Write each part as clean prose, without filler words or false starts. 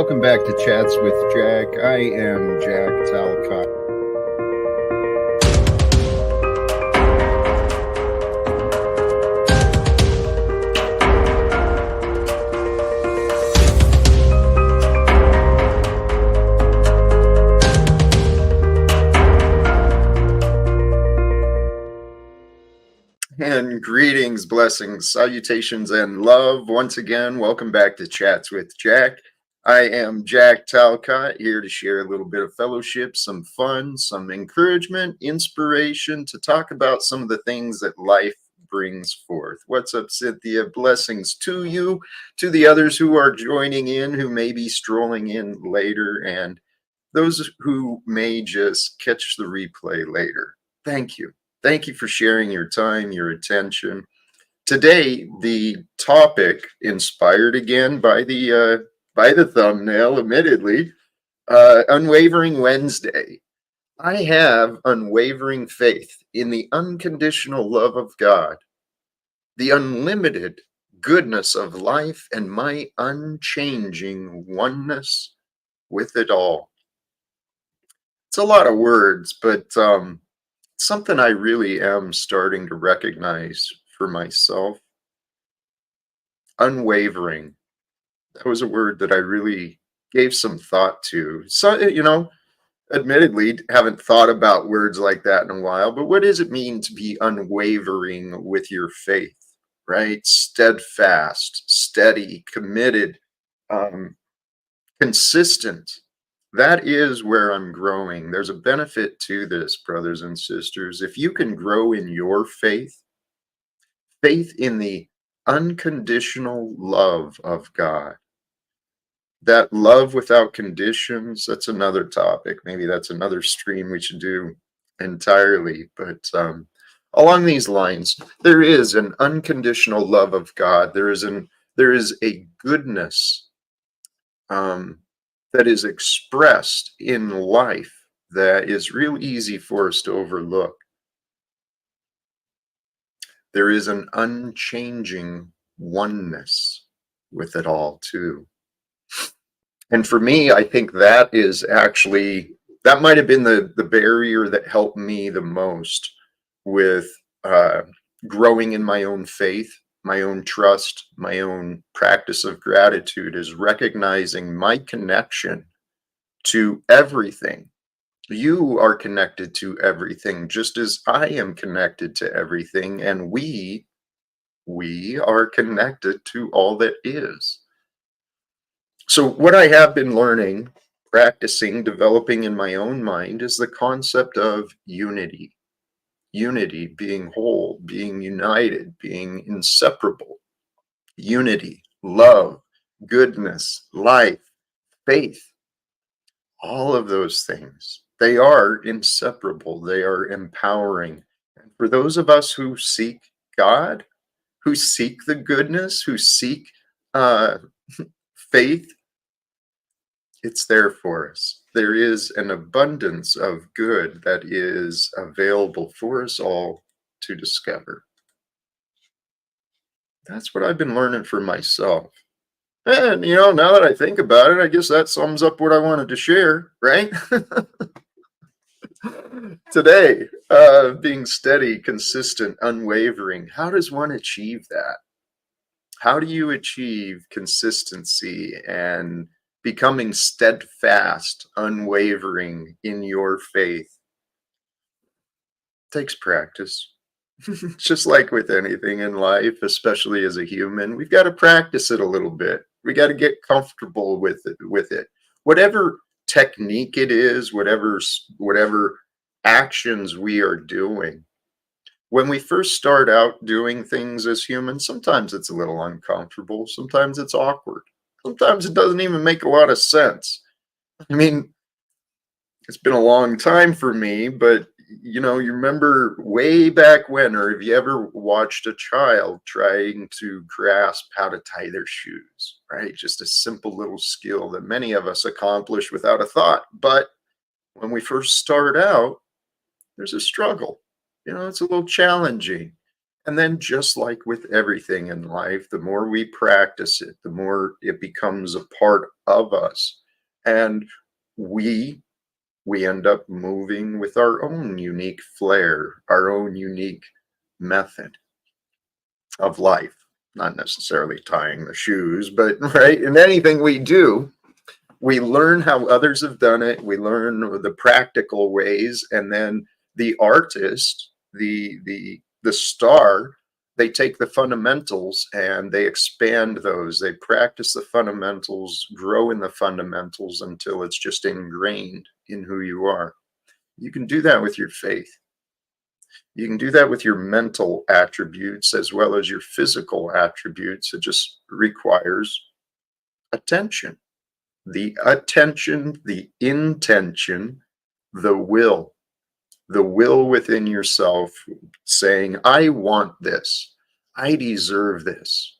welcome back to Chats with Jack. I am Jack Talcott. And greetings, blessings, salutations, and love. Once again, welcome back to Chats with Jack. I am Jack Talcott, here to share a little bit of fellowship, some fun, some encouragement, inspiration, to talk about some of the things that life brings forth. What's up, Cynthia? Blessings to you, to the others who are joining in, who may be strolling in later, and those who may just catch the replay later. Thank you. Thank you for sharing your time, your attention. Today, the topic, inspired again by the thumbnail, admittedly, Unwavering Wednesday. I have unwavering faith in the unconditional love of God, the unlimited goodness of life, and my unchanging oneness with it all. It's a lot of words, but something I really am starting to recognize for myself. Unwavering. That was a word that I really gave some thought to. So, admittedly, haven't thought about words like that in a while, but what does it mean to be unwavering with your faith, right? Steadfast, steady, committed, consistent. That is where I'm growing. There's a benefit to this, brothers and sisters. If you can grow in your faith in the unconditional love of God, that love without conditions, that's another topic. Maybe that's another stream we should do entirely. But along these lines, there is an unconditional love of God. There is a goodness that is expressed in life that is real easy for us to overlook. There is an unchanging oneness with it all, too. And for me, I think that might have been the barrier that helped me the most with growing in my own faith, my own trust, my own practice of gratitude, is recognizing my connection to everything. You are connected to everything, just as I am connected to everything, and we are connected to all that is. So what I have been learning, practicing, developing in my own mind is the concept of unity. Unity, being whole, being united, being inseparable. Unity, love, goodness, life, faith, all of those things. They are inseparable. They are empowering. And for those of us who seek God, who seek the goodness, who seek faith, it's there for us. There is an abundance of good that is available for us all to discover. That's what I've been learning for myself. And, now that I think about it, I guess that sums up what I wanted to share, right? Today, being steady, consistent, unwavering. How does one achieve that? How do you achieve consistency and becoming steadfast, unwavering in your faith? It takes practice. Just like with anything in life, especially as a human, we've got to practice it a little bit. We got to get comfortable with it. Whatever technique it is, whatever actions we are doing. When we first start out doing things as humans, sometimes it's a little uncomfortable. Sometimes it's awkward. Sometimes it doesn't even make a lot of sense. I mean, it's been a long time for me, but you remember way back when, or have you ever watched a child trying to grasp how to tie their shoes, right? Just a simple little skill that many of us accomplish without a thought. But when we first start out, there's a struggle. It's a little challenging. And then, just like with everything in life, the more we practice it, the more it becomes a part of us. And we we end up moving with our own unique flair, our own unique method of life. Not necessarily tying the shoes, but right, in anything we do, we learn how others have done it, we learn the practical ways, and then the artist, the star, they take the fundamentals and they expand those, they practice the fundamentals, grow in the fundamentals until it's just ingrained in who you are. You can do that with your faith. You can do that with your mental attributes as well as your physical attributes. It just requires attention. The attention, the intention, the will within yourself saying, I want this, I deserve this.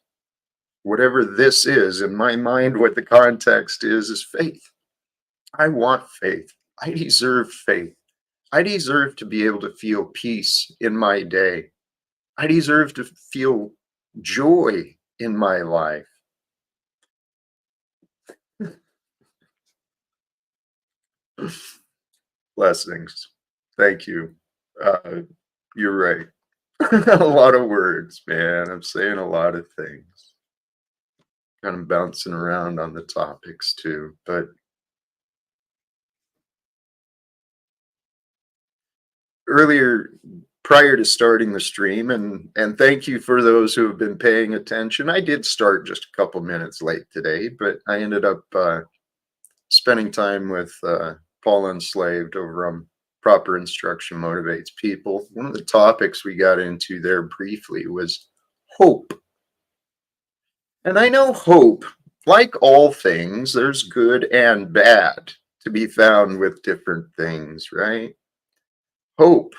Whatever this is, in my mind, what the context is faith. I want faith. I deserve faith. I deserve to be able to feel peace in my day. I deserve to feel joy in my life. Blessings. Thank you. Uh, you're right. A lot of words, man. I'm saying a lot of things. Kind of bouncing around on the topics too. But earlier, prior to starting the stream, and thank you for those who have been paying attention. I did start just a couple minutes late today, but I ended up spending time with Paul Enslaved over on Proper Instruction Motivates People. One of the topics we got into there briefly was hope. And I know hope, like all things, there's good and bad to be found with different things, right? Hope.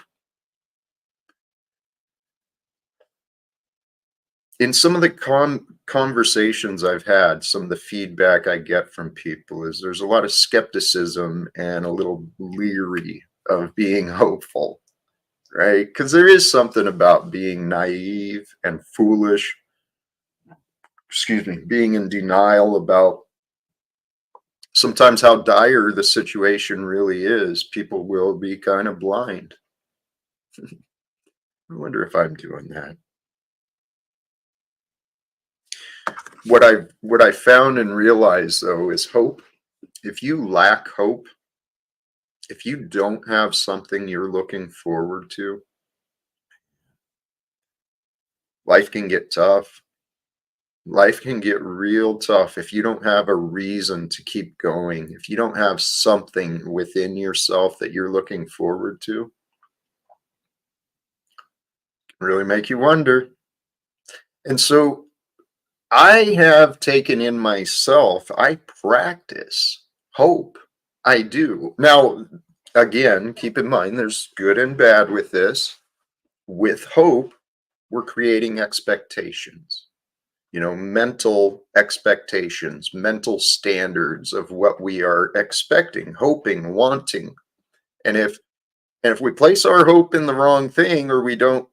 In some of the conversations I've had, some of the feedback I get from people is there's a lot of skepticism and a little leery of being hopeful, right? Because there is something about being naive and foolish, being in denial about sometimes how dire the situation really is. People will be kind of blind. I wonder if I'm doing that. What I found and realized though is hope. If you lack hope, if you don't have something you're looking forward to, life can get tough. Life can get real tough if you don't have a reason to keep going. If you don't have something within yourself that you're looking forward to, it can really make you wonder. And so I have taken in myself, I practice hope. I do. Now, again, keep in mind there's good and bad with this. With hope, we're creating expectations, mental expectations, mental standards of what we are expecting, hoping, wanting. And if we place our hope in the wrong thing, or we don't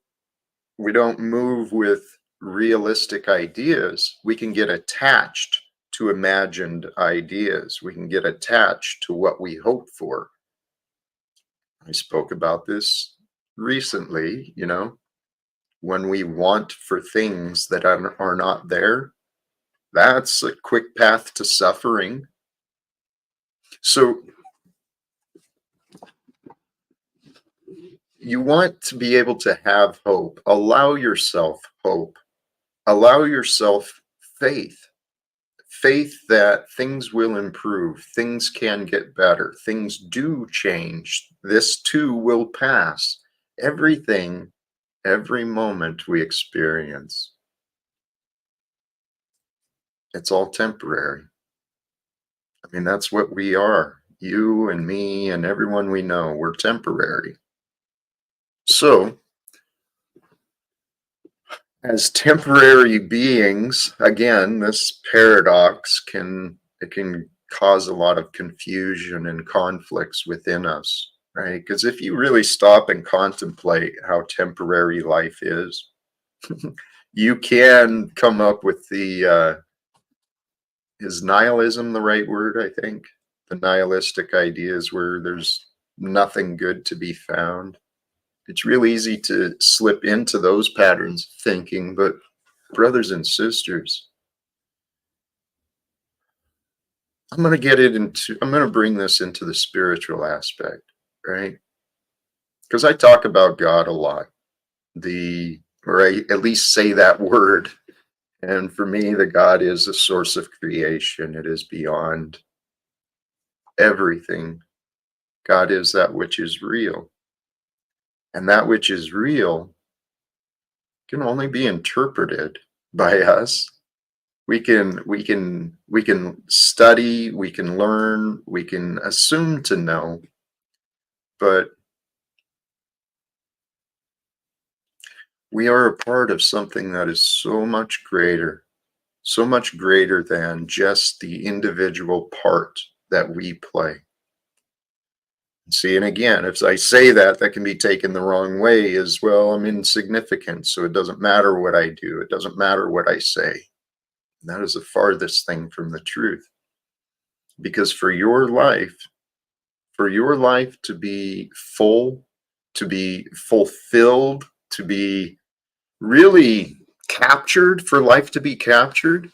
move with realistic ideas, we can get attached to imagined ideas. We can get attached to what we hope for. I spoke about this recently, when we want for things that are not there, that's a quick path to suffering. So you want to be able to have hope. Allow yourself hope. Allow yourself faith. Faith that things will improve, things can get better, things do change. This too will pass. Everything, every moment we experience, it's all temporary. I mean, that's what we are. You and me and everyone we know, we're temporary. So, as temporary beings, again, this paradox can cause a lot of confusion and conflicts within us, right? Because if you really stop and contemplate how temporary life is, You can come up with the is nihilism the right word, I think? The nihilistic ideas where there's nothing good to be found. It's real easy to slip into those patterns of thinking, but brothers and sisters, I'm going to bring this into the spiritual aspect, right? Because I talk about God a lot, or I at least say that word. And for me, the God is the source of creation. It is beyond everything. God is that which is real. And that which is real can only be interpreted by us. We can study, we can learn, we can assume to know, but we are a part of something that is so much greater than just the individual part that we play. See, and again, if I say that, that can be taken the wrong way as well. I'm insignificant, so it doesn't matter what I do. It doesn't matter what I say. And that is the farthest thing from the truth. Because for your life to be full, to be fulfilled, to be really captured, for life to be captured,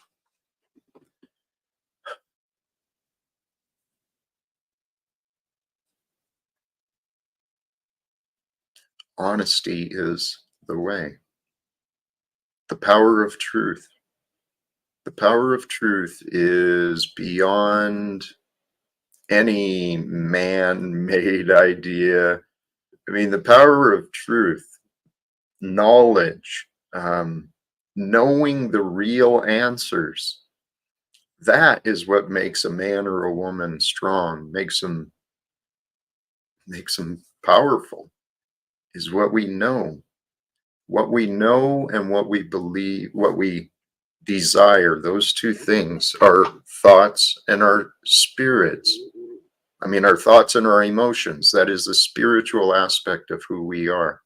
honesty is the way. The power of truth. The power of truth is beyond any man-made idea. I mean, the power of truth, knowledge, knowing the real answers, that is what makes a man or a woman strong, makes them powerful, is what we know. What we know and what we believe, what we desire, those two things, our thoughts and our spirits. I mean, our thoughts and our emotions. That is the spiritual aspect of who we are.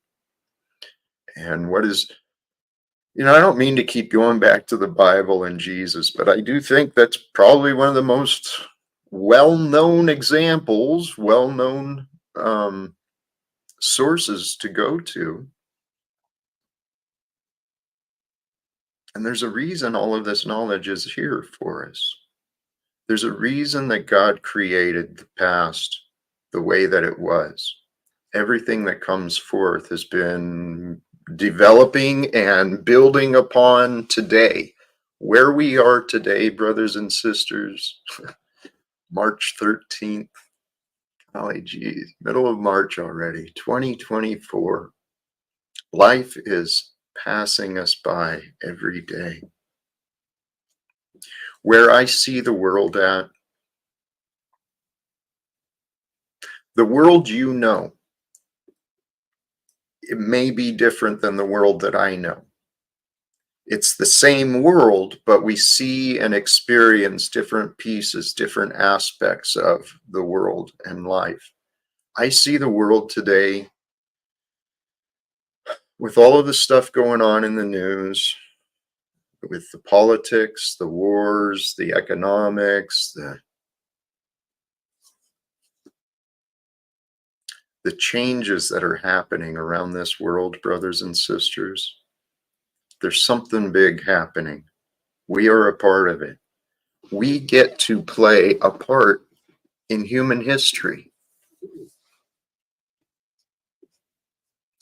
And I don't mean to keep going back to the Bible and Jesus, but I do think that's probably one of the most well-known examples, well-known sources to go to. And there's a reason all of this knowledge is here for us. There's a reason that God created the past the way that it was. Everything that comes forth has been developing and building upon today. Where we are today, brothers and sisters, March 13th, golly geez, middle of March already, 2024. Life is passing us by every day. Where I see the world at, the world you know, it may be different than the world that I know. It's the same world, but we see and experience different pieces, different aspects of the world and life. I see the world today with all of the stuff going on in the news, with the politics, the wars, the economics, the changes that are happening around this world, brothers and sisters. There's something big happening. We are a part of it. We get to play a part in human history.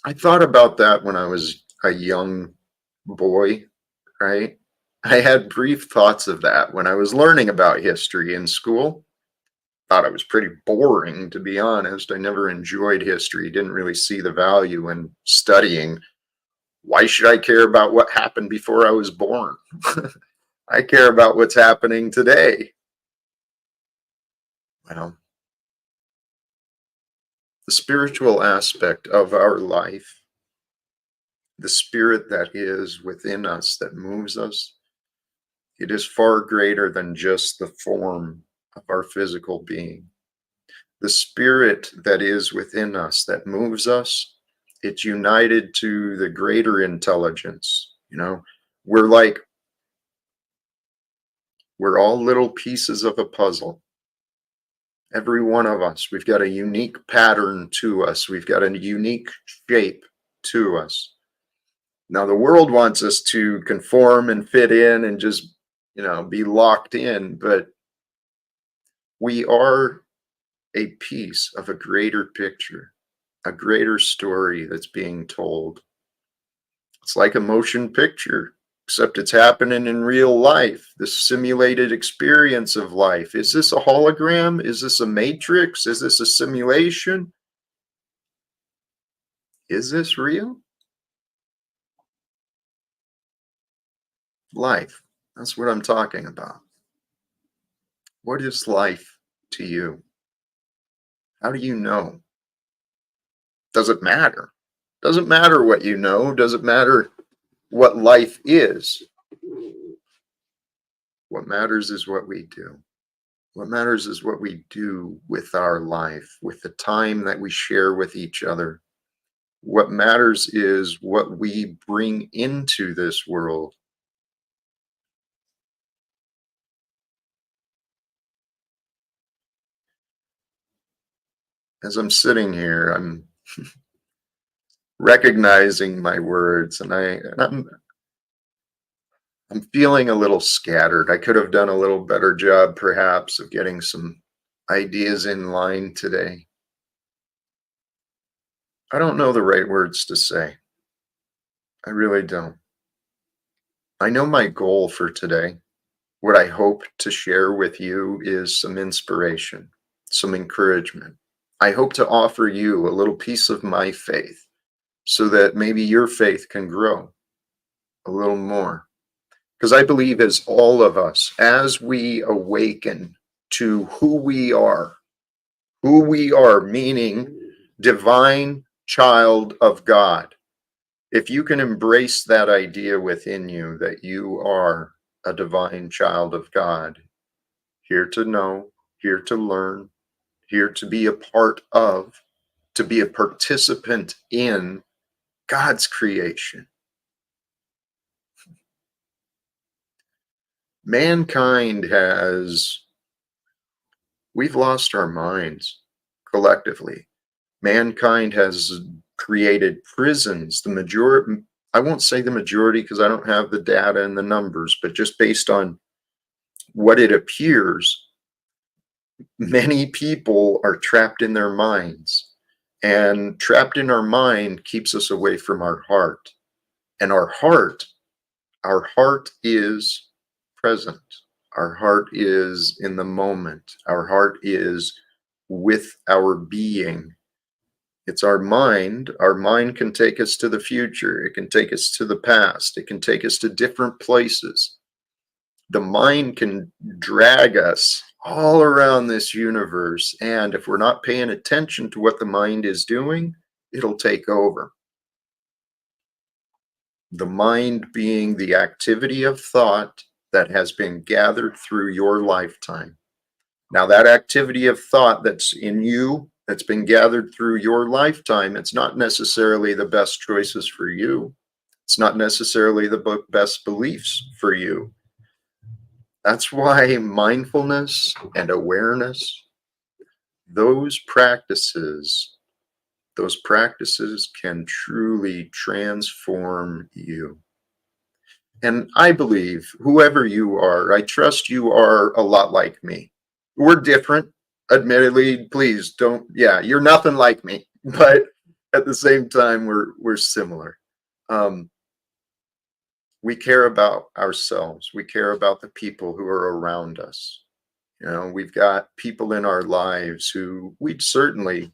I thought about that when I was a young boy, right? I had brief thoughts of that when I was learning about history in school. Thought it was pretty boring, to be honest. I never enjoyed history, didn't really see the value in studying. Why should I care about what happened before I was born? I care about what's happening today. Well, the spiritual aspect of our life, the spirit that is within us that moves us, it is far greater than just the form of our physical being. The spirit that is within us that moves us, it's united to the greater intelligence, You know, we're like, we're all little pieces of a puzzle. Every one of us, we've got a unique pattern to us. We've got a unique shape to us. Now, the world wants us to conform and fit in and just, be locked in, but we are a piece of a greater picture, a greater story that's being told. It's like a motion picture, except it's happening in real life, the simulated experience of life. Is this a hologram? Is this a matrix? Is this a simulation? Is this real? Life. That's what I'm talking about. What is life to you? How do you know? Does it matter? Doesn't matter what you know. Doesn't matter what life is. What matters is what we do. What matters is what we do with our life, with the time that we share with each other. What matters is what we bring into this world. As I'm sitting here, I'm recognizing my words, and I'm feeling a little scattered. I could have done a little better job, perhaps, of getting some ideas in line today. I don't know the right words to say. I really don't. I know my goal for today. What I hope to share with you is some inspiration, some encouragement. I hope to offer you a little piece of my faith so that maybe your faith can grow a little more. Because I believe as all of us, as we awaken to who we are, meaning divine child of God, if you can embrace that idea within you that you are a divine child of God, here to know, here to learn, here to be a part of, to be a participant in God's creation. Mankind we've lost our minds collectively. Mankind has created prisons. I won't say the majority because I don't have the data and the numbers, but just based on what it appears, many people are trapped in their minds. And trapped in our mind keeps us away from our heart. And our heart is present. Our heart is in the moment. Our heart is with our being. It's our mind. Our mind can take us to the future. It can take us to the past. It can take us to different places. The mind can drag us all around this universe. And if we're not paying attention to what the mind is doing, it'll take over. The mind being the activity of thought that has been gathered through your lifetime. Now, that activity of thought that's in you, that's been gathered through your lifetime, it's not necessarily the best choices for you. It's not necessarily the best beliefs for you. That's why mindfulness and awareness, those practices can truly transform you. And I believe whoever you are, I trust you are a lot like me. We're different, admittedly. Please don't, yeah, you're nothing like me, but at the same time, we're similar. We care about ourselves. We care about the people who are around us. We've got people in our lives who we'd certainly,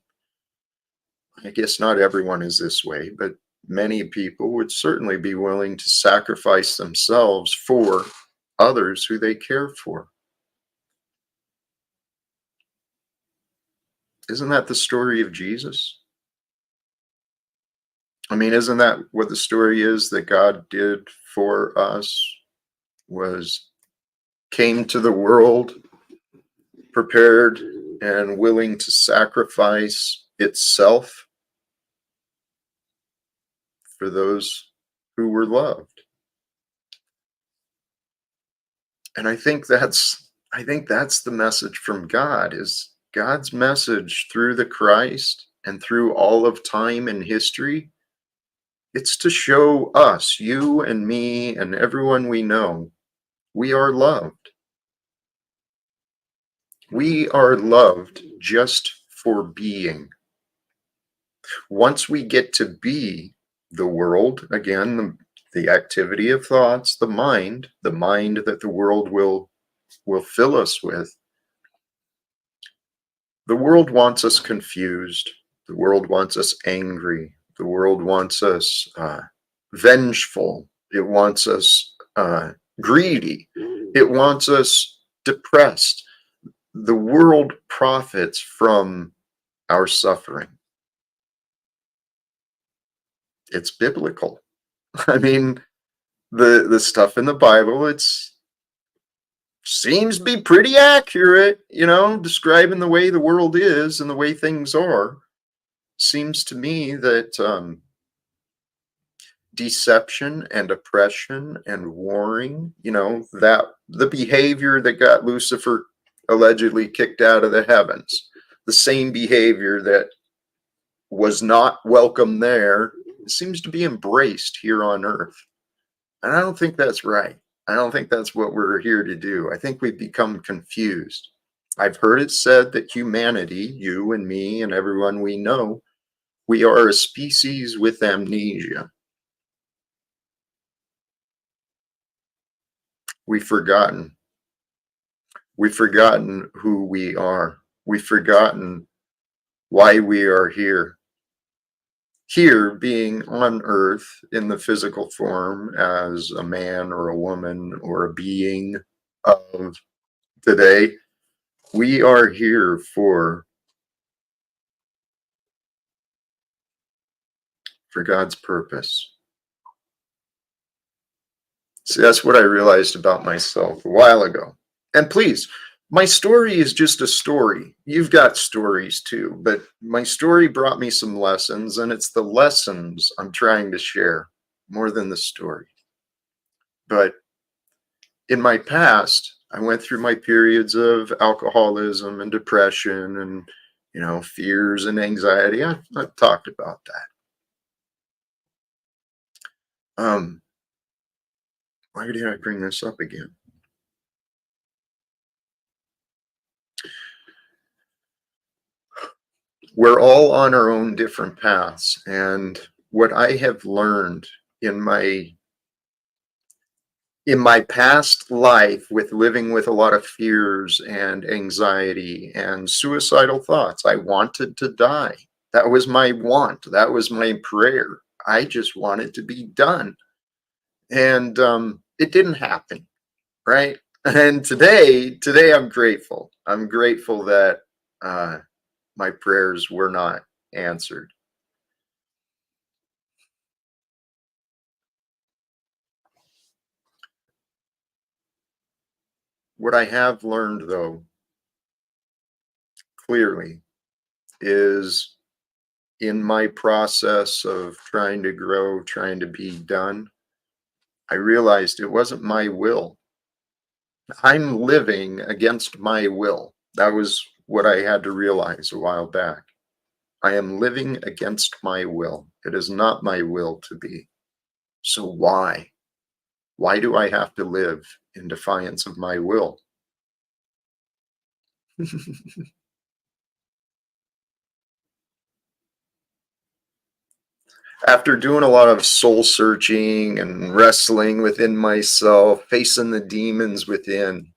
I guess not everyone is this way, but many people would certainly be willing to sacrifice themselves for others who they care for. Isn't that the story of Jesus? I mean, isn't that what the story is that God did for us? Was came to the world prepared and willing to sacrifice itself for those who were loved. And I think that's the message from God, is God's message through the Christ and through all of time and history. It's to show us, you and me and everyone we know, we are loved. We are loved just for being. Once we get to be the world, again, the activity of thoughts, the mind that the world will fill us with. The world wants us confused. The world wants us angry. The world wants us vengeful. It wants us greedy. It wants us depressed. The world profits from our suffering. It's biblical. I mean, the stuff in the Bible, it's seems to be pretty accurate, describing the way the world is and the way things are. Seems to me that deception and oppression and warring, that the behavior that got Lucifer allegedly kicked out of the heavens, the same behavior that was not welcome there, seems to be embraced here on earth. And I don't think that's right. I don't think that's what we're here to do. I think we've become confused. I've heard it said that humanity, you and me and everyone we know, we are a species with amnesia. We've forgotten. We've forgotten who we are. We've forgotten why we are here. Here, being on earth in the physical form as a man or a woman or a being of today, we are here for God's purpose. See, that's what I realized about myself a while ago. And please, my story is just a story. You've got stories too, but my story brought me some lessons, and it's the lessons I'm trying to share more than the story. But in my past, I went through my periods of alcoholism and depression and, fears and anxiety. I've talked about that. Why did I bring this up again? We're all on our own different paths. And what I have learned in my past life with living with a lot of fears and anxiety and suicidal thoughts, I wanted to die. That was my want. That was my prayer. I just wanted to be done. And it didn't happen, right? And today I'm grateful. I'm grateful that my prayers were not answered. What I have learned, though, clearly, is in my process of trying to grow, trying to be done, I realized it wasn't my will. I'm living against my will. That was what I had to realize a while back. I am living against my will. It is not my will to be. So why? Why do I have to live in defiance of my will? After doing a lot of soul searching and wrestling within myself, facing the demons within,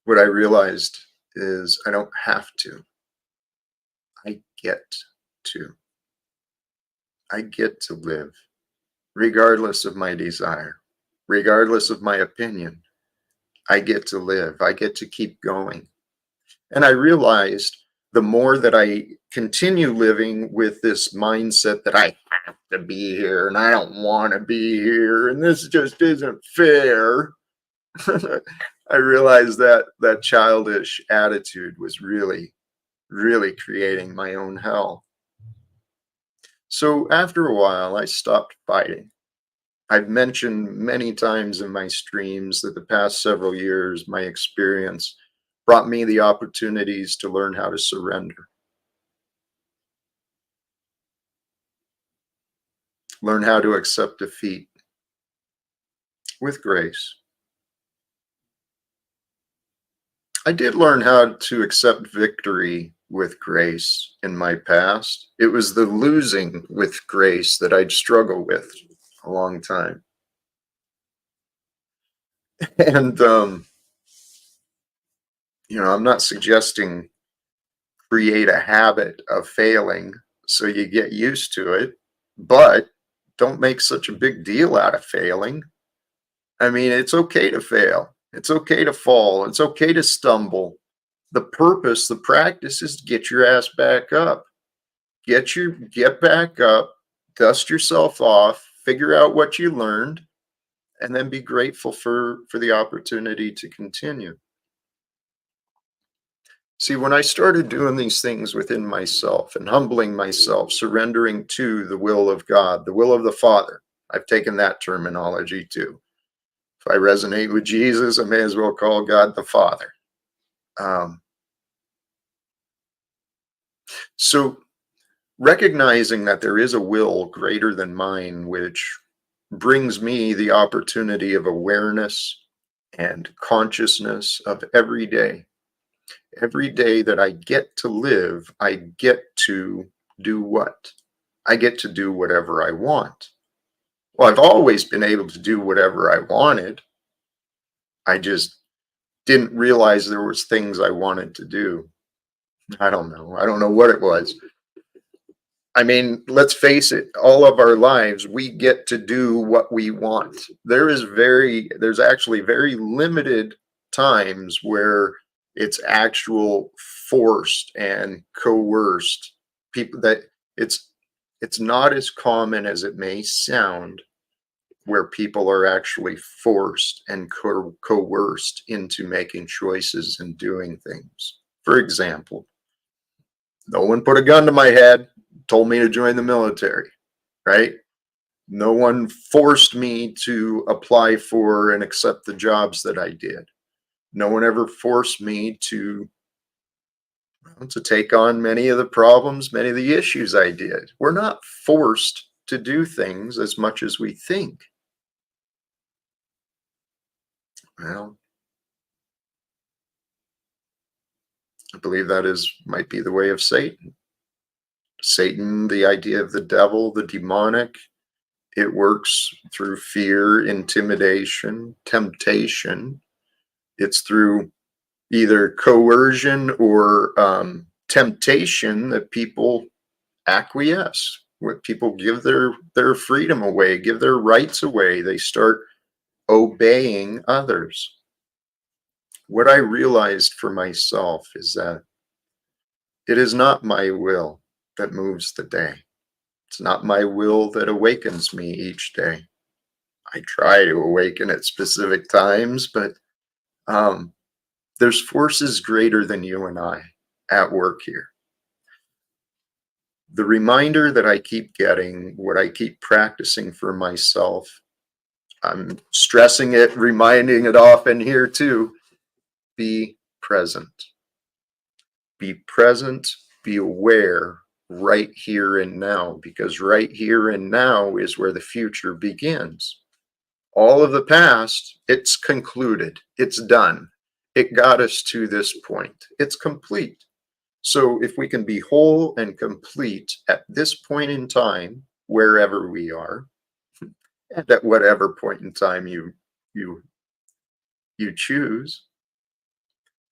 what I realized is I don't have to. I get to. I get to live, regardless of my desire, regardless of my opinion. I get to live. I get to keep going. And I realized the more that I continue living with this mindset that I have to be here and I don't want to be here and this just isn't fair, I realized that that childish attitude was really, really creating my own hell. So after a while, I stopped fighting. I've mentioned many times in my streams that the past several years, my experience brought me the opportunities to learn how to surrender, learn how to accept defeat with grace. I did learn how to accept victory with grace in my past. It was the losing with grace that I'd struggle with a long time. And, I'm not suggesting create a habit of failing so you get used to it, but don't make such a big deal out of failing. I mean, it's okay to fail. It's okay to fall. It's okay to stumble. The purpose, the practice is to get your ass back up. Get back up, dust yourself off, figure out what you learned, and then be grateful for the opportunity to continue. See, when I started doing these things within myself and humbling myself, surrendering to the will of God, the will of the Father, I've taken that terminology too. If I resonate with Jesus, I may as well call God the Father. Um, so recognizing that there is a will greater than mine, which brings me the opportunity of awareness and consciousness of every day. Every day that I get to live, I get to do what? I get to do whatever I want. Well, I've always been able to do whatever I wanted. I just didn't realize there was things I wanted to do. I don't know. I don't know what it was. I mean, let's face it, all of our lives, we get to do what we want. There's actually very limited times where it's actual forced and coerced people that it's not as common as it may sound where people are actually forced and coerced into making choices and doing things. For example, no one put a gun to my head, told me to join the military, right? No one forced me to apply for and accept the jobs that I did. No one ever forced me to take on many of the problems, many of the issues I did. We're not forced to do things as much as we think. Well, I believe that might be the way of Satan. Satan, the idea of the devil, the demonic, it works through fear, intimidation, temptation. It's through either coercion or temptation that people acquiesce. When people give their freedom away, give their rights away, they start obeying others. What I realized for myself is that it is not my will that moves the day. It's not my will that awakens me each day. I try to awaken at specific times, but there's forces greater than you and I at work here. The reminder that I keep getting, what I keep practicing for myself, I'm stressing it, reminding it often here too, be present. Be present, be aware right here and now, because right here and now is where the future begins. All of the past, it's concluded, it's done. It got us to this point. It's complete. So if we can be whole and complete at this point in time, wherever we are, and at whatever point in time you choose,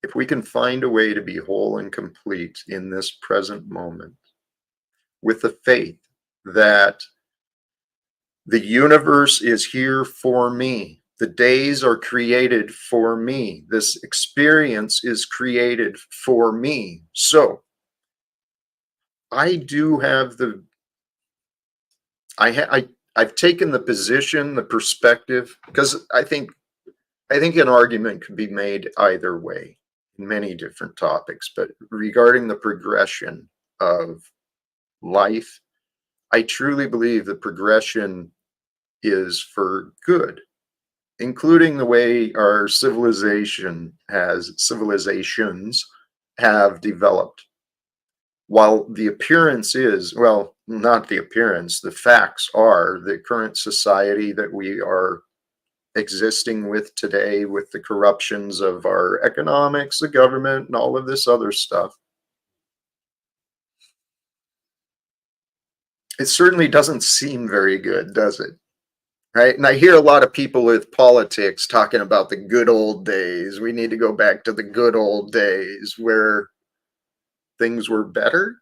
if we can find a way to be whole and complete in this present moment with the faith that the universe is here for me. The days are created for me. This experience is created for me. So I do have I've taken the position, the perspective, because I think an argument could be made either way in many different topics, but regarding the progression of life, I truly believe the progression is for good, including the way our civilizations have developed. While the appearance is, well, not the appearance, the facts are the current society that we are existing with today, with the corruptions of our economics, the government, and all of this other stuff, it certainly doesn't seem very good, does it? Right? And I hear a lot of people with politics talking about the good old days. We need to go back to the good old days where things were better.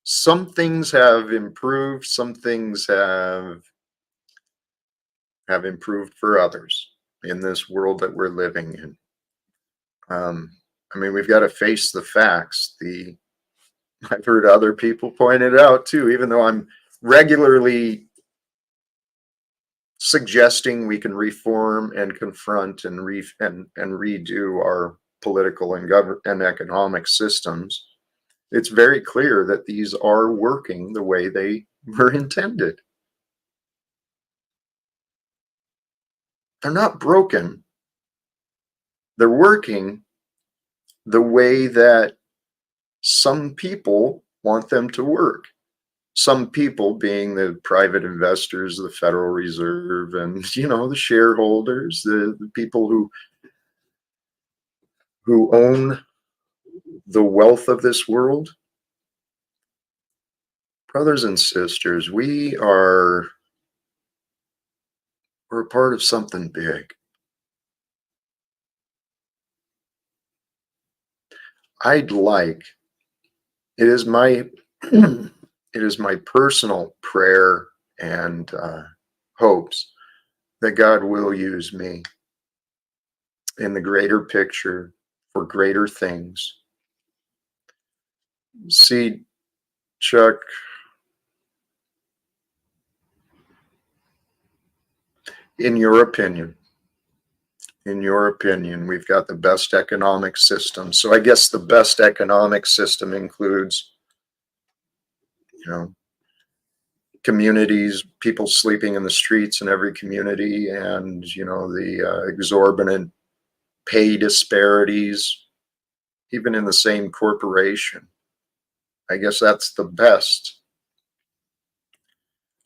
Some things have improved, some things have improved for others in this world that we're living in. Um, I mean, we've got to face the facts. I've heard other people point it out too, even though I'm regularly suggesting we can reform and confront and redo our political and economic systems. It's very clear that these are working the way they were intended. They're not broken. They're working the way that some people want them to work. Some people being the private investors, the Federal Reserve, and the shareholders, the people who own the wealth of this world. Brothers and sisters, we're a part of something big. I'd like, it is my it is my personal prayer and hopes that God will use me in the greater picture for greater things. See, Chuck, in your opinion, we've got the best economic system. So I guess the best economic system includes, communities, people sleeping in the streets in every community, and the exorbitant pay disparities, even in the same corporation. I guess that's the best.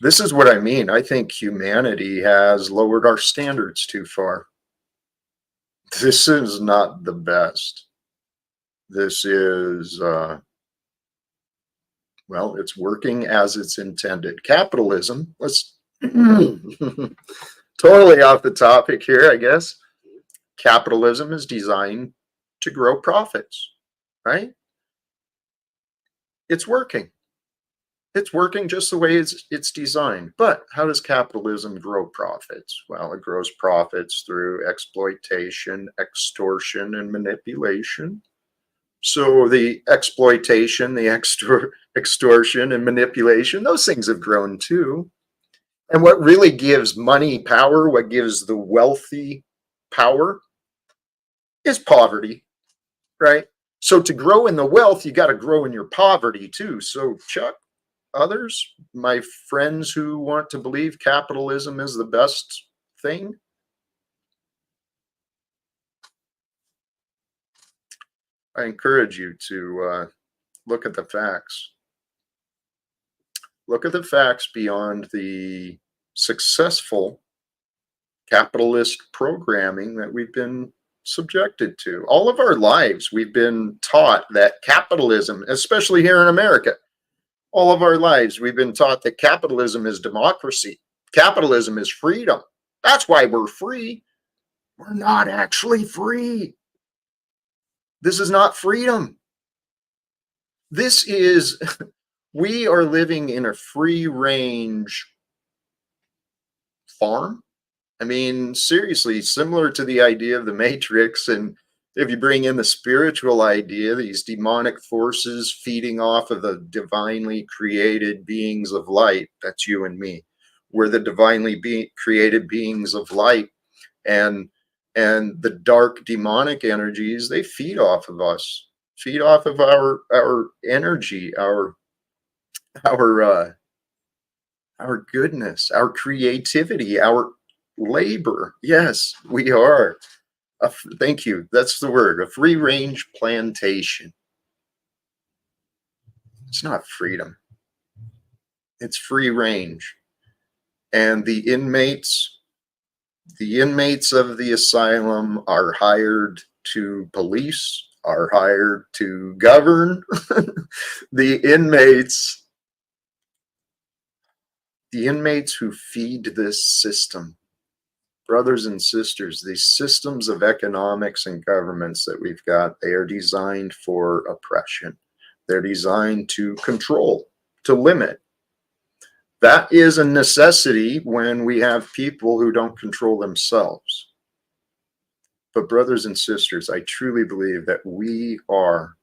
This is what I mean. I think humanity has lowered our standards too far. This is not the best. This is, well, it's working as it's intended. Capitalism, let's totally off the topic here, I guess. Capitalism is designed to grow profits, right? It's working. It's working just the way it's designed. But how does capitalism grow profits? Well, it grows profits through exploitation, extortion, and manipulation. So the exploitation, the extortion, and manipulation, those things have grown too. And what really gives money power, what gives the wealthy power, is poverty, right? So to grow in the wealth, you got to grow in your poverty too. So Chuck, others, my friends who want to believe capitalism is the best thing, I encourage you to look at the facts. Look at the facts beyond the successful capitalist programming that we've been subjected to. All of our lives, we've been taught that capitalism, especially here in America, all of our lives, we've been taught that capitalism is democracy. Capitalism is freedom. That's why we're free. We're not actually free. This is not freedom. This is, we are living in a free range farm. I mean, seriously, similar to the idea of the Matrix. And if you bring in the spiritual idea, these demonic forces feeding off of the divinely created beings of light, that's you and me. We're the divinely created beings of light. And the dark demonic energies, they feed off of us, feed off of our energy, our our goodness, our creativity, our labor. Yes, we are. Thank you. That's the word. A free range plantation. It's not freedom. It's free range. And the inmates of the asylum are hired to police, are hired to govern. the inmates, the inmates who feed this system, brothers and sisters, these systems of economics and governments that we've got, they are designed for oppression. They're designed to control, to limit. That is a necessity when we have people who don't control themselves. But brothers and sisters, I truly believe that we are,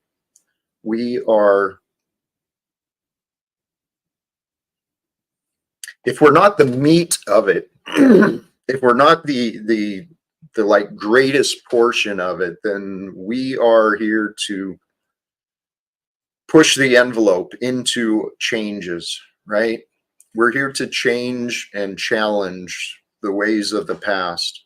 if we're not the meat of it, if we're not the like greatest portion of it, then we are here to push the envelope into changes, right? We're here to change and challenge the ways of the past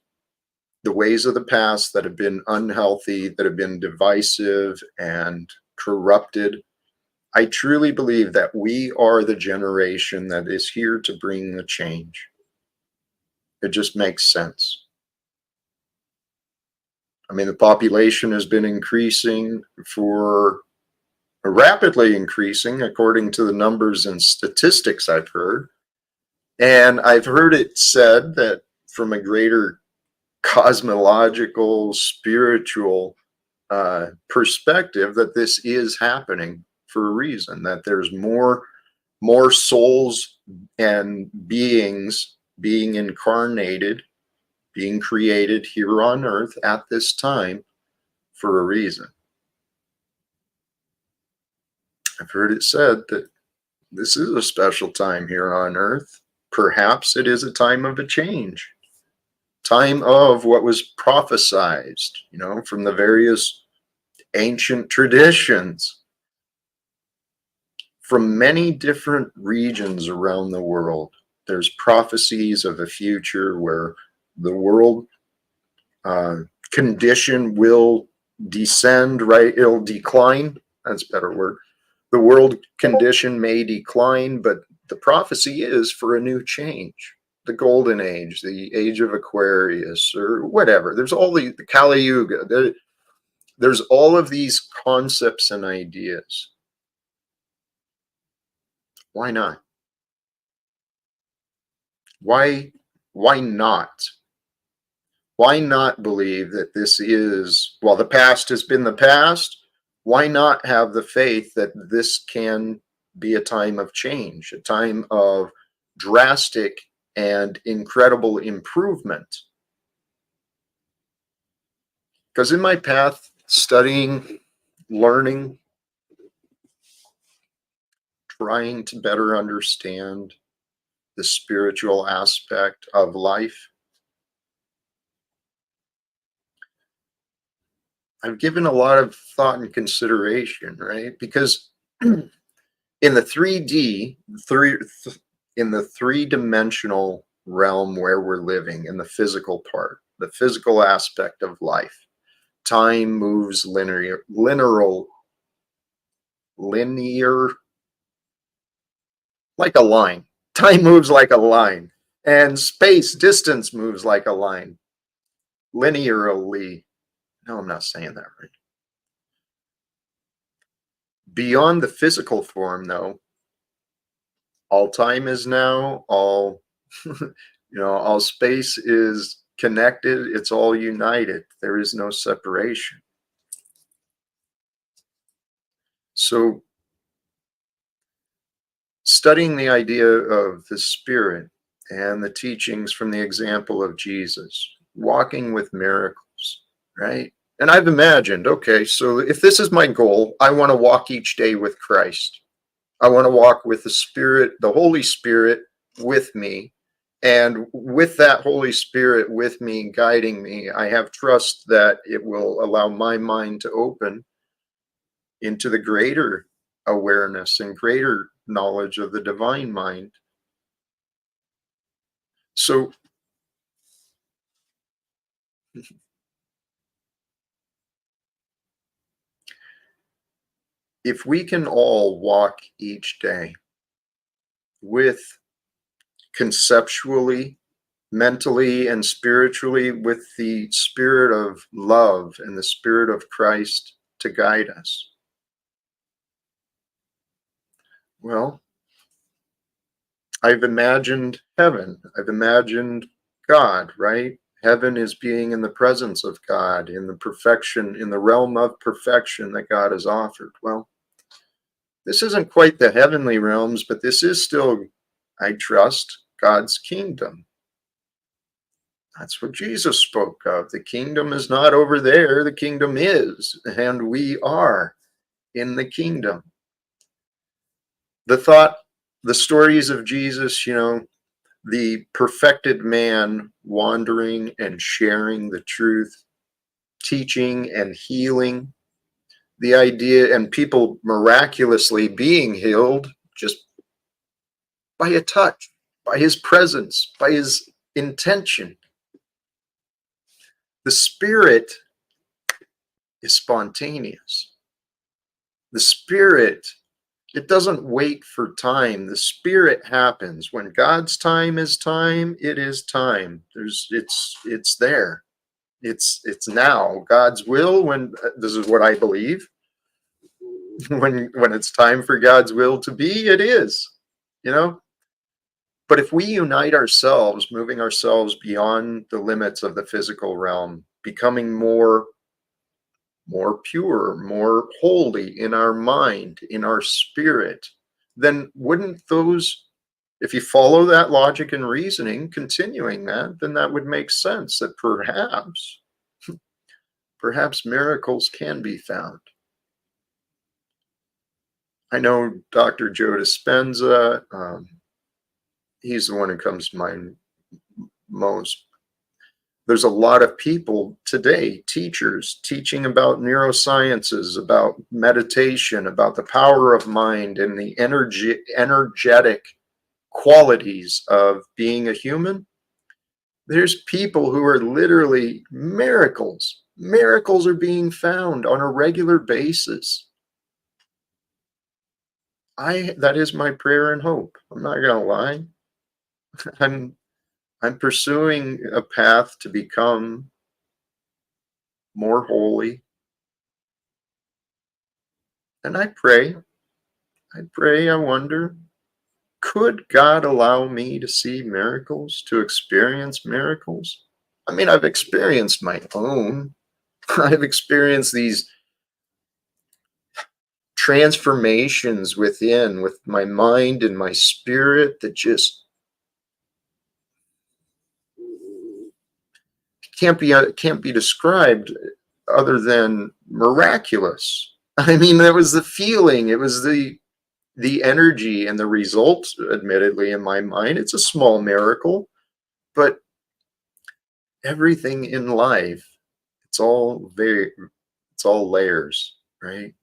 that have been unhealthy, that have been divisive and corrupted. I truly believe that we are the generation that is here to bring the change. It just makes sense. I mean, the population has been increasing rapidly increasing according to the numbers and statistics I've heard. And I've heard it said that from a greater cosmological, spiritual perspective, that this is happening for a reason, that there's more souls and beings being incarnated, being created here on earth at this time for a reason. I've heard it said that this is a special time here on earth. Perhaps it is a time of a change, time of what was prophesied, from the various ancient traditions, from many different regions around the world. There's prophecies of a future where the world condition will descend, right? It'll decline. That's a better word. The world condition may decline, but the prophecy is for a new change. The golden age, the age of Aquarius, or whatever. There's all the Kali Yuga. There's all of these concepts and ideas. Why not? Why not? Why not believe that this is, while the past has been the past, why not have the faith that this can be a time of change, a time of drastic and incredible improvement? Because in my path, studying, learning, trying to better understand the spiritual aspect of life, I've given a lot of thought and consideration, right? Because in the 3D, in the three-dimensional realm where we're living, in the physical part, the physical aspect of life, time moves linear, like a line. Time moves like a line, and space, distance moves like a line, linearly. No, I'm not saying that right. Beyond the physical form, though, all time is now, all all space is connected, it's all united. There is no separation. So studying the idea of the Spirit and the teachings from the example of Jesus, walking with miracles, right? And I've imagined, okay, so if this is my goal, I want to walk each day with Christ. I want to walk with the Spirit, the Holy Spirit with me. And with that Holy Spirit with me, guiding me, I have trust that it will allow my mind to open into the greater awareness and greater knowledge of the divine mind. So if we can all walk each day with conceptually, mentally, and spiritually with the spirit of love and the spirit of Christ to guide us, well, I've imagined heaven. I've imagined God, right? Heaven is being in the presence of God, in the perfection, in the realm of perfection that God has offered. Well, this isn't quite the heavenly realms, but this is still, I trust, God's kingdom. That's what Jesus spoke of. The kingdom is not over there, the kingdom is, and we are in the kingdom. The thought, the stories of Jesus, the perfected man wandering and sharing the truth, teaching and healing, the idea, and people miraculously being healed just by a touch, by his presence, by his intention. The spirit is spontaneous. The spirit, it doesn't wait for time. The spirit happens. When God's time, it is time. It's there. It's now. God's will, when this is what I believe, when it's time for God's will to be, it is. You know? But if we unite ourselves, moving ourselves beyond the limits of the physical realm, becoming more pure, more holy in our mind, in our spirit, then wouldn't those, if you follow that logic and reasoning, continuing that, then that would make sense that perhaps miracles can be found. I know Dr. Joe Dispenza, he's the one who comes to mind most. There's a lot of people today, teachers, teaching about neurosciences, about meditation, about the power of mind and the energetic qualities of being a human. There's people who are literally miracles. Miracles are being found on a regular basis. That is my prayer and hope. I'm not gonna lie. I'm I'm pursuing a path to become more holy. And I wonder, could God allow me to see miracles, to experience miracles? I mean, I've experienced my own. I've experienced these transformations within, with my mind and my spirit, that just can't be described other than miraculous. I mean, that was the feeling. It was the energy and the result. Admittedly, in my mind, it's a small miracle, but everything in life, it's all layers, right?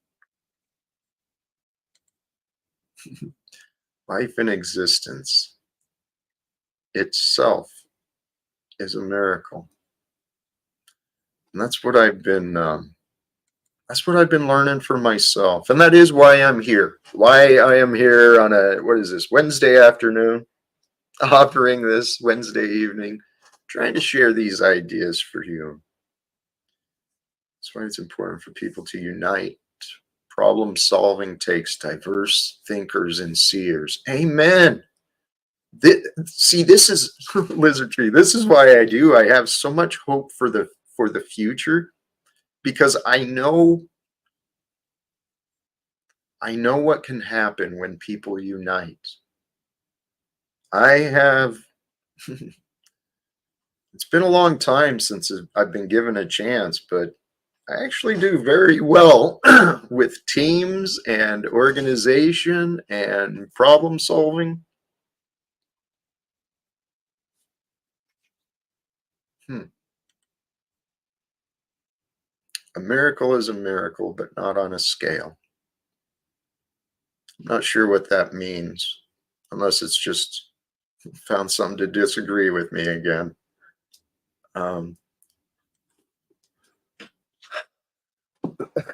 Life and existence itself is a miracle, and that's what I've been learning for myself, and that is why I'm here. Why I am here on a, what is this, Wednesday afternoon, offering this Wednesday evening, trying to share these ideas for you. That's why it's important for people to unite. Problem solving takes diverse thinkers and seers. Amen. See, this is lizard tree. This is why I have so much hope for the future, because I know what can happen when people unite. I have it's been a long time since I've been given a chance, but I actually do very well with teams and organization and problem solving. Hmm. A miracle is a miracle, but not on a scale. I'm not sure what that means, unless it's just Found something to disagree with me again. Um,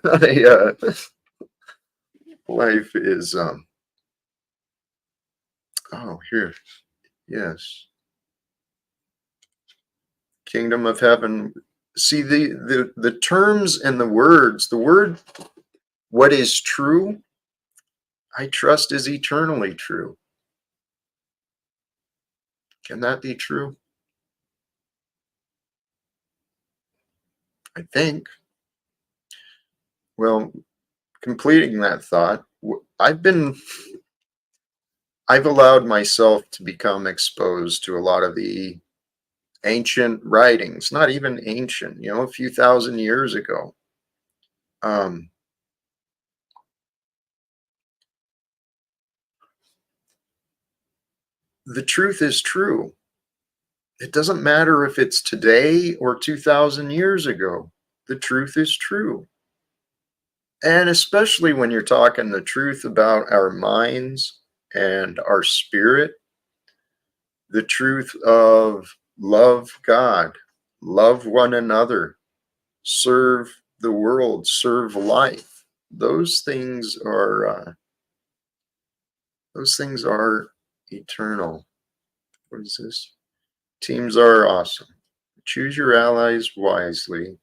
I, life is, oh, here, yes. Kingdom of heaven. See, the terms and the word, what is true, I trust is eternally true. Can that be true? I think. Well, completing that thought, I've allowed myself to become exposed to a lot of the ancient writings, not even ancient, a few thousand years ago. Um, the truth is true. It doesn't matter if it's today or 2,000 years ago. The truth is true. And especially when you're talking the truth about our minds and our spirit, the truth of love God, love one another, serve the world, serve life. Those things are eternal. What is this? Teams are awesome. Choose your allies wisely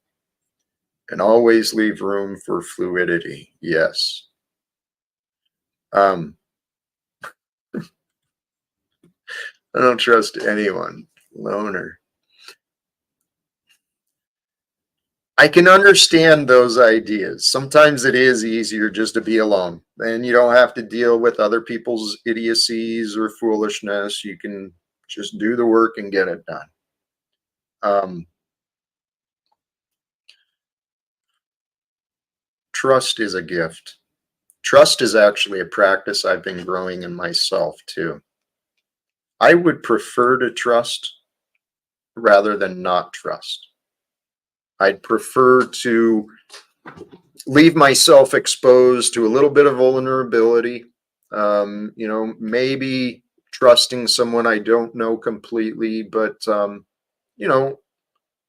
and always leave room for fluidity. Yes. Um, I don't trust anyone. Loner. I can understand those ideas. Sometimes it is easier just to be alone, and you don't have to deal with other people's idiocies or foolishness. You can just do the work and get it done. Um, trust is a gift. Trust is actually a practice I've been growing in myself too. I would prefer to trust rather than not trust. I'd prefer to leave myself exposed to a little bit of vulnerability. Maybe trusting someone I don't know completely, but you know,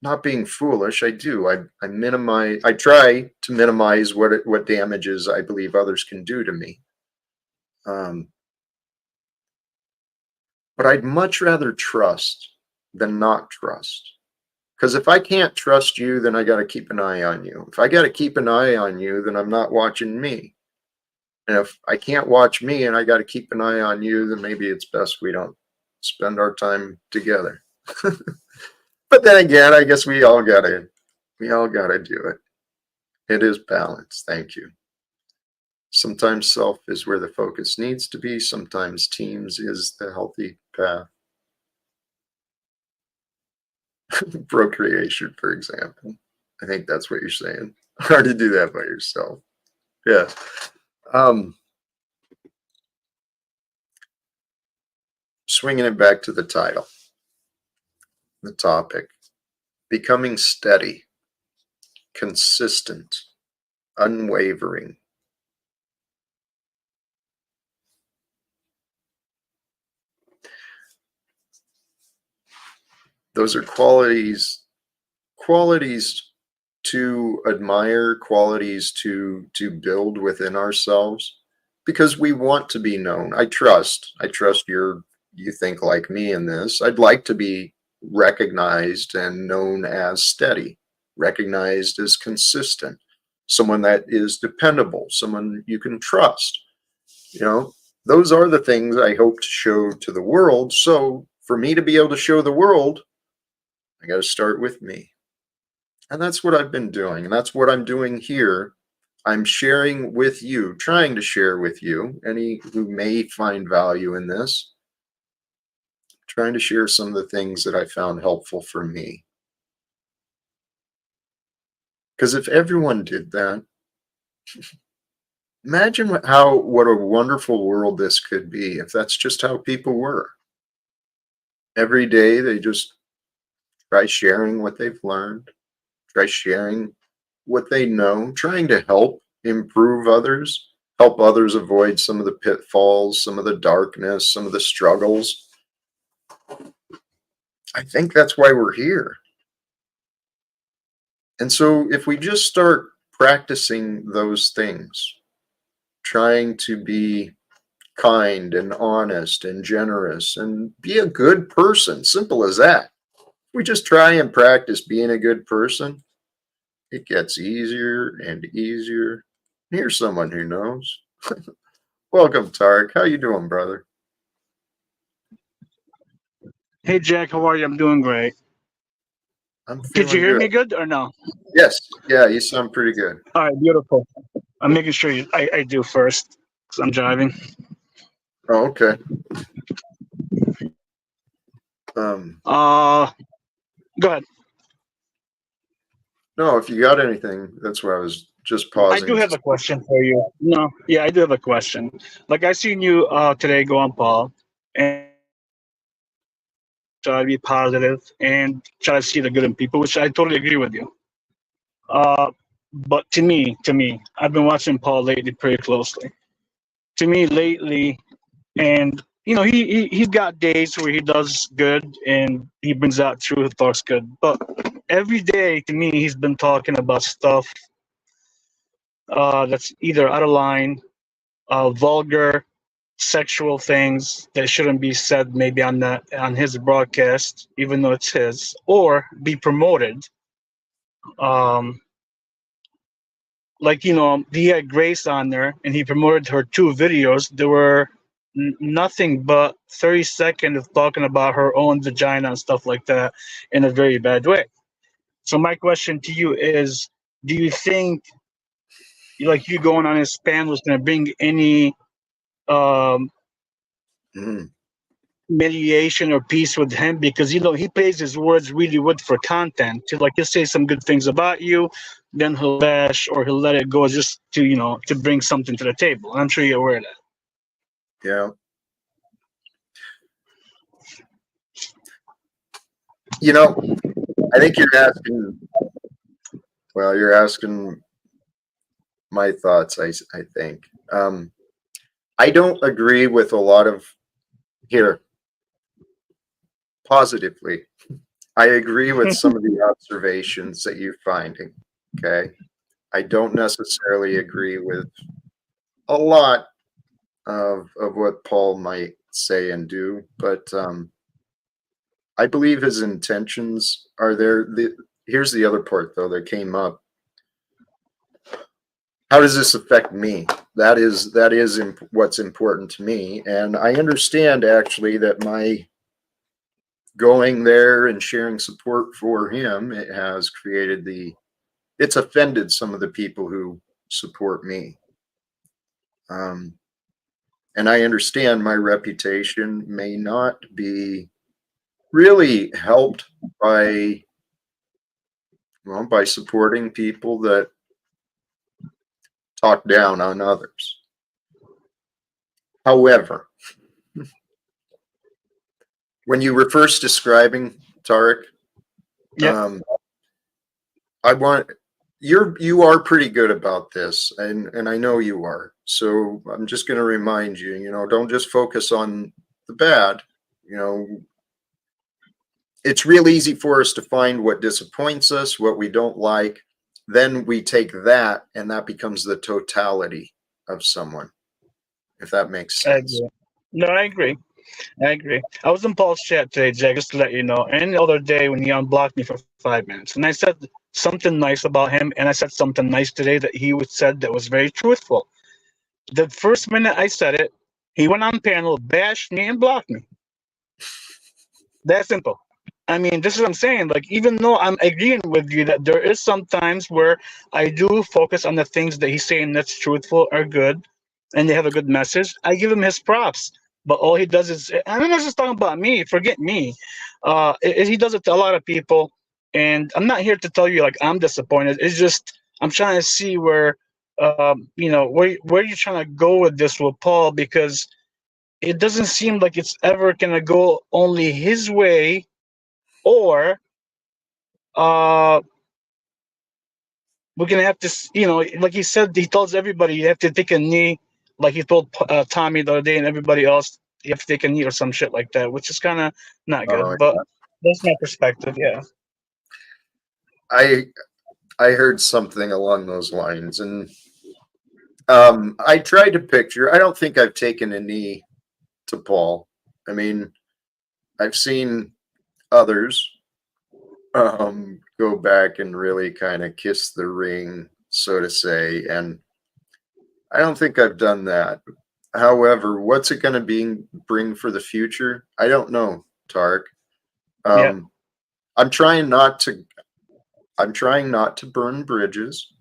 not being foolish. I do. I minimize. I try to minimize what damages I believe others can do to me. Um, but I'd much rather trust than not trust. Because if I can't trust you, then I got to keep an eye on you. If I got to keep an eye on you, then I'm not watching me. And if I can't watch me and I got to keep an eye on you, then maybe it's best we don't spend our time together. But then again, I guess we all gotta do it. It is balance. Thank you. Sometimes self is where the focus needs to be. Sometimes teams is the healthy path. Procreation, for example. I think that's what you're saying. Hard to do that by yourself. Yeah. Um, Swinging it back to the title, the topic, becoming steady, consistent, unwavering. Those are qualities to admire, qualities to build within ourselves because we want to be known. I trust you think like me in this. I'd like to be recognized and known as steady, recognized as consistent, someone that is dependable, someone you can trust. You know, those are the things I hope to show to the world. So for me to be able to show the world, I got to start with me. And that's what I've been doing. And that's what I'm doing here. I'm sharing with you, trying to share with you, any who may find value in this, trying to share some of the things that I found helpful for me. Because if everyone did that, imagine what a wonderful world this could be if that's just how people were. Every day they just try sharing what they've learned, try sharing what they know, trying to help improve others, help others avoid some of the pitfalls, some of the darkness, some of the struggles. I think that's why we're here. And so if we just start practicing those things, trying to be kind and honest and generous and be a good person, simple as that. We just try and practice being a good person, it gets easier and easier. Here's someone who knows. Welcome, Tarek. How you doing, brother? Hey Jack, how are you? I'm doing great. I'm Could you feeling hear good. me good or no? Yes. Yeah, you sound pretty good. All right, beautiful. I'm making sure I do first because I'm driving. Oh, okay. Um, Uh, Go ahead. no, if you got anything, that's why I was just I do pausing. have a question for you. No, yeah, I do have a question. Like I seen you today go on Paul and try to be positive and try to see the good in people, which I totally agree with you. But to me, I've been watching Paul lately pretty closely. To me, lately, and he's got days where he does good and he brings out truth, talks good, but every day to me he's been talking about stuff that's either out of line, vulgar, sexual things that shouldn't be said maybe on his broadcast even though it's his, or be promoted. um like he had Grace on there and he promoted her two videos. There were nothing but 30 seconds of talking about her own vagina and stuff like that in a very bad way. So my question to you is, do you think like you going on his span was going to bring any um Mm, mediation or peace with him? Because he plays his words really good for content. Like he'll say some good things about you, then he'll bash or he'll let it go just to to bring something to the table. And I'm sure you're aware of that. yeah. You know, I think you're asking, well, you're asking my thoughts, I think. I don't agree with a lot of, here, positively. I agree with some of the observations that you're finding. Okay. I don't necessarily agree with a lot of what Paul might say and do, but I believe his intentions are there. Here's the other part, though, that came up. How does this affect me? That is what's important to me, and I understand actually that my going there and sharing support for him, it has created it's offended some of the people who support me. Um, and I understand my reputation may not be really helped by, well, by supporting people that talk down on others. However, when you were first describing Tarek, Yeah. um, I want you are pretty good about this, and I know you are. So I'm just going to remind you, don't just focus on the bad. You know, it's real easy for us to find what disappoints us, what we don't like. Then we take that, and that becomes the totality of someone, if that makes I sense. agree. No, I agree. I agree. I was in Paul's chat today, Jay, just to let you know, and the other day when he unblocked me for 5 minutes, and I said something nice about him, and I said something nice today that he said that was very truthful. The first minute I said it, he went on panel, bashed me, and blocked me. That simple. I mean, this is what I'm saying. Like, even though I'm agreeing with you that there is some times where I do focus on the things that he's saying that's truthful or good, and they have a good message, I give him his props. But all he does is, and I'm not just talking about me. Forget me. He does it to a lot of people, and I'm not here to tell you like I'm disappointed. It's just I'm trying to see where, where you're trying to go with this with Paul, because it doesn't seem like it's ever gonna go only his way, or uh we're gonna have to like he said, he tells everybody you have to take a knee, like he told Tommy the other day and everybody else, you have to take a knee or some shit like that, which is kind of not Oh, good. But yeah. That's my perspective. Yeah. I I heard something along those lines, and I tried to picture. I don't think I've taken a knee to Paul. I mean, I've seen others go back and really kind of kiss the ring, so to say, and I don't think I've done that. However, what's it going to bring for the future? I don't know, Tark. Yeah. Um, I'm trying not to. I'm trying not to burn bridges.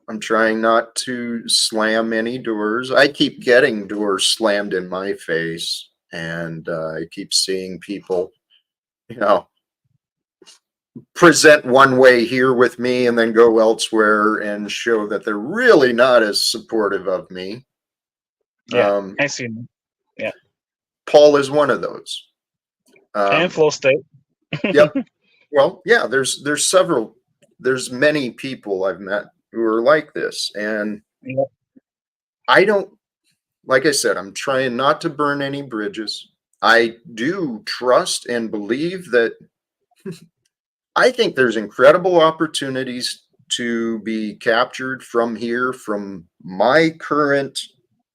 I'm trying not to slam any doors. I keep getting doors slammed in my face, and I keep seeing people, you know, present one way here with me and then go elsewhere and show that they're really not as supportive of me. Yeah. I see. Yeah. Paul is one of those. And Um, flow state. yep. Well, yeah. There's several. There's many people I've met who are like this, and Yeah. I don't. Like I said, I'm trying not to burn any bridges. I do trust and believe that I think there's incredible opportunities to be captured from here, from my current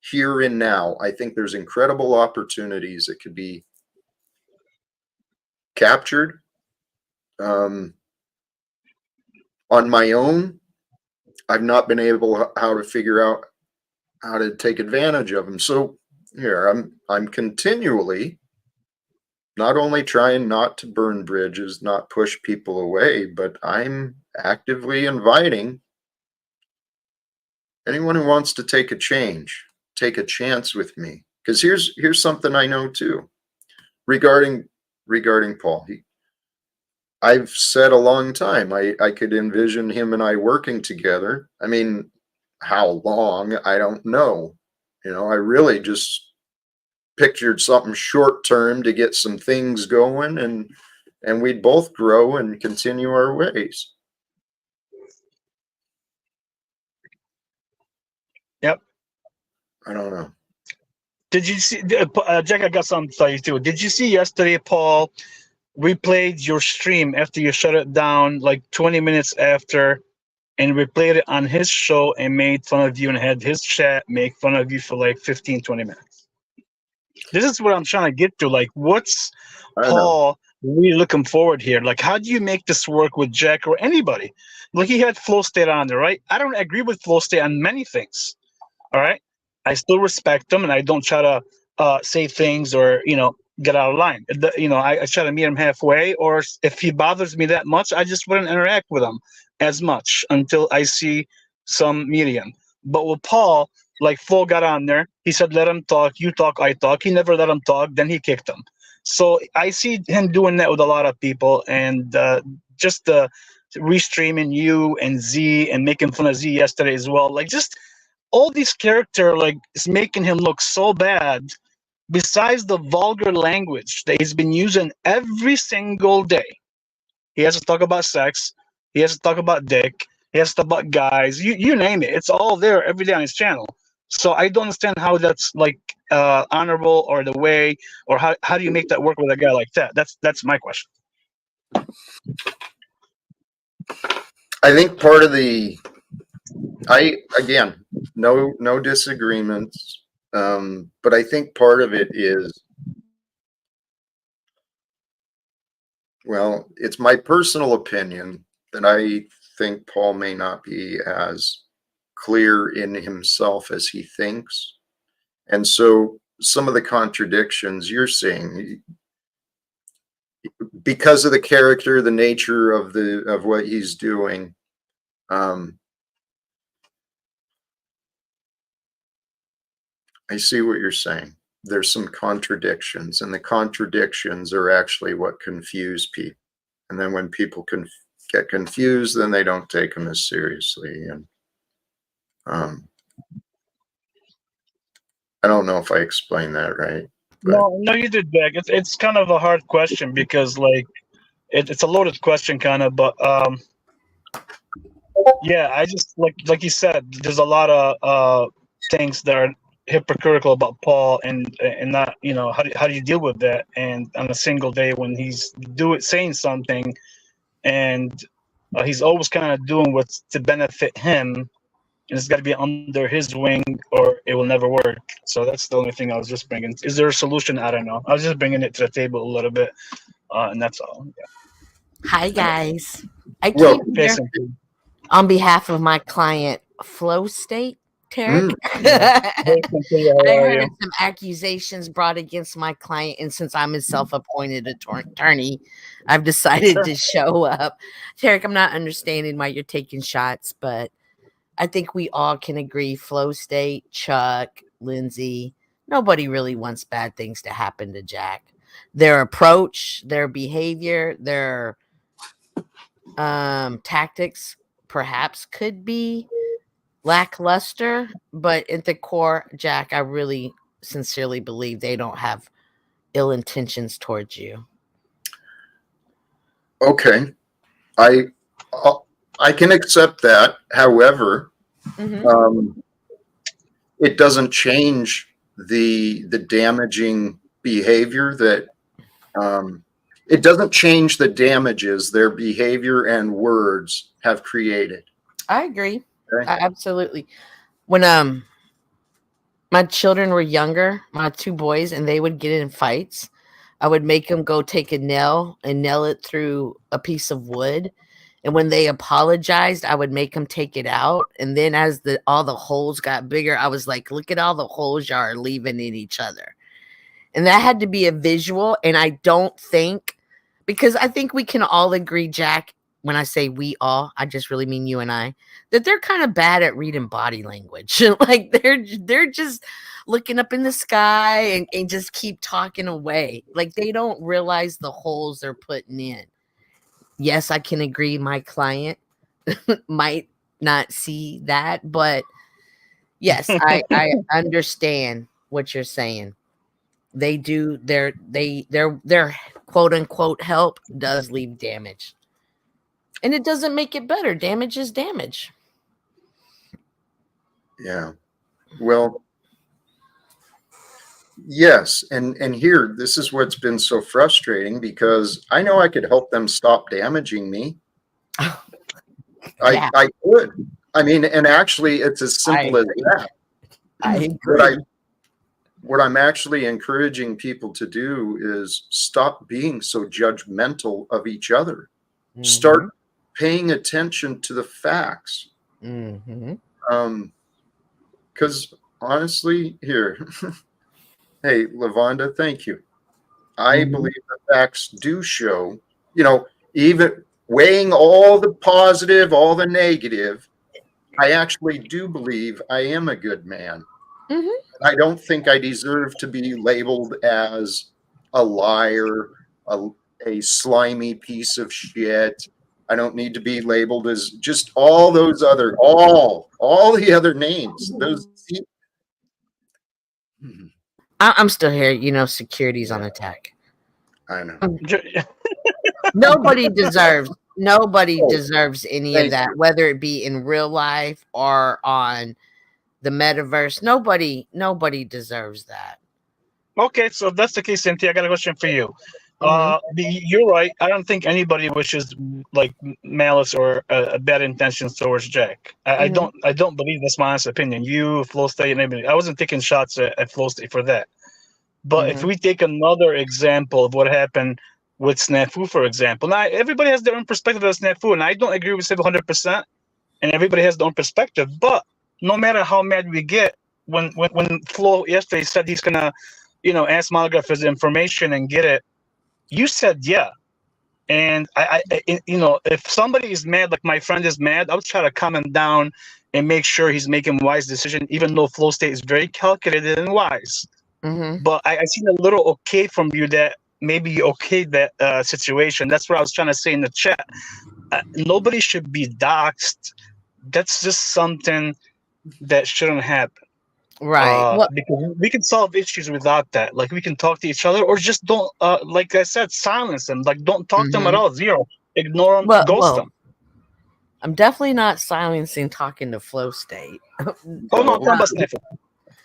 here and now. I think there's incredible opportunities that could be captured um, on my own. I've not been able how to figure out how to take advantage of them. So here I'm continually not only trying not to burn bridges, not push people away, but I'm actively inviting anyone who wants to take a chance with me. Because here's something I know too regarding Paul. I've said a long time I could envision him and I working together. I mean, how long I don't know. I really just pictured something short term to get some things going, and we'd both grow and continue our ways. Yep. I don't know. Did you see, Jack? I got something to tell you too. Did you see yesterday, Paul? Replayed your stream after you shut it down, like 20 minutes after, and replayed it on his show and made fun of you and had his chat make fun of you for like 15, 20 minutes. This is what I'm trying to get to. Like, what's I know. Paul really looking forward here? Like, how do you make this work with Jack or anybody? Like, he had Flow State on there, right? I don't agree with Flow State on many things. All right. I still respect them, and I don't try to say things or get out of line. I try to meet him halfway, or if he bothers me that much, I just wouldn't interact with him as much until I see some medium. But with Paul, like Flo got on there, he said, "Let him talk. You talk, I talk." He never let him talk. Then he kicked him. So I see him doing that with a lot of people, and just restreaming you and Z and making fun of Z yesterday as well. Like, just all these character like is making him look so bad, besides the vulgar language that he's been using every single day. He has to talk about sex, he has to talk about dick, he has to talk about guys, you name it, it's all there every day on his channel. So I don't understand how that's like honorable, or the way, or how do you make that work with a guy like that? That's my question. I think part of again, no disagreements, but I think part of it is, well, it's my personal opinion that I think Paul may not be as clear in himself as he thinks. And so some of the contradictions you're seeing, because of the character, the nature of what he's doing, I see what you're saying. There's some contradictions, and the contradictions are actually what confuse people. And then when people get confused, then they don't take them as seriously. And I don't know if I explained that right, but No, you did, Jack. It's kind of a hard question because like it's a loaded question kind of, but yeah, I just like you said, there's a lot of things that are hypocritical about Paul and not, how do you deal with that? And on a single day when he's saying something, and he's always kind of doing what's to benefit him, and it's got to be under his wing, or it will never work. So that's the only thing I was just bringing. Is there a solution? I don't know. I was just bringing it to the table a little bit, and that's all. Hi, guys. I Well, came Yeah. here on behalf of my client, Flow State, Tarek. Hey, Cynthia, I how are heard you? of some accusations brought against my client, and since I'm his self-appointed attorney, I've decided Sure. to show up. Tarek, I'm not understanding why you're taking shots, but I think we all can agree, Flow State, Chuck, Lindsay, nobody really wants bad things to happen to Jack. Their approach, their behavior, their tactics perhaps could be lackluster, but at the core, Jack, I really sincerely believe they don't have ill intentions towards you. okay. I I can accept that. However, it doesn't change the damaging behavior that it doesn't change the damages their behavior and words have created. I agree. Okay? Absolutely. When my children were younger, my two boys, and they would get in fights, I would make them go take a nail and nail it through a piece of wood. And when they apologized, I would make them take it out. And then as all the holes got bigger, I was like, look at all the holes y'all are leaving in each other. And that had to be a visual. And I don't think, because I think we can all agree, Jack, when I say we all, I just really mean you and I, that they're kind of bad at reading body language. Like they're just looking up in the sky and just keep talking away. Like they don't realize the holes they're putting in. Yes, I can agree my client might not see that, but yes, I understand what you're saying. They do their quote unquote help does leave damage. And it doesn't make it better. Damage is damage. Yeah. Well, yes, and here, this is what's been so frustrating because I know I could help them stop damaging me. Yeah. I could. I mean, and actually, it's as simple as that. I agree. What I'm actually encouraging people to do is stop being so judgmental of each other. Start paying attention to the facts. Because honestly, here, hey, Lavonda, thank you. I believe the facts do show, even weighing all the positive, all the negative, I actually do believe I am a good man. I don't think I deserve to be labeled as a liar, a slimy piece of shit. I don't need to be labeled as just all those other, all the other names. Those. I'm still here. Security's on attack. I know. Nobody deserves any of that, whether it be in real life or on the metaverse. Nobody deserves that. Okay, so if that's the case, Cynthia, I got a question for you. You're right. I don't think anybody wishes like malice or bad intentions towards Jack. I don't believe that's my honest opinion. You, Flow State, and everybody. I wasn't taking shots at Flow State for that. But if we take another example of what happened with Snafu, for example, now everybody has their own perspective of Snafu, and I don't agree with 100%. And everybody has their own perspective. But no matter how mad we get, when Flo yesterday said he's gonna, ask Malaga for his information and get it, you said yeah. And I if somebody is mad, like my friend is mad, I would try to calm him down and make sure he's making wise decision, even though Flow State is very calculated and wise. But I seen a little okay from you that maybe you okayed that situation. That's what I was trying to say in the chat. Nobody should be doxxed. That's just something that shouldn't happen. Right. Because we can solve issues without that. Like we can talk to each other, or just don't. Like I said, silence them. Like don't talk to them at all. Zero. Ignore them. Ghost them. I'm definitely not silencing talking to Flow State. Oh no, I'm talking about Snafu.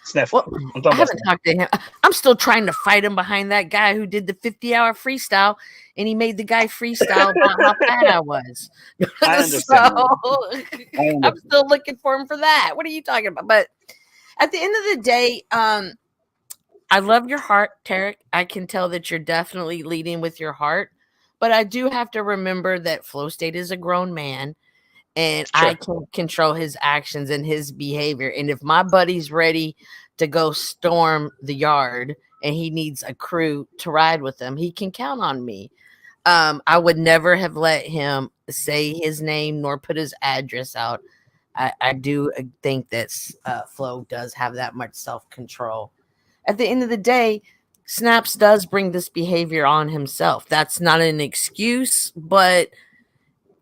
Sniff. Well, I'm I talking about haven't Sniff. talked to him. I'm still trying to fight him behind that guy who did the 50-hour freestyle, and he made the guy freestyle about how fat I was. I So understand. I I'm understand. still looking for him for that. What are you talking about? But at the end of the day, I love your heart, Tarek. I can tell that you're definitely leading with your heart, but I do have to remember that Flow State is a grown man, and I Sure. can't control his actions and his behavior. And if my buddy's ready to go storm the yard and he needs a crew to ride with him, he can count on me. I would never have let him say his name nor put his address out. I do think that Flo does have that much self-control. At the end of the day, Snaps does bring this behavior on himself. That's not an excuse, but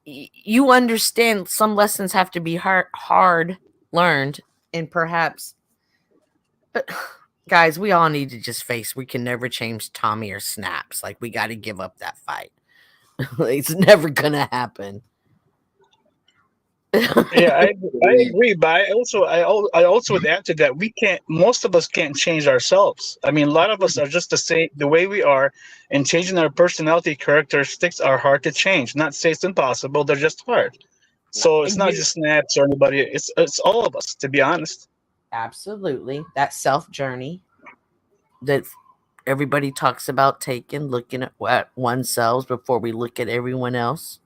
you understand some lessons have to be hard learned, and perhaps, but guys, we all need to just face we can never change Tommy or Snaps. Like, we got to give up that fight. It's never gonna happen. Yeah, I agree, but I also would add to that, we can't, most of us can't change ourselves. I mean, a lot of us are just the same the way we are, and changing our personality characteristics are hard to change. Not say it's impossible, they're just hard. So it's not just Snaps or anybody, it's all of us, to be honest. Absolutely, that self journey that everybody talks about taking, looking at what oneself before we look at everyone else.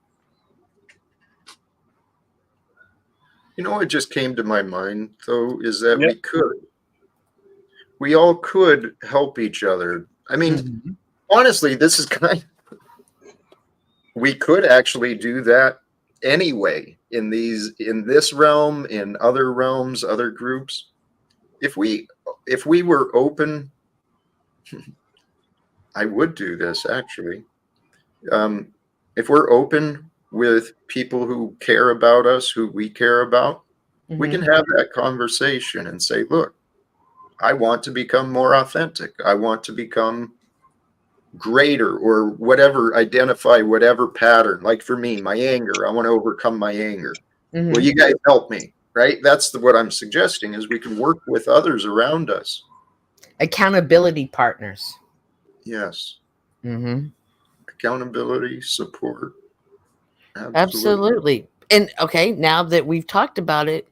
You know what just came to my mind, though, is that Yep. we all could help each other. I mean, Mhm. honestly, this is we could actually do that anyway in this realm, in other realms, other groups. If we were open, I would do this actually. If we're open with people who care about us, who we care about, we can have that conversation and say, look, I want to become more authentic. I want to become greater, or whatever, identify whatever pattern. Like for me, my anger, I want to overcome my anger. Mhm. Well, you guys help me, right? That's what I'm suggesting, is we can work with others around us. Accountability partners. Yes. Mm-hmm. Accountability, support. Absolutely. And okay, now that we've talked about it,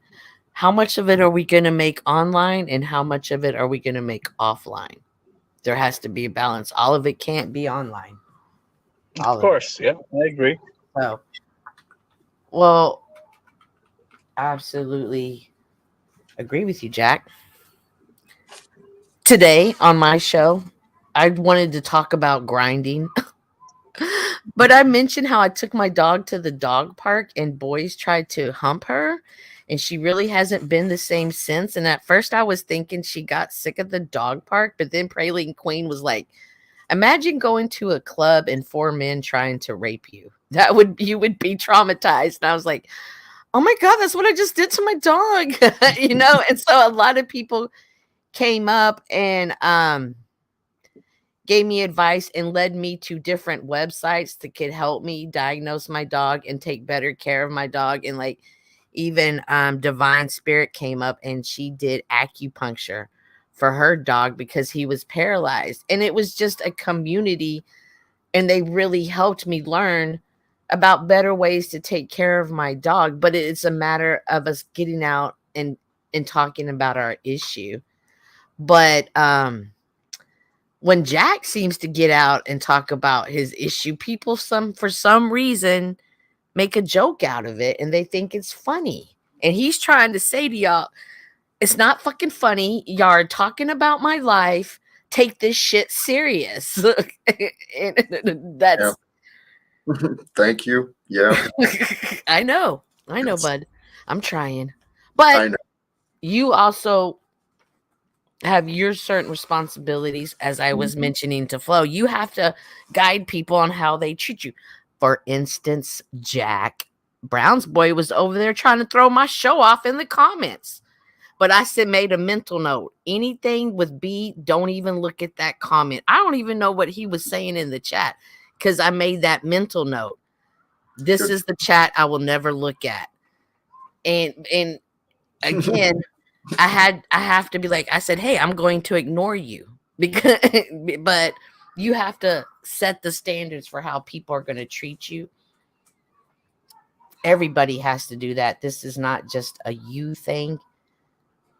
how much of it are we going to make online and how much of it are we going to make offline? There has to be a balance. All of it can't be online. Of course, yeah, I agree. So, well, absolutely agree with you, Jack. Today on my show, I wanted to talk about grinding. But I mentioned how I took my dog to the dog park and boys tried to hump her, and she really hasn't been the same since. And at first I was thinking she got sick of the dog park, but then Praline Queen was like, imagine going to a club and 4 men trying to rape you. You would be traumatized. And I was like, oh my God, that's what I just did to my dog. And so a lot of people came up and gave me advice and led me to different websites that could help me diagnose my dog and take better care of my dog. And like even Divine Spirit came up and she did acupuncture for her dog because he was paralyzed. And it was just a community, and they really helped me learn about better ways to take care of my dog. But it's a matter of us getting out and talking about our issue. But when Jack seems to get out and talk about his issue, people for some reason make a joke out of it and they think it's funny. And he's trying to say to y'all, it's not fucking funny. Y'all are talking about my life. Take this shit serious. That's Thank you. Yeah. I know, Yes. bud. I'm trying. I But know. you also have your certain responsibilities, as I was Mhm. mentioning to Flo. You have to guide people on how they treat you. For instance, Jack Brown's boy was over there trying to throw my show off in the comments. But I said, made a mental note. Anything with B, don't even look at that comment. I don't even know what he was saying in the chat because I made that mental note. This Good. is the chat I will never look at. And again, I have to be like, I said, hey, I'm going to ignore you because, but you have to set the standards for how people are going to treat you. Everybody has to do that. This is not just a you thing.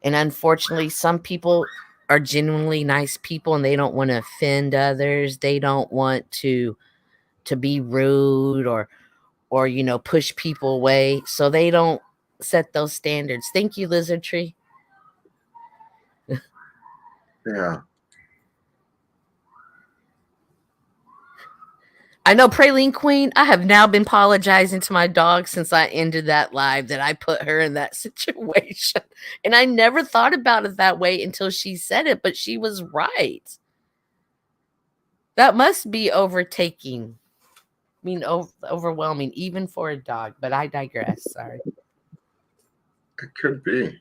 And unfortunately, some people are genuinely nice people and they don't want to offend others. They don't want to be rude or push people away. So they don't set those standards. Thank you, Lizard Tree. Yeah. I know, Praline Queen, I have now been apologizing to my dog since I ended that live that I put her in that situation. And I never thought about it that way until she said it, but she was right. That must be overtaking. I mean, overwhelming, even for a dog, but I digress. Sorry. It could be.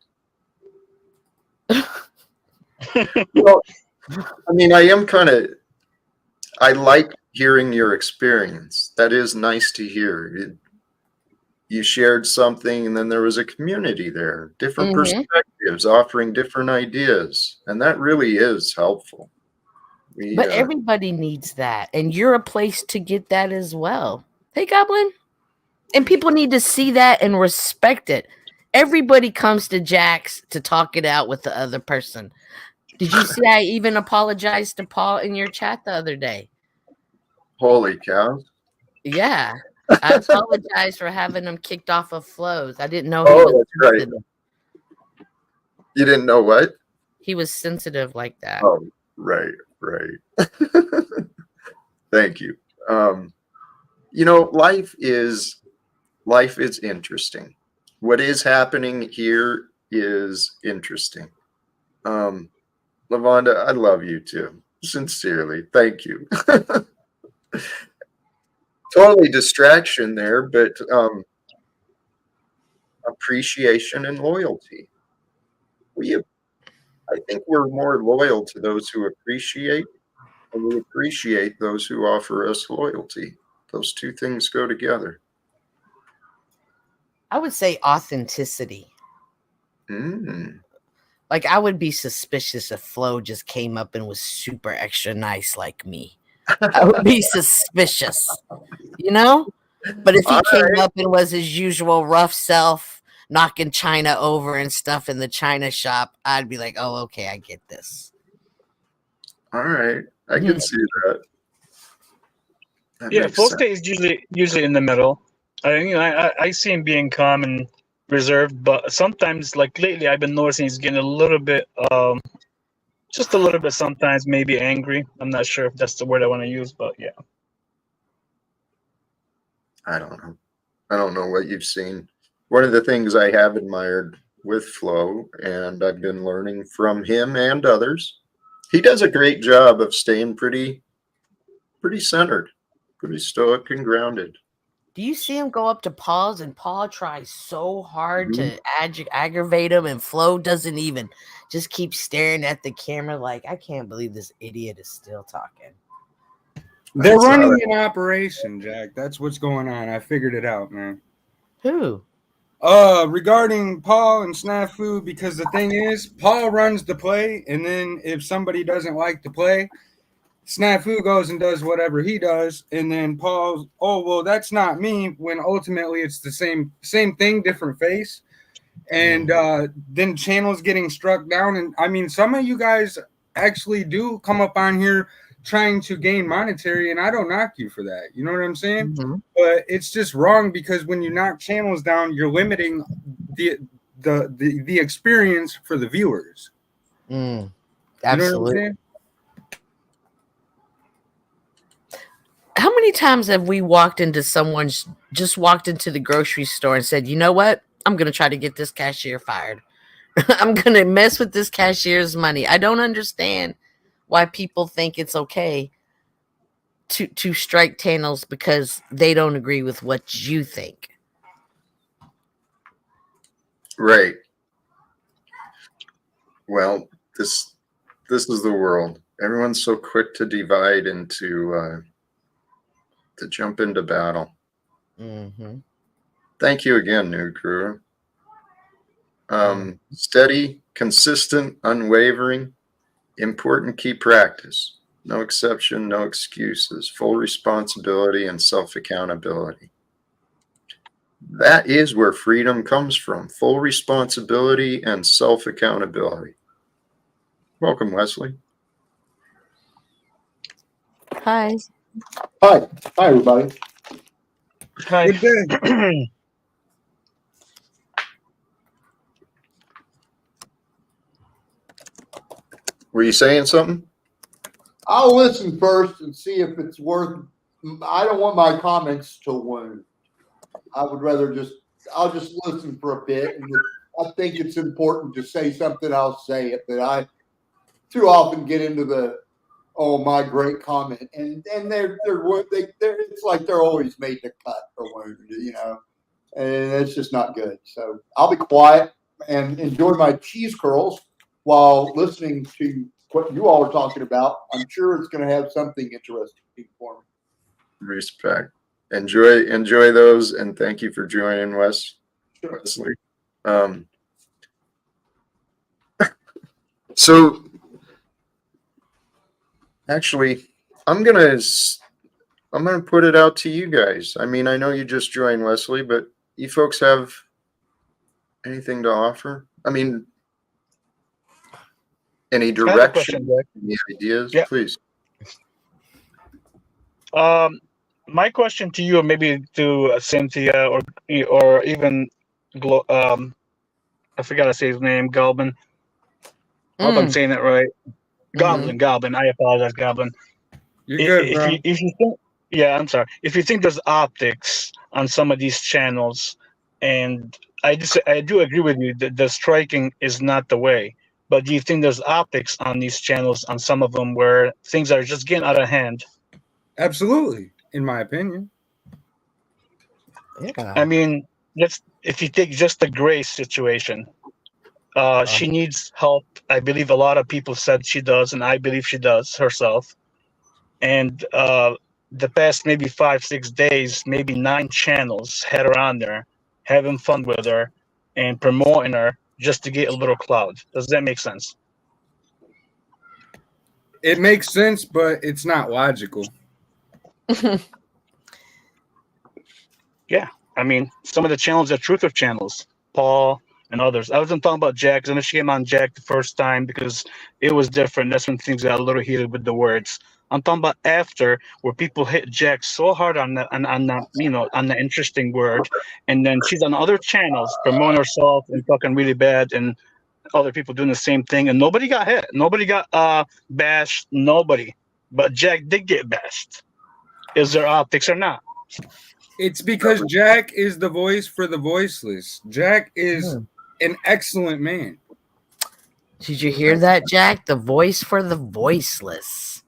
Well, I mean, I like hearing your experience. That is nice to hear. You shared something, and then there was a community there, different perspectives, offering different ideas, and that really is helpful. But everybody needs that, and you're a place to get that as well. Hey, Goblin. And people need to see that and respect it. Everybody comes to Jack's to talk it out with the other person. Did you see I even apologized to Paul in your chat the other day? Holy cow. Yeah. I apologize for having him kicked off of flows. I didn't know Oh, he was that's right. sensitive. You didn't know what? He was sensitive like that. Oh, right. Thank you. Life is interesting. What is happening here is interesting. Lavonda, I love you too. Sincerely. Thank you. Totally distraction there, but appreciation and loyalty. I think we're more loyal to those who appreciate, and we appreciate those who offer us loyalty. Those two things go together. I would say authenticity. Like, I would be suspicious if Flo just came up and was super extra nice like me. I would be suspicious, But if he came up and was his usual rough self, knocking China over and stuff in the China shop, I'd be like, oh, okay, I get this. All right. I can see that. Yeah, Flo stays usually in the middle. I see him being calm and reserved, but sometimes, like lately, I've been noticing he's getting a little bit, just a little bit. Sometimes maybe angry. I'm not sure if that's the word I want to use, but yeah. I don't know. I don't know what you've seen. One of the things I have admired with Flo, and I've been learning from him and others, he does a great job of staying pretty centered, pretty stoic and grounded. Do you see him go up to Paul's and Paul tries so hard to aggravate him, and Flo doesn't even, just keep staring at the camera like, I can't believe this idiot is still talking. They're running an operation, Jack. That's what's going on. I figured it out, man. Who? Regarding Paul and Snafu, because the thing is, Paul runs the play, and then if somebody doesn't like the play, Snafu goes and does whatever he does, and then Paul's, oh, well, that's not me, when ultimately it's the same thing, different face. And then channels getting struck down. And I mean, some of you guys actually do come up on here trying to gain monetary, and I don't knock you for that. You know what I'm saying? But it's just wrong, because when you knock channels down, you're limiting the experience for the viewers. Absolutely. You know what I'm saying? How many times have we walked into just walked into the grocery store and said, you know what? I'm going to try to get this cashier fired. I'm going to mess with this cashier's money. I don't understand why people think it's okay to strike channels because they don't agree with what you think. Right. Well, this is the world. Everyone's so quick to divide and to jump into battle. Thank you again, New Crew. Steady, consistent, unwavering, important key practice. No exception, no excuses. Full responsibility and self-accountability. That is where freedom comes from. Full responsibility and self-accountability. Welcome, Wesley. Hi. Hi. Hi, everybody. Hi. Good day. Were you saying something? I'll listen first and see if it's worth. I don't want my comments to wound. I would rather I'll just listen for a bit. And if I think it's important to say something, I'll say it. But I too often get into oh, my great comment. And it's like they're always made to cut or wound, and it's just not good. So I'll be quiet and enjoy my cheese curls while listening to what you all are talking about. I'm sure it's going to have something interesting for me. Respect. Enjoy those, and thank you for joining, Wesley. So actually, I'm gonna put it out to you guys. I mean, I know you just joined, Wesley, but you folks have anything to offer? I mean, any direction, any ideas, yeah. please. My question to you, or maybe to Cynthia, or even I forgot to say his name, Galvin. I hope I'm saying it right. Goblin. I apologize, Goblin. You're good, bro. If you think, yeah, I'm sorry. If you think there's optics on some of these channels, and I do agree with you that the striking is not the way. But do you think there's optics on these channels, on some of them, where things are just getting out of hand? Absolutely, in my opinion. Yeah. I mean, if you take just the Grace situation, she needs help. I believe a lot of people said she does, and I believe she does herself. And the past maybe 5-6 days, maybe 9 channels had her on there, having fun with her and promoting her just to get a little clout. Does that make sense? It makes sense, but it's not logical. Yeah, I mean, some of the channels are truther channels, Paul and others. I wasn't talking about Jack, because I know she came on Jack the first time because it was different. That's when things got a little heated with the words. I'm talking about after, where people hit Jack so hard on the on the interesting word, and then she's on other channels promoting herself and talking really bad, and other people doing the same thing, and nobody got hit, nobody got bashed, nobody. But Jack did get bashed. Is there optics or not? It's because Jack is the voice for the voiceless. Jack is an excellent man. Did you hear that, Jack? The voice for the voiceless.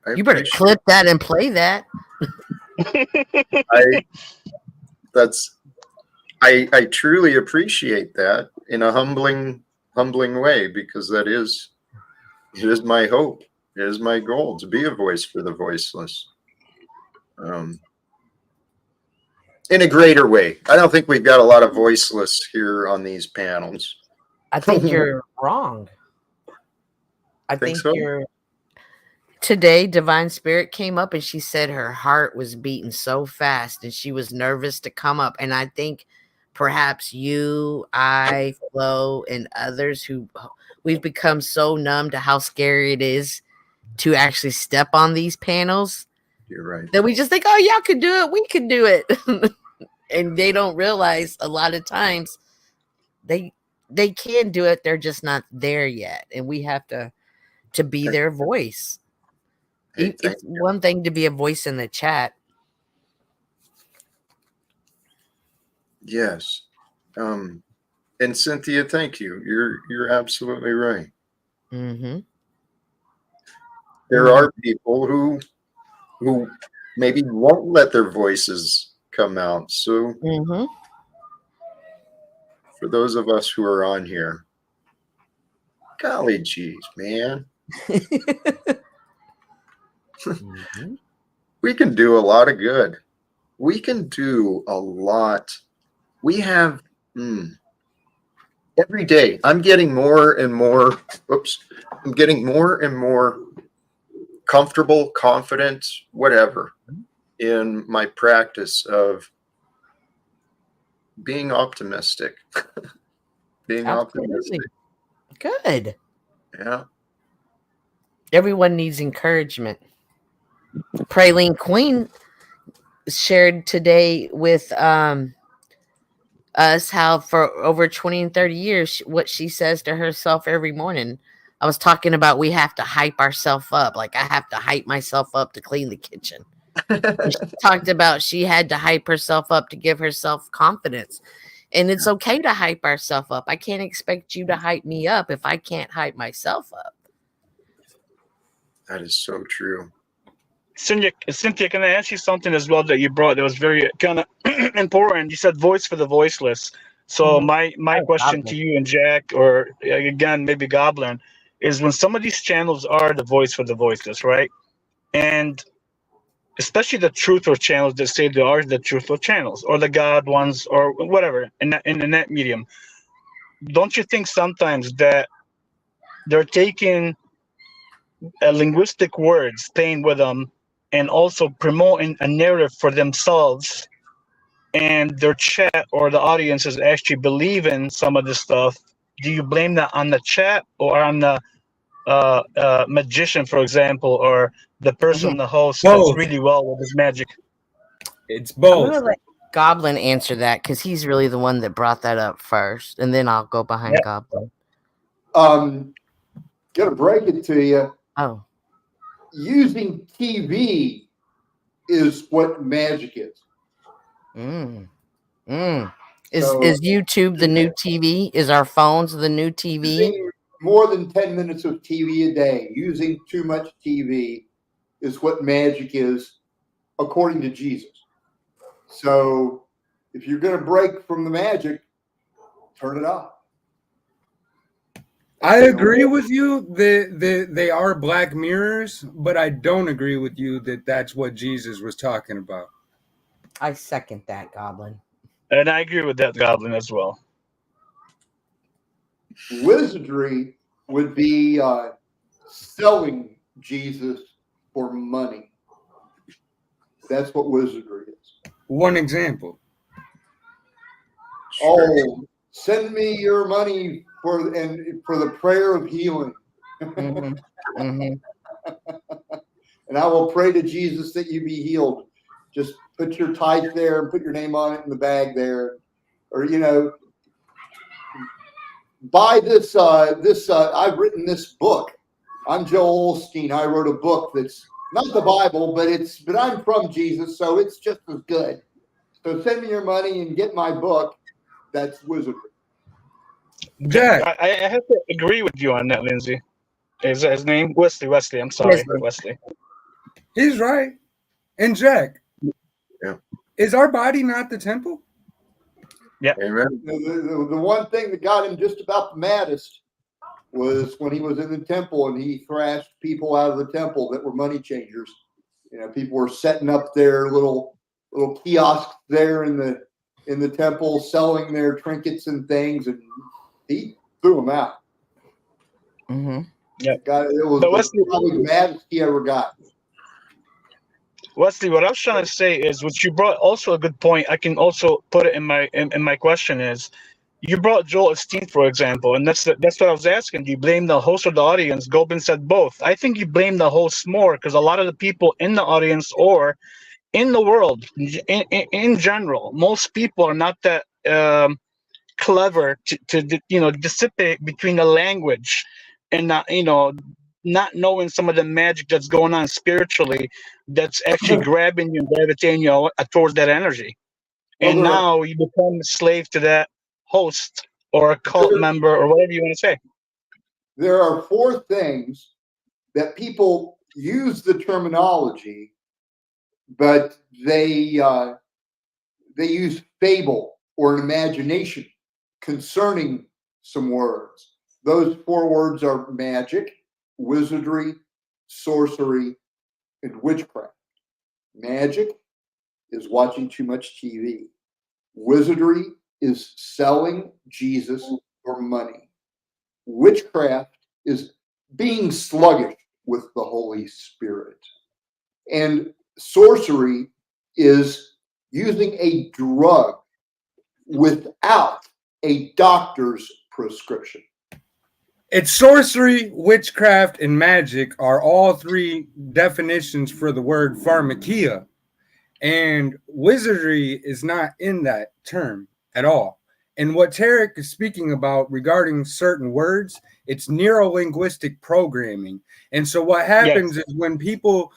I You better clip that and play that. I truly appreciate that in a humbling way, because it is my hope. It is my goal to be a voice for the voiceless. In a greater way. I don't think we've got a lot of voiceless here on these panels. I think you're wrong. I think so? Today, Divine Spirit came up and she said her heart was beating so fast and she was nervous to come up. And I think perhaps you, I, Flo, and others we've become so numb to how scary it is to actually step on these panels. You're right. That we just think, oh, y'all could do it. We could do it. And they don't realize a lot of times they can do it. They're just not there yet. And we have to be their voice. It's one thing to be a voice in the chat. Yes. And Cynthia, thank you. You're absolutely right. Mm-hmm. There are people who maybe won't let their voices come out. So for those of us who are on here, golly geez, man. We can do a lot of good. We can do a lot. We have every day I'm getting more and more, I'm getting more and more comfortable, confident, whatever, in my practice of being optimistic. Being optimistic. Absolutely. Good. Yeah. Everyone needs encouragement. Praline Queen shared today with us how for over 20 and 30 years what she says to herself every morning. I was talking about we have to hype ourselves up. Like I have to hype myself up to clean the kitchen. And she talked about she had to hype herself up to give herself confidence. And it's okay to hype ourselves up. I can't expect you to hype me up if I can't hype myself up. That is so true. Cynthia, can I ask you something as well that you brought that was very kind of important? You said voice for the voiceless. So my Oh, question to Goblin. you and Jack, or again maybe Goblin, is when some of these channels are the voice for the voiceless, right? And especially the truthful channels that say they are the truthful channels, or the God ones, or whatever in the net medium. Don't you think sometimes that they're taking linguistic words, playing with them, and also promoting a narrative for themselves, and their chat or the audience is actually believing some of this stuff? Do you blame that on the chat or on the magician, for example, or the person, the host that's Both. really well with his magic? It's I'm both. gonna let Goblin answer that because he's really the one that brought that up first, and then I'll go behind Goblin. Gotta break it to you. Oh, Using TV is what magic is. So, is YouTube the new TV? Is our phones the new TV? using more than 10 minutes of TV a day, using too much TV is what magic is, according to Jesus. So if you're going to break from the magic, turn it off. I agree with you that they are black mirrors, but I don't agree with you that that's what Jesus was talking about. I second that, Goblin. And I agree with that, Goblin, as well. Wizardry would be selling Jesus for money. That's what wizardry is. One example. Oh, send me your money for the prayer of healing. And I will pray to Jesus that you be healed. Just put your tithe there and put your name on it in the bag there. Or, buy this, I've written this book. I'm Joel Osteen. I wrote a book that's not the Bible, but I'm from Jesus, so it's just as good. So send me your money and get my book. That's wizardry. Jack. I have to agree with you on that, Lindsay. Is that his name? Wesley. I'm sorry, Wesley. He's right. And Jack. Yeah. Is our body not the temple? Yeah. Amen. The one thing that got him just about the maddest was when he was in the temple and he thrashed people out of the temple that were money changers. People were setting up their little kiosks there in the temple, selling their trinkets and things, and he threw them out. Yeah. It was probably the maddest he ever got. Wesley, what I was trying to say is, what you brought also a good point. I can also put it in my question is, you brought Joel Osteen, for example, and that's what I was asking. Do you blame the host or the audience? Gobin said both. I think you blame the host more because a lot of the people in the audience or in the world, in general, most people are not that clever to dissipate between the language and not knowing some of the magic that's going on spiritually that's actually grabbing you and gravitating you towards that energy. And now you become a slave to that host or a cult member or whatever you want to say. There are 4 things that people use the terminology, but they use fable or an imagination concerning some words. Those 4 words are magic, wizardry, sorcery, and witchcraft. Magic is watching too much TV. Wizardry is selling Jesus or money. Witchcraft is being sluggish with the Holy Spirit. And sorcery is using a drug without a doctor's prescription. It's sorcery, witchcraft, and magic are all three definitions for the word pharmakia. And wizardry is not in that term at all. And what Tarek is speaking about regarding certain words, it's neuro-linguistic programming. And so what happens is when people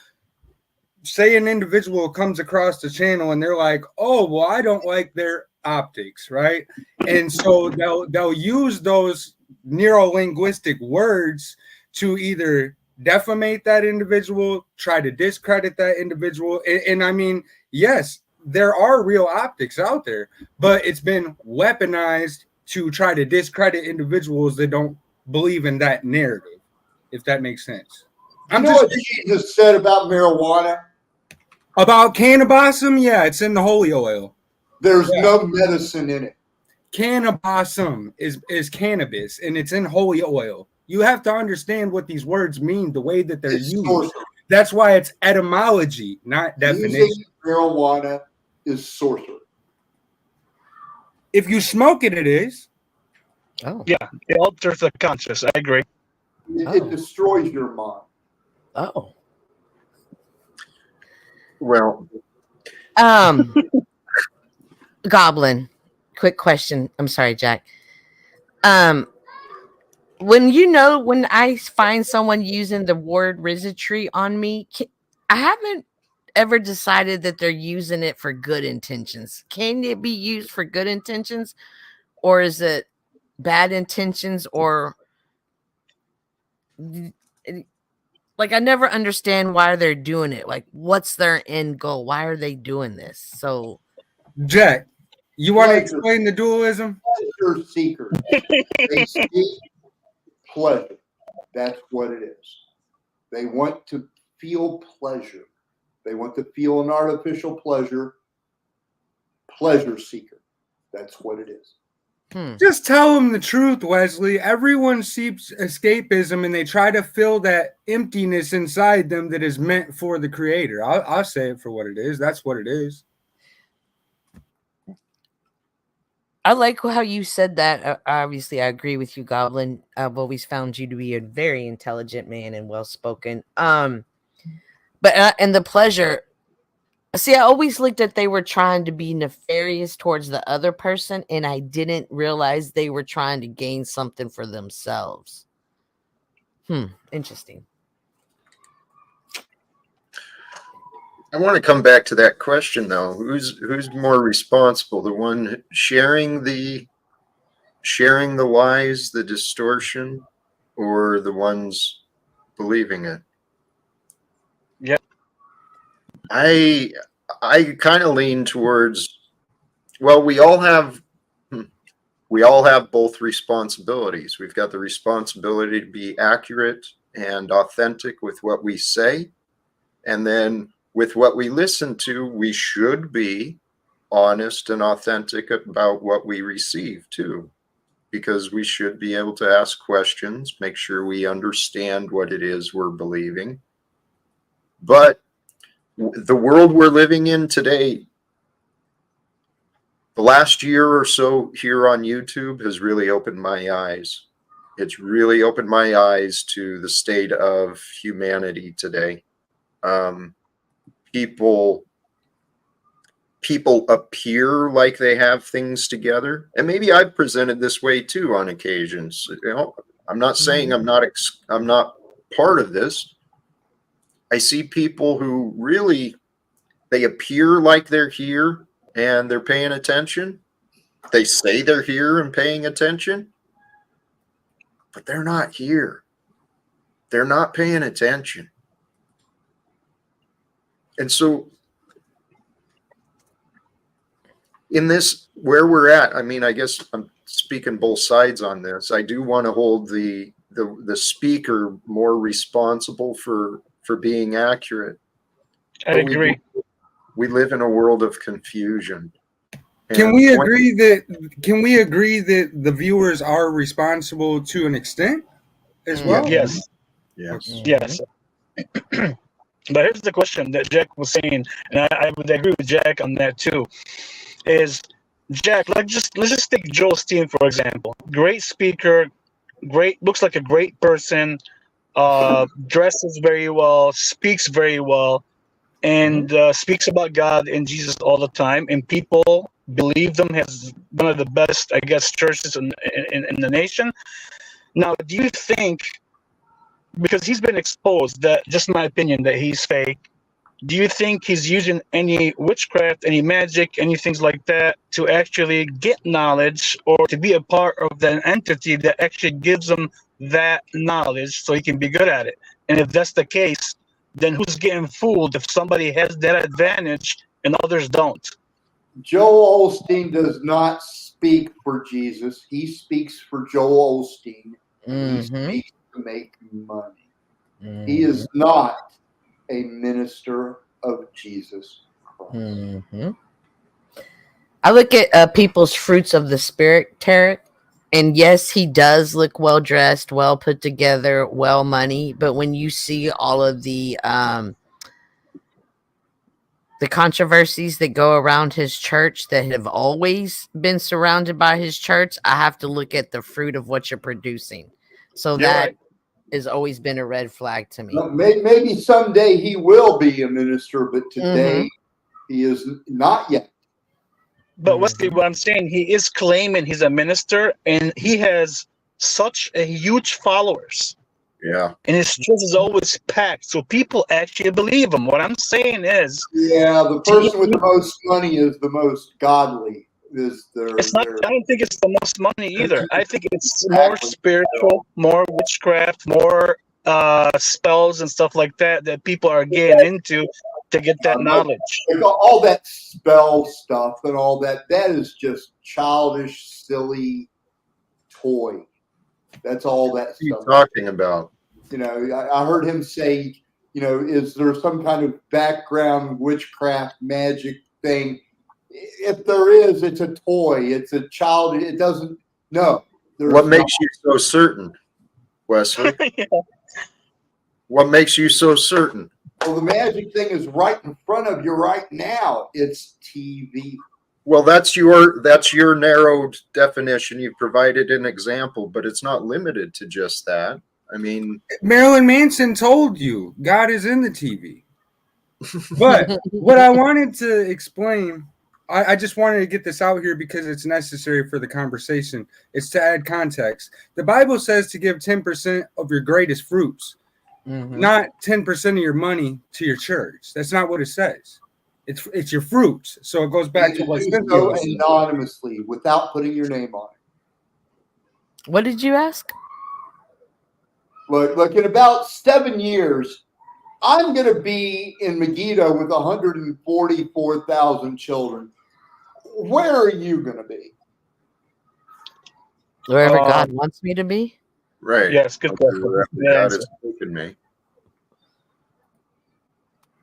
say an individual comes across the channel and they're like, oh, well, I don't like their optics, right? And so they'll use those neuro-linguistic words to either defamate that individual, try to discredit that individual. And I mean, yes, there are real optics out there, but it's been weaponized to try to discredit individuals that don't believe in that narrative, if that makes sense. You know what Jesus said about marijuana? About cannabisum? Yeah, it's in the holy oil. There's no medicine in it. Cannabisum is cannabis, and it's in holy oil. You have to understand what these words mean, the way that they're used. Sorcery. That's why it's etymology, not definition. Using marijuana is sorcery. If you smoke it, it is. Oh. Yeah, it alters the conscious. I agree. It destroys your mind. Oh. Well, Goblin, quick question. I'm sorry, Jack. When I find someone using the word wizardry on me, I haven't ever decided that they're using it for good intentions. Can it be used for good intentions, or is it bad intentions? Or like, I never understand why they're doing it. Like, what's their end goal? Why are they doing this? So, Jack, you want to explain the dualism? Pleasure seekers. They seek pleasure. That's what it is. They want to feel pleasure. They want to feel an artificial pleasure. Pleasure seeker. That's what it is. Just tell them the truth, Wesley. Everyone seeks escapism, and they try to fill that emptiness inside them that is meant for the creator. I'll say it for what it is. That's what it is. I like how you said that. Obviously, I agree with you, Goblin. I've always found you to be a very intelligent man and well-spoken. And the pleasure. See, I always looked at they were trying to be nefarious towards the other person, and I didn't realize they were trying to gain something for themselves. Interesting. I want to come back to that question though. Who's more responsible? The one sharing the lies, the distortion, or the ones believing it? Yep. I kind of lean towards, well, we all have both responsibilities. We've got the responsibility to be accurate and authentic with what we say, and then with what we listen to, we should be honest and authentic about what we receive too, because we should be able to ask questions, make sure we understand what it is we're believing. But the world we're living in today, the last year or so here on YouTube has really opened my eyes. It's really opened my eyes to the state of humanity today. People appear like they have things together, and maybe I've presented this way too on occasions. You know, I'm not saying I'm not part of this. I see people who really, they appear like they're here and they're paying attention. They say they're here and paying attention, but they're not here. They're not paying attention. And so in this, where we're at, I mean, I guess I'm speaking both sides on this. I do want to hold the speaker more responsible for being accurate. I agree. We live in a world of confusion. Can we agree that the viewers are responsible to an extent as well? Yes. Yes. Yes. But here's the question that Jack was saying, and I would agree with Jack on that too. Is Jack? Let's just take Joel Steen for example. Great speaker, looks like a great person, dresses very well, speaks very well, and speaks about God and Jesus all the time, and people believe them. Has one of the best, I guess, churches in the nation. Now, do you think, because he's been exposed, that just my opinion, that he's fake? Do you think he's using any witchcraft, any magic, any things like that to actually get knowledge or to be a part of the entity that actually gives him that knowledge so he can be good at it? And if that's the case, then who's getting fooled if somebody has that advantage and others don't? Joel Osteen does not speak for Jesus. He speaks for Joel Osteen. He speaks to make money. He is not a minister of Jesus Christ. I look at people's fruits of the spirit, Tarek, and yes, he does look well dressed, well put together, well money. But when you see all of the controversies that go around his church that have always been surrounded by his church, I have to look at the fruit of what you're producing. So that has always been a red flag to me. Well, maybe someday he will be a minister, but today he is not yet. But Wesley, what I'm saying, he is claiming he's a minister, and he has such a huge followers. Yeah. And his church is always packed, so people actually believe him. What I'm saying is, the person with the most money is the most godly. It's not. I don't think it's the most money either. I think it's more spiritual, more witchcraft, more spells and stuff like that that people are getting into to get that knowledge. All that spell stuff and all that is just childish, silly toy. That's all that stuff. What are you talking about? I heard him say, is there some kind of background witchcraft magic thing? If there is, it's a toy. It's a child. It doesn't. No. What makes you so certain, Wesley? What makes you so certain? Well, the magic thing is right in front of you right now. It's TV. Well, that's your narrow definition. You provided an example, but it's not limited to just that. I mean, Marilyn Manson told you God is in the TV. But what I wanted to explain, I just wanted to get this out here because it's necessary for the conversation. It's to add context. The Bible says to give 10% of your greatest fruits, not 10% of your money to your church. That's not what it says. It's your fruits. So it goes back to what Cynthia was saying. Anonymously, without putting your name on it. What did you ask? Look, in about 7 years, I'm going to be in Megiddo with 144,000 children. Where are you going to be? Wherever God wants me to be. right. Yes, good question. God has taken me.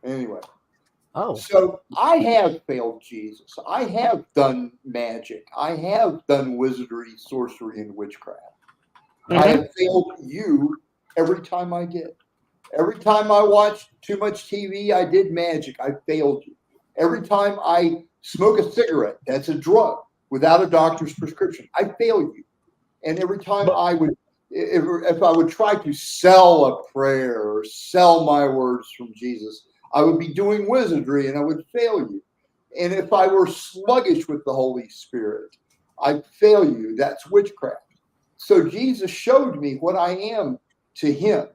Anyway. Oh. So I have failed Jesus. I have done magic. I have done wizardry, sorcery, and witchcraft. I have failed you every time I did. Every time I watched too much TV, I did magic. I failed you. Every time I smoke a cigarette, that's a drug without a doctor's prescription, I fail you. And every time I would, if I would try to sell a prayer or sell my words from Jesus, I would be doing wizardry and I would fail you. And if I were sluggish with the Holy Spirit, I'd fail you. That's witchcraft. So Jesus showed me what I am to him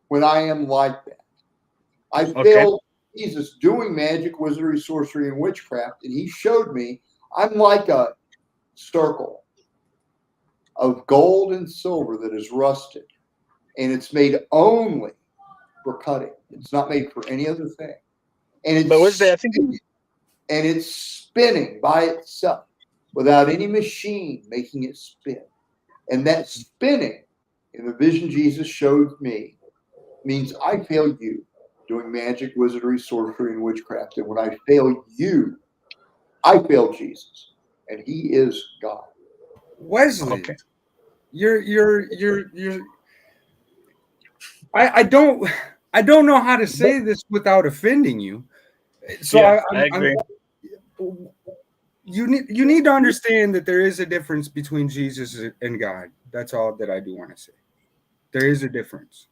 when I am like that. I failed Jesus doing magic, wizardry, sorcery, and witchcraft, and he showed me I'm like a circle of gold and silver that is rusted, and it's made only for cutting. It's not made for any other thing. And it's spinning by itself without any machine making it spin. And that spinning in the vision Jesus showed me means I fail you doing magic, wizardry, sorcery, and witchcraft. And when I fail you, I fail Jesus. and he is God. Wesley, Okay. you're I don't know how to say this without offending you. So Yeah, I I'm agree. you need to understand that there is a difference between Jesus and God. That's all that I do want to say. There is a difference.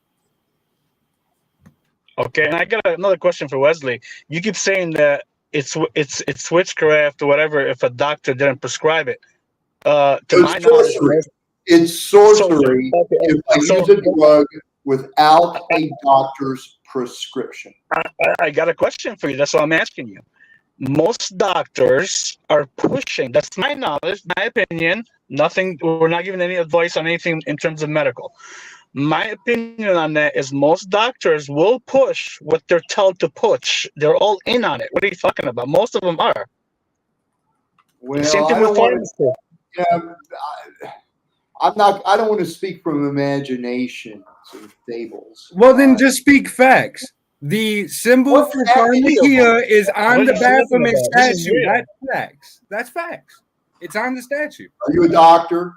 Okay, and I got another question for Wesley. You keep saying that it's witchcraft or whatever if a doctor didn't prescribe it. To my It's knowledge, sorcery. It's so sorcery okay, if I so use a drug without a doctor's prescription. I got a question for you. That's what I'm asking you. Most doctors are pushing. That's my knowledge, my opinion. Nothing. We're not giving any advice on anything in terms of medical. My opinion on that is most doctors will push what they're told to push. They're all in on it. What are you talking about? Most of them are. Well, Same thing I with don't want pharmacists. to. I'm not. I don't want to speak from imaginations and fables. Well, then just speak facts. The symbol What's for actually pharmakia is on What the are you talking Baphomet about? This is statue. weird. That's facts. That's facts. It's on the statue. Are you a doctor?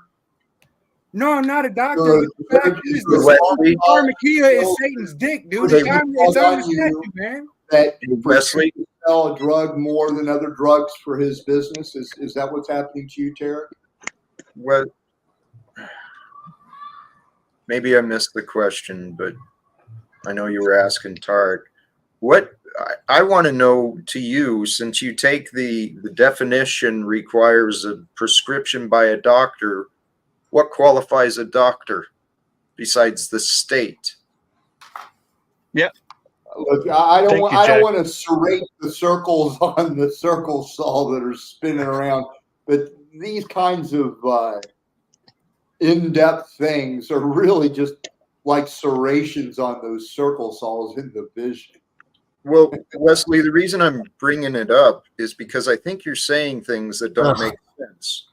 No, I'm not a doctor, Good. but the fact Good. is the Good. symbol Wesley, for pharmakia is Satan's dick, dude. They It's on the on you. statue, man. That Wesley, sell a drug more than other drugs for his business. Is that what's happening to you, Tarek? well, maybe I missed the question, but I know you were asking Tart. What I want to know to you, since you take the definition requires a prescription by a doctor, what qualifies a doctor besides the state? Look, I don't. Thank you, I don't Jack. want to serrate the circles on the circle saw that are spinning around, but these kinds of in-depth things are really just like serrations on those circle saws in the vision. Well, Wesley, the reason I'm bringing it up is because I think you're saying things that don't Ugh. make sense.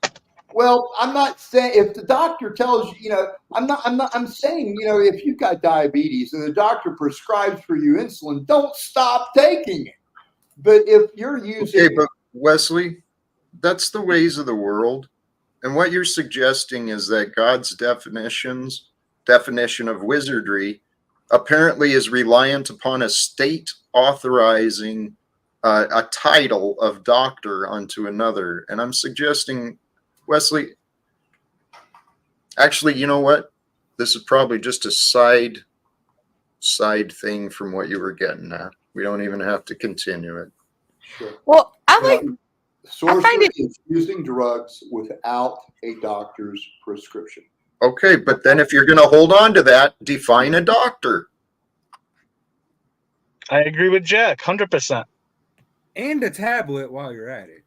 Well, I'm not saying if the doctor tells you, I'm saying, if you've got diabetes and the doctor prescribes for you insulin, don't stop taking it. But if you're using, Okay, but Wesley, that's the ways of the world. And what you're suggesting is that God's definition of wizardry apparently is reliant upon a state authorizing a title of doctor unto another. And I'm suggesting, Wesley, actually, you know what? This is probably just a side thing from what you were getting at. We don't even have to continue it. sure. Well, I like Sorcery is using drugs without a doctor's prescription. Okay, but then if you're going to hold on to that, define a doctor. I agree with Jack, 100%. And a tablet while you're at it.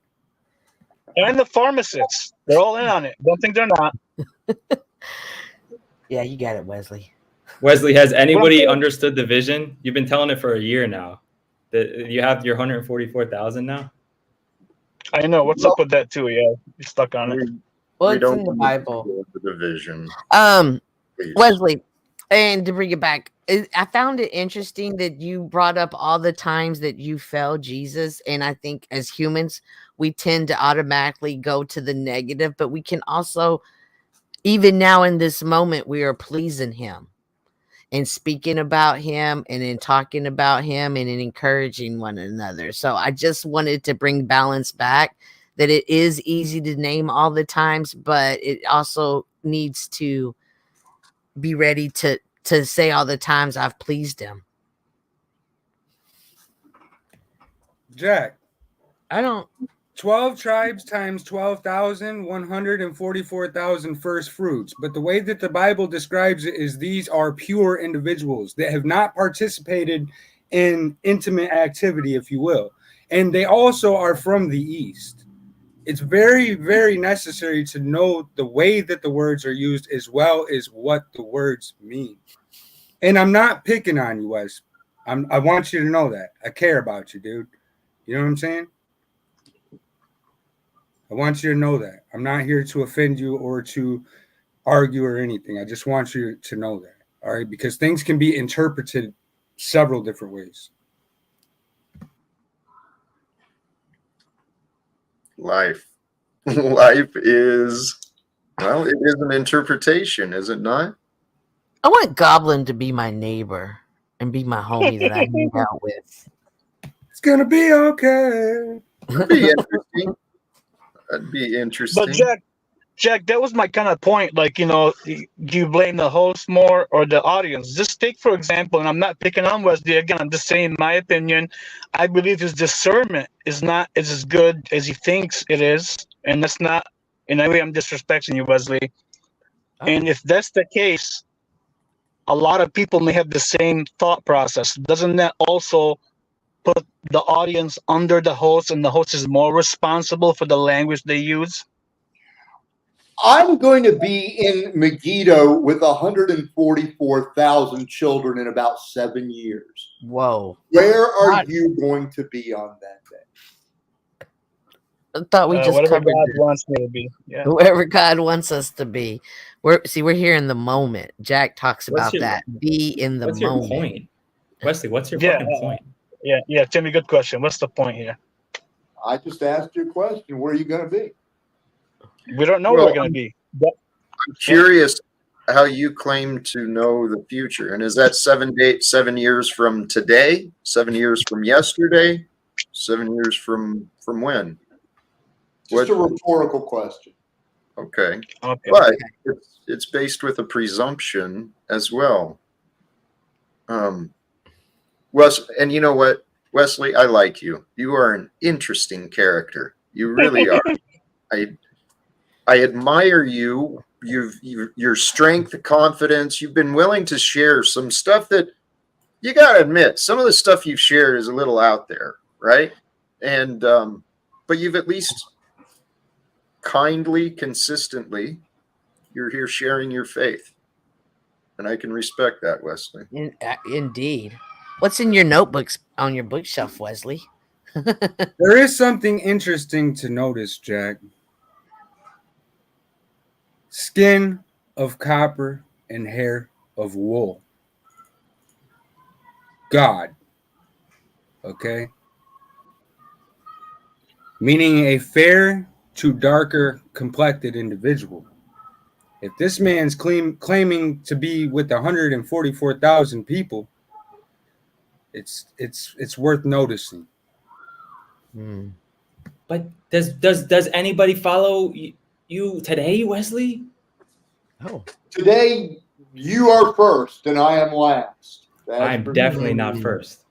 And the pharmacists, they're all in on it. Don't think they're not. Yeah, you got it, Wesley. Wesley, has anybody understood the vision? You've been telling it for a year now. You have your 144,000 now? I know. What's up with that too? Yeah, you're stuck on it. Well, We it's don't in the need Bible. to go into the division, please. Wesley, and to bring it back, I found it interesting that you brought up all the times that you fell Jesus. And I think as humans, we tend to automatically go to the negative, but we can also, even now in this moment, we are pleasing him and speaking about him and in talking about him and in encouraging one another. So I just wanted to bring balance back, that it is easy to name all the times, but it also needs to be ready to say all the times I've pleased him. Jack, I don't. 12 tribes times 12,000, 144,000 first fruits. But the way that the Bible describes it is these are pure individuals that have not participated in intimate activity, if you will. And they also are from the East. It's very, very necessary to know the way that the words are used as well as what the words mean. And I'm not picking on you, Wes. I want you to know that. I care about you, dude. You know what I'm saying? I want you to know that. I'm not here to offend you or to argue or anything. I just want you to know that. All right? Because things can be interpreted several different ways. Life. Life is, well, it is an interpretation, is it not? I want Goblin to be my neighbor and be my homie that I hang out with. It's gonna be okay. That'd be interesting. That'd be But interesting. Jack, that was my kind of point. Like, do you blame the host more or the audience? Just take, for example, and I'm not picking on Wesley again. I'm just saying my opinion. I believe his discernment is not as good as he thinks it is, and that's not in any way I'm disrespecting you, Wesley. And if that's the case, a lot of people may have the same thought process. Doesn't that also put the audience under the host, and the host is more responsible for the language they use? I'm going to be in Megiddo with 144,000 children in about 7 years. Whoa. Where are God. you going to be on that day? I thought we just Whatever covered God this. wants me to be. Yeah. Whoever God wants us to be. We're here in the moment. Jack talks What's about your- that. Be in the What's your moment. point? Wesley, what's your Yeah. fucking point? Yeah, Timmy, good question. What's the point here? I just asked you a question. Where are you going to be? We don't know where we're going to be. But I'm curious how you claim to know the future. And is that 7 years from today? 7 years from yesterday? 7 years from when? Just a rhetorical question. Okay. okay. But it's based with a presumption as well. And you know what, Wesley, I like you. You are an interesting character. You really are. I admire you. Your strength, confidence. You've been willing to share some stuff that you gotta admit, some of the stuff you've shared is a little out there, right? And but you've at least kindly, consistently, you're here sharing your faith, and I can respect that, Wesley. Indeed. What's in your notebooks on your bookshelf, Wesley? There is something interesting to notice, Jack. Skin of copper and hair of wool. God. Okay? Meaning a fair to darker complected individual. If this man's claiming to be with 144,000 people, it's worth noticing. But does anybody follow you today, Wesley? Oh. Today, you are first and I am last. I'm definitely not first.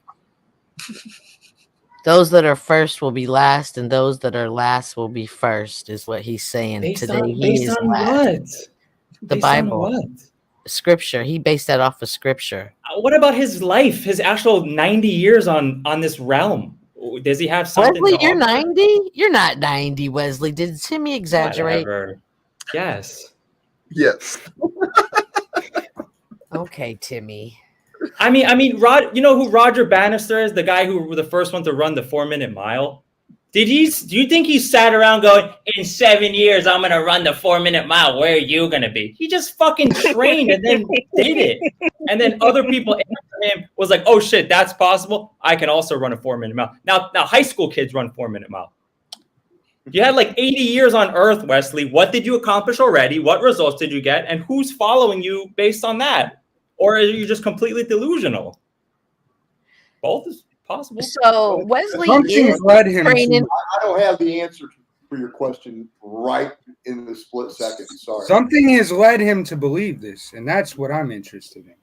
Those that are first will be last, and those that are last will be first, is what he's saying. Based Today on he is last. what? The Based on Bible. what? Scripture. He based that off of scripture. What about his life? His actual 90 years on this realm? Does he have something? Wesley, to you're offer? 90? You're not 90, Wesley. Did Timmy exaggerate? Whatever. Yes. Yes. Okay, Timmy. I mean, Rod. You know who Roger Bannister is? The guy who was the first one to run the 4-minute mile. Do you think he sat around going, in 7 years, I'm going to run the 4-minute mile. Where are you going to be? He just fucking trained and then did it. And then other people after him was like, oh shit, that's possible. I can also run a 4-minute mile. Now high school kids run 4-minute mile. You had like 80 years on earth, Wesley. What did you accomplish already? What results did you get? And who's following you based on that? Or are you just completely delusional? Both is possible. So Wesley Something's is led him training. to, I don't have the answer for your question right in the split second. Sorry. something has led him to believe this, and that's what I'm interested in.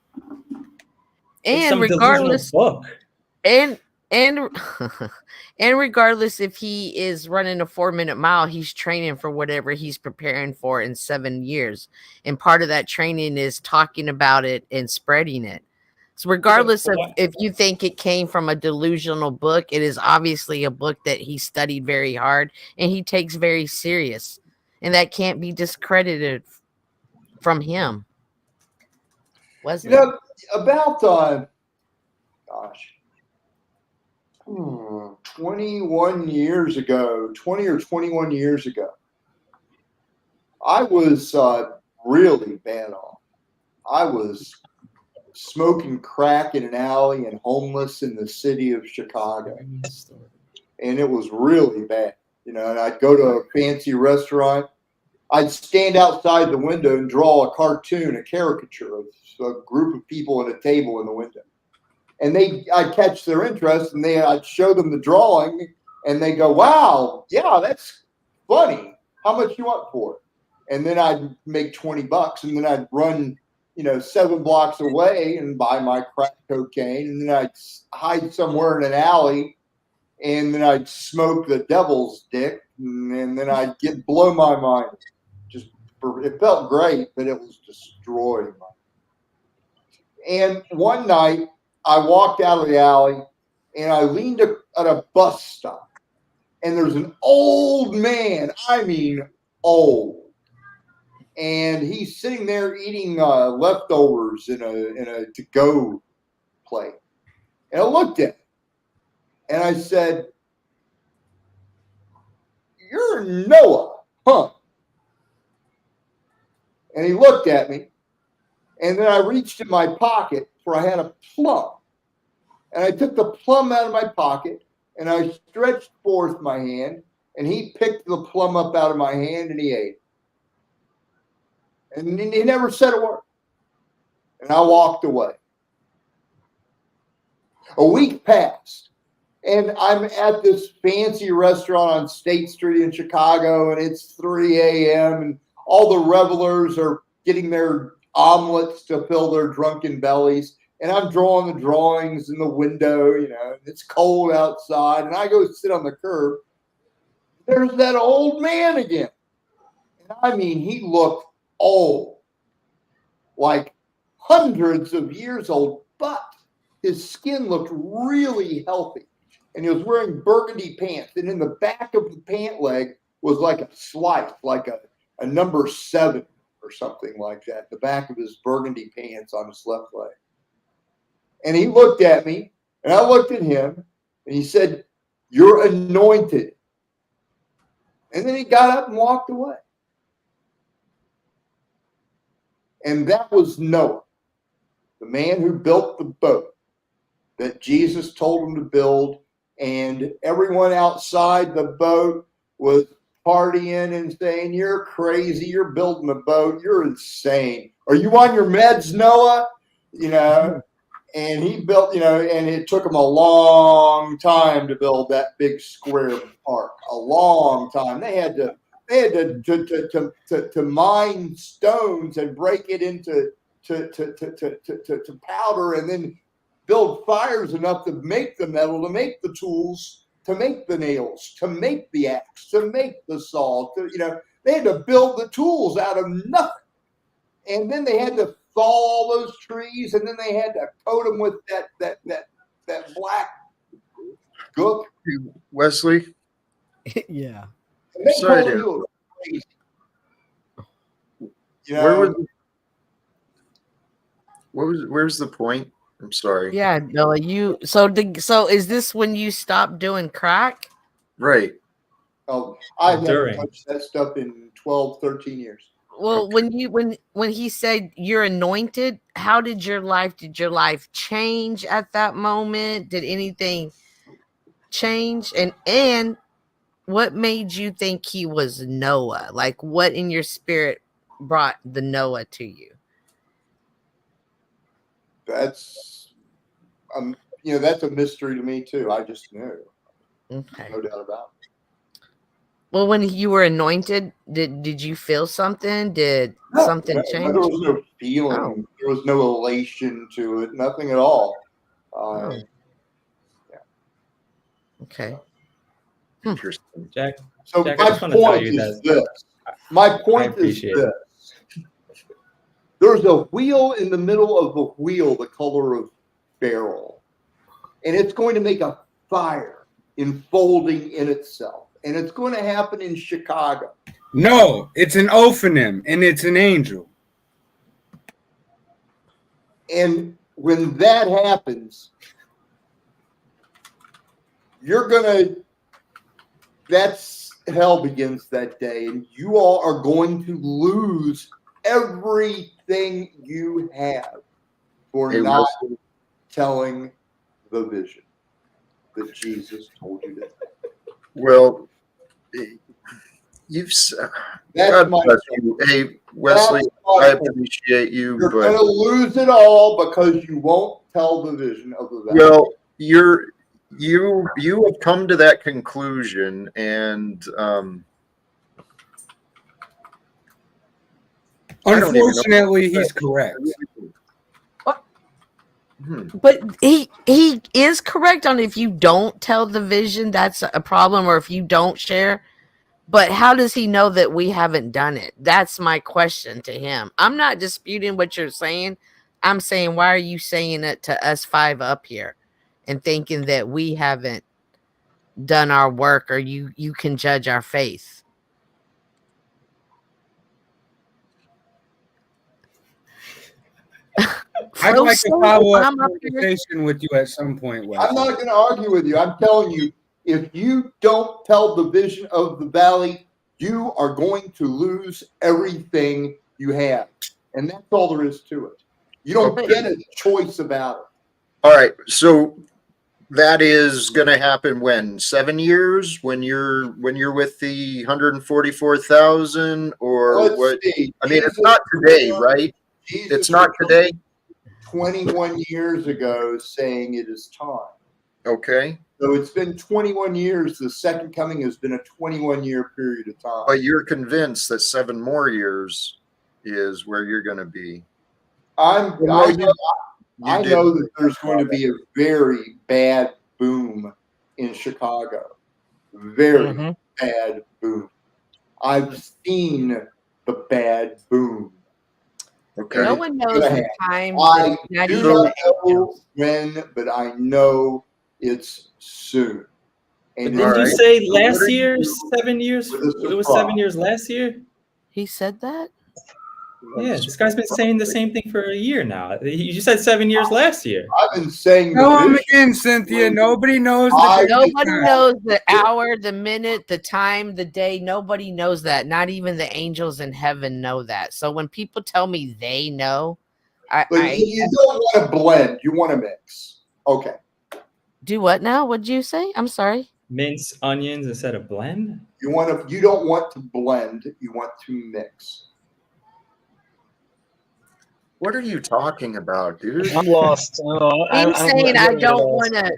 It's And some regardless, delusional book. and and regardless if he is running a 4-minute mile, he's training for whatever he's preparing for in 7 years. And part of that training is talking about it and spreading it. So regardless of if you think it came from a delusional book, it is obviously a book that he studied very hard and he takes very serious. And that can't be discredited from him. Wesley. You know, about, 21 years ago, 20 or 21 years ago, I was really bad off. I was smoking crack in an alley and homeless in the city of Chicago. And it was really bad. and I'd go to a fancy restaurant. I'd stand outside the window and draw a cartoon, a caricature of a group of people at a table in the window. And I'd catch their interest, and I'd show them the drawing, and they go, "Wow, yeah, that's funny. How much you want for it?" And then I'd make $20, and then I'd run, 7 blocks away and buy my crack cocaine, and then I'd hide somewhere in an alley, and then I'd smoke the devil's dick, and then I'd blow my mind. It felt great, but it was destroying my. And one night, I walked out of the alley, and I leaned at a bus stop, and there's an old man. I mean, old, and he's sitting there eating leftovers in a to-go plate. And I looked at him, and I said, "You're Noah, huh?" And he looked at me, and then I reached in my pocket where I had a plum. And I took the plum out of my pocket, and I stretched forth my hand, and he picked the plum up out of my hand, and he ate it. And he never said a word. And I walked away. A week passed, and I'm at this fancy restaurant on State Street in Chicago, and it's 3 a.m., and all the revelers are getting their omelets to fill their drunken bellies. And I'm drawing the drawings in the window, it's cold outside. And I go sit on the curb. There's that old man again. And I mean, he looked old, like hundreds of years old, but his skin looked really healthy. And he was wearing burgundy pants. And in the back of the pant leg was like a slice, like a number 7 or something like that, the back of his burgundy pants on his left leg. And he looked at me, and I looked at him, and he said, "You're anointed." And then he got up and walked away. And that was Noah, the man who built the boat that Jesus told him to build. And everyone outside the boat was partying and saying, "You're crazy. You're building a boat. You're insane. Are you on your meds, Noah?" And he built, and it took him a long time to build that big square park. A long time. They had to mine stones and break it into to powder, and then build fires enough to make the metal, to make the tools, to make the nails, to make the axe, to make the saw. They had to build the tools out of nothing, and then they had to thaw all those trees, and then they had to coat them with that black gook. Wesley, Yeah. And they sorry told to- you it was crazy. where's the point? I'm sorry. Yeah, Noah, so is this when you stopped doing crack? Right. Oh, I haven't During. touched that stuff in 12, 13 years. Well, when he said you're anointed, how did your life change at that moment? Did anything change? And what made you think he was Noah? Like, what in your spirit brought the Noah to you? That's that's a mystery to me too. I just knew. Okay. No doubt about it. Well, when you were anointed, did you feel something? Did something change? There was no feeling. Oh. There was no elation to it. Nothing at all. Oh. Okay. Interesting. Jack, So Jack, I my just want to tell point you is that this. My I point is appreciate this. There's a wheel in the middle of the wheel, the color of beryl, and it's going to make a fire enfolding in itself, and it's going to happen in Chicago. No, it's an ophonym, and it's an angel. And when that happens, that's hell begins that day, and you all are going to lose everything you have for Hey, not telling the vision that Jesus told you to. Well, you've That's God my bless you. Hey, Wesley, I appreciate you, You're but going to lose it all because you won't tell the vision of the valley. well, you have come to that conclusion, and I don't even know. Unfortunately, he's correct. But he is correct on if you don't tell the vision, that's a problem, or if you don't share. But how does he know that we haven't done it? That's my question to him. I'm not disputing what you're saying. I'm saying, why are you saying it to us 5 up here and thinking that we haven't done our work, or you can judge our faith? I'd like to follow up I'm up here. conversation with you at some point, Wes. I'm not going to argue with you. I'm telling you, if you don't tell the vision of the valley, you are going to lose everything you have. And that's all there is to it. You don't get a choice about it. All right, so that is going to happen when 7 years, when you're with the 144,000, or Let's what? see. I mean, it's Jesus not today, was- right? Jesus It's not was today. 21 years ago saying it is time. Okay, So it's been 21 years. The second coming has been a 21-year period of time. but you're convinced that 7 more years is where you're going to be. I You know did. that there's going to be a very bad boom in Chicago. Very bad boom. I've seen the bad boom. Okay. No one knows the time. I not do even not the know angels. when, but I know it's soon. But And didn't All you right. say What last are year, you- 7 years? with a It was surprise? 7 years last year? He said that? Yeah, this guy's been saying the same thing for a year now. You said 7 years last year. I've been saying Tell him the vision. again, Cynthia. Nobody knows I- the Nobody time. knows the hour, the minute, the time, the day. Nobody knows that. Not even the angels in heaven know that. So when people tell me they know, But you don't want to blend. You want to mix. Okay. do what now? What'd you say? I'm sorry. Mince onions instead of blend? You don't want to blend. You want to mix. What are you talking about, dude? I'm lost. He's saying I don't want to.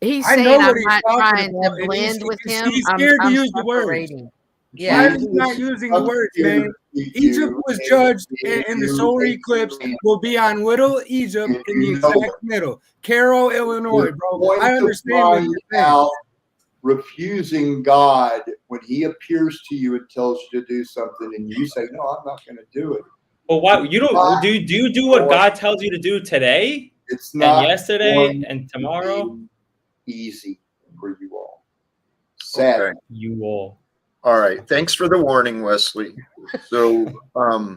He's I know saying what I'm he's not talking trying about, to and blend with he's him. scared to I'm use the words. separating. Why Yeah. is he not using the words, man? Egypt was judged, and the solar eclipse will be on Little Egypt in the exact middle. Cairo, Illinois, bro. I understand what you're saying. Out refusing God when He appears to you and tells you to do something, and you say, "No, I'm not going to do it." Well, why you don't do you do what God tells you to do today It's not and yesterday going and tomorrow? be easy for you all. Sad. Okay. You all. All right. Thanks for the warning, Wesley. So, I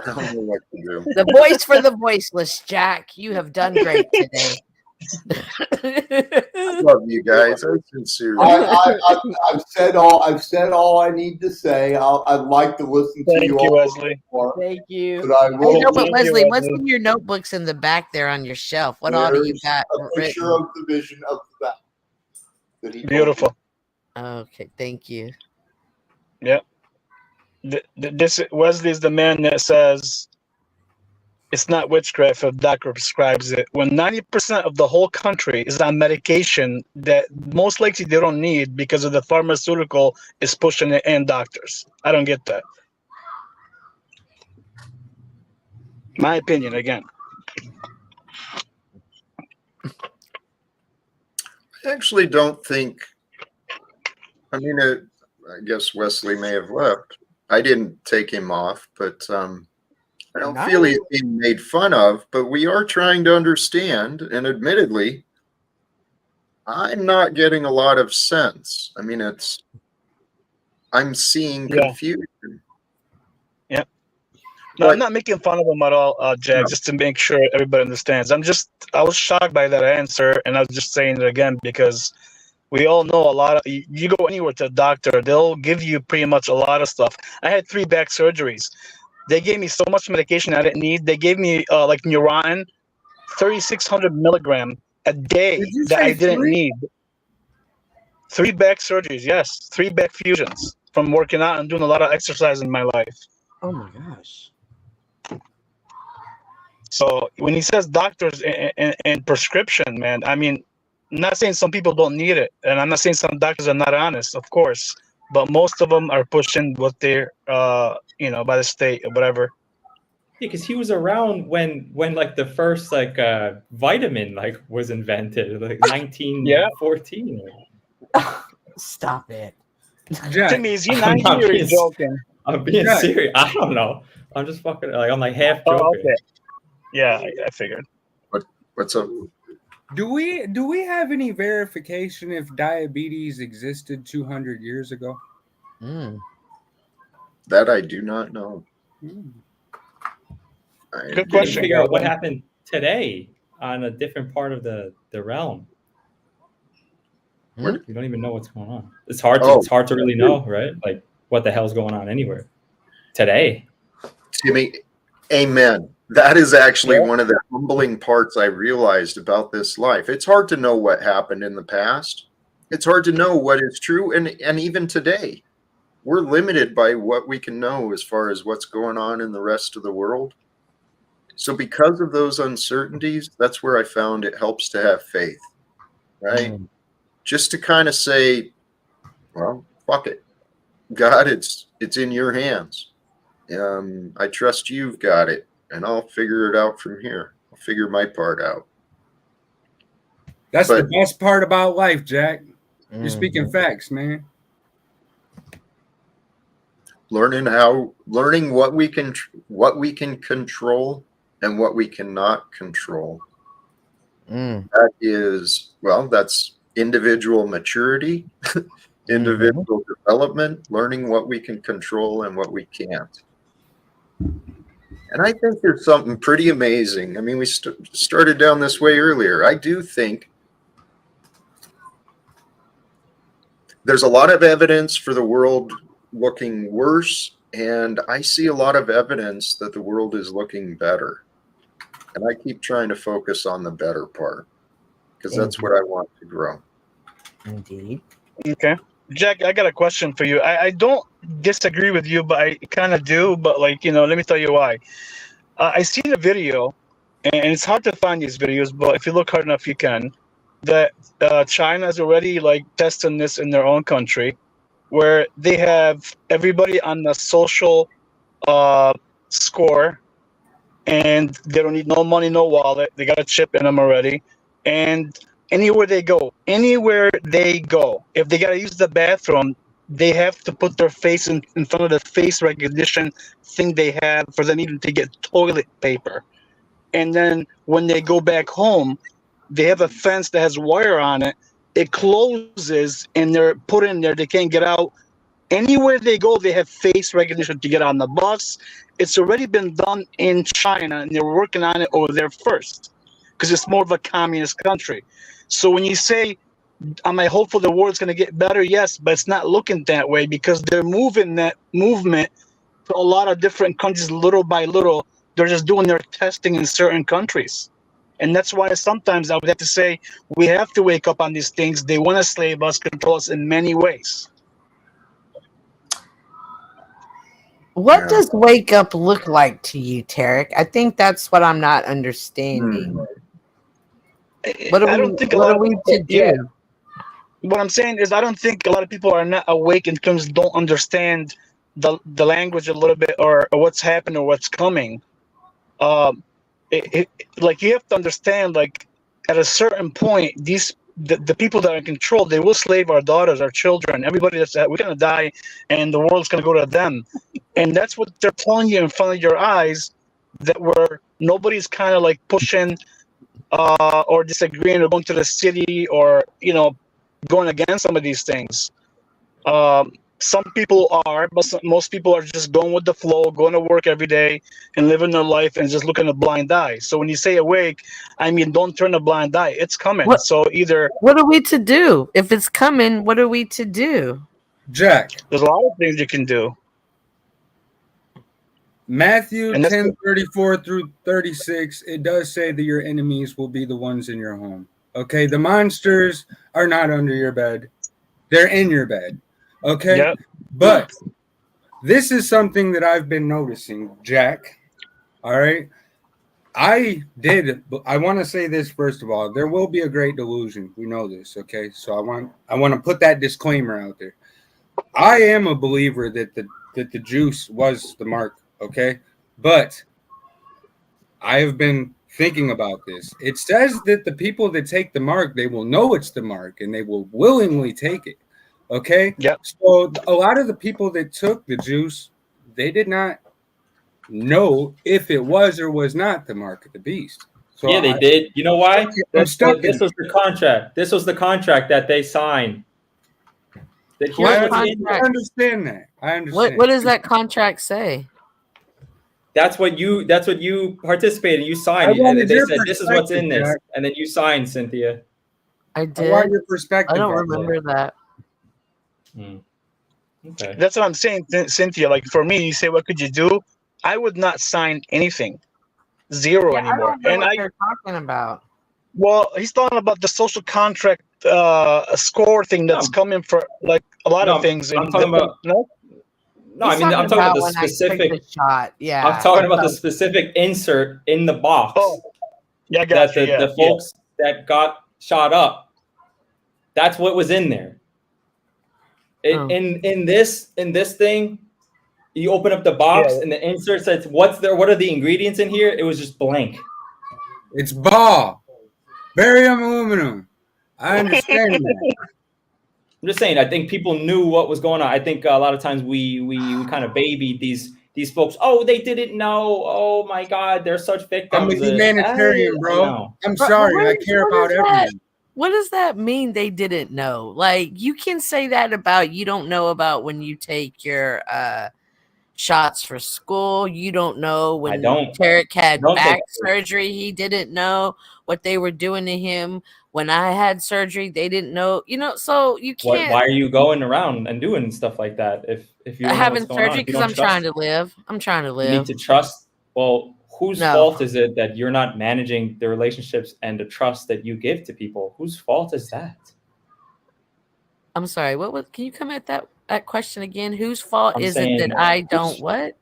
don't know what to do. The voice for the voiceless, Jack. You have done great today. I love you guys. I'm sincere. I've said all I need to say. I'd like to listen to Thank you you, all Wesley. more, Thank you. but I I will. know, but Thank you, Wesley, what's Wesley. in your notebooks in the back there on your shelf? What all do you There's got a picture written? of the vision of the valley that he told me. Beautiful. Okay, thank you. This Wesley is the man that says it's not witchcraft if a doctor prescribes it. When 90% of the whole country is on medication that most likely they don't need because of the pharmaceutical is pushing it in doctors. I don't get that. My opinion again. I actually don't think. I mean, I guess Wesley may have left. I didn't take him off, but I don't feel he's being made fun of. But we are trying to understand, and admittedly, I'm not getting a lot of sense. I mean, I'm seeing confusion. Yeah. No, But- I'm not making fun of him at all, Jack, No. just to make sure everybody understands. I was shocked by that answer, and I was just saying it again because we all know you go anywhere to a doctor, they'll give you pretty much a lot of stuff. I had 3 back surgeries. They gave me so much medication I didn't need. They gave me like Neurontin 3,600 milligram a day Did you that I say didn't 3? need. 3 back surgeries, yes. 3 back fusions from working out and doing a lot of exercise in my life. Oh my gosh. So when he says doctors and prescription, man, I mean, I'm not saying some people don't need it, and I'm not saying some doctors are not honest, of course, but most of them are pushing what they're, by the state or whatever. Yeah, because he was around when like the first like vitamin like was invented, like 1914. Stop it. Jack, Timmy, is he I'm 90 not or being, is joking? I'm being Jack. serious. I don't know. I'm just fucking like I'm like half Oh, joking. okay. Yeah, I figured. What's up? Do we have any verification if diabetes existed 200 years ago? Mm. That I do not know. Hmm. I Good You question. can figure out what Calvin. happened today on a different part of the realm. What- You don't even know what's going on. It's hard to really know, right? Like what the hell's going on anywhere today. Timmy, amen. That is actually Yeah. one of the humbling parts I realized about this life. It's hard to know what happened in the past. It's hard to know what is true, and even today, we're limited by what we can know as far as what's going on in the rest of the world. So because of those uncertainties, that's where I found it helps to have faith, right? Mm. Just to kind of say, well, fuck it. God, it's in your hands. I trust you've got it, and I'll figure it out from here. I'll figure my part out. That's But- the best part about life, Jack. You're speaking Mhm. facts, man. Learning what we can control and what we cannot control. Mm. That is, well, that's individual maturity, individual development, learning what we can control and what we can't. And I think there's something pretty amazing. I mean, we started down this way earlier. I do think there's a lot of evidence for the world looking worse, and I see a lot of evidence that the world is looking better. And I keep trying to focus on the better part because that's what I want to grow. Indeed. Okay. Jack, I got a question for you. I don't disagree with you, but I kind of do. But, let me tell you why. I seen a video, and it's hard to find these videos, but if you look hard enough, you can, that China is already, testing this in their own country, where they have everybody on the social score, and they don't need no money, no wallet. They got a chip in them already. And anywhere they go, if they got to use the bathroom, they have to put their face in front of the face recognition thing they have for them even to get toilet paper. And then when they go back home, they have a fence that has wire on it. It closes and they're put in there. They can't get out. Anywhere they go, they have face recognition to get on the bus. It's already been done in China, and they're working on it over there first because it's more of a communist country. So when you say, am I hopeful the world's going to get better? Yes, but it's not looking that way because they're moving that movement to a lot of different countries little by little. They're just doing their testing in certain countries. And that's why sometimes I would have to say we have to wake up on these things. They want to slave us, control us in many ways. What Yeah. does wake up look like to you, Tarek? I think that's what I'm not understanding. What I don't think a lot are of we people, to do? what I'm saying is I don't think a lot of people are not awake and don't understand the language a little bit or what's happening or what's coming. You have to understand, at a certain point, the people that are in control, they will slave our daughters, our children, everybody we're gonna die, and the world's gonna go to them, and that's what they're telling you in front of your eyes. That nobody's kind of pushing or disagreeing or going to the city or going against some of these things. Some people are, but most people are just going with the flow, going to work every day and living their life and just looking a blind eye. So when you say awake, I mean, don't turn a blind eye. It's coming. What- So either What are we to do? If it's coming, what are we to do? Jack, there's a lot of things you can do. Matthew And that's 10:34 through 36, it does say that your enemies will be the ones in your home. Okay, the monsters are not under your bed. They're in your bed. Okay? Yep. But this is something that I've been noticing, Jack. All right? I want to say this first of all. There will be a great delusion. We know this, okay? So I want to put that disclaimer out there. I am a believer that the juice was the mark, okay? But I have been thinking about this. It says that the people that take the mark, they will know it's the mark and they will willingly take it. Okay? Yep. So a lot of the people that took the juice, they did not know if it was or was not the mark of the beast. So Yeah, they did. You know why? I'm stuck This was the contract. This was the contract that they signed. That here's What what's in I there. understand that. I understand. What does that contract say? That's what you participated. You signed. I And wanted they your said this is what's in perspective, this, Jack. and then you signed, Cynthia. I I did. want your perspective. I don't on that. remember that. Okay. That's what I'm saying, Cynthia. Like for me, you say, what could you do? I would not sign anything, zero Yeah, I anymore. don't know And what you're talking about. well, he's talking about the social contract score thing that's No. coming for like a lot No, of things. I'm talking about. no. No, He's I'm talking about the when I specific. took the shot. Yeah, I'm talking about the specific insert in the box Oh, yeah, I got that you. the folks that got shot up. That's what was in there. Oh. In this thing, you open up the box Yeah. and the insert says what's there. What are the ingredients in here? It was just blank. It's ball, barium aluminum. I understand that. I'm just saying. I think people knew what was going on. I think a lot of times we kind of babied these folks. Oh, they didn't know. Oh my God, they're such victims. I'm a humanitarian, bro. No. I'm But sorry. what I is- care what about is that? everyone. What does that mean? They didn't know. Like you can say that about you don't know about when you take your shots for school. You don't know when Tarek had Don't back take- surgery. He didn't know what they were doing to him. When I had surgery, they didn't know. You know, so you can't. Why are you going around and doing stuff like that if you don't know having what's going on? surgery If you because don't I'm trust- trying to live. I'm trying to You live. need to trust. Well, whose No. fault is it that you're not managing the relationships and the trust that you give to people? Whose fault is that? I'm sorry. What was? Can you come at that question again? Whose fault I'm is saying, it that I don't whose- what?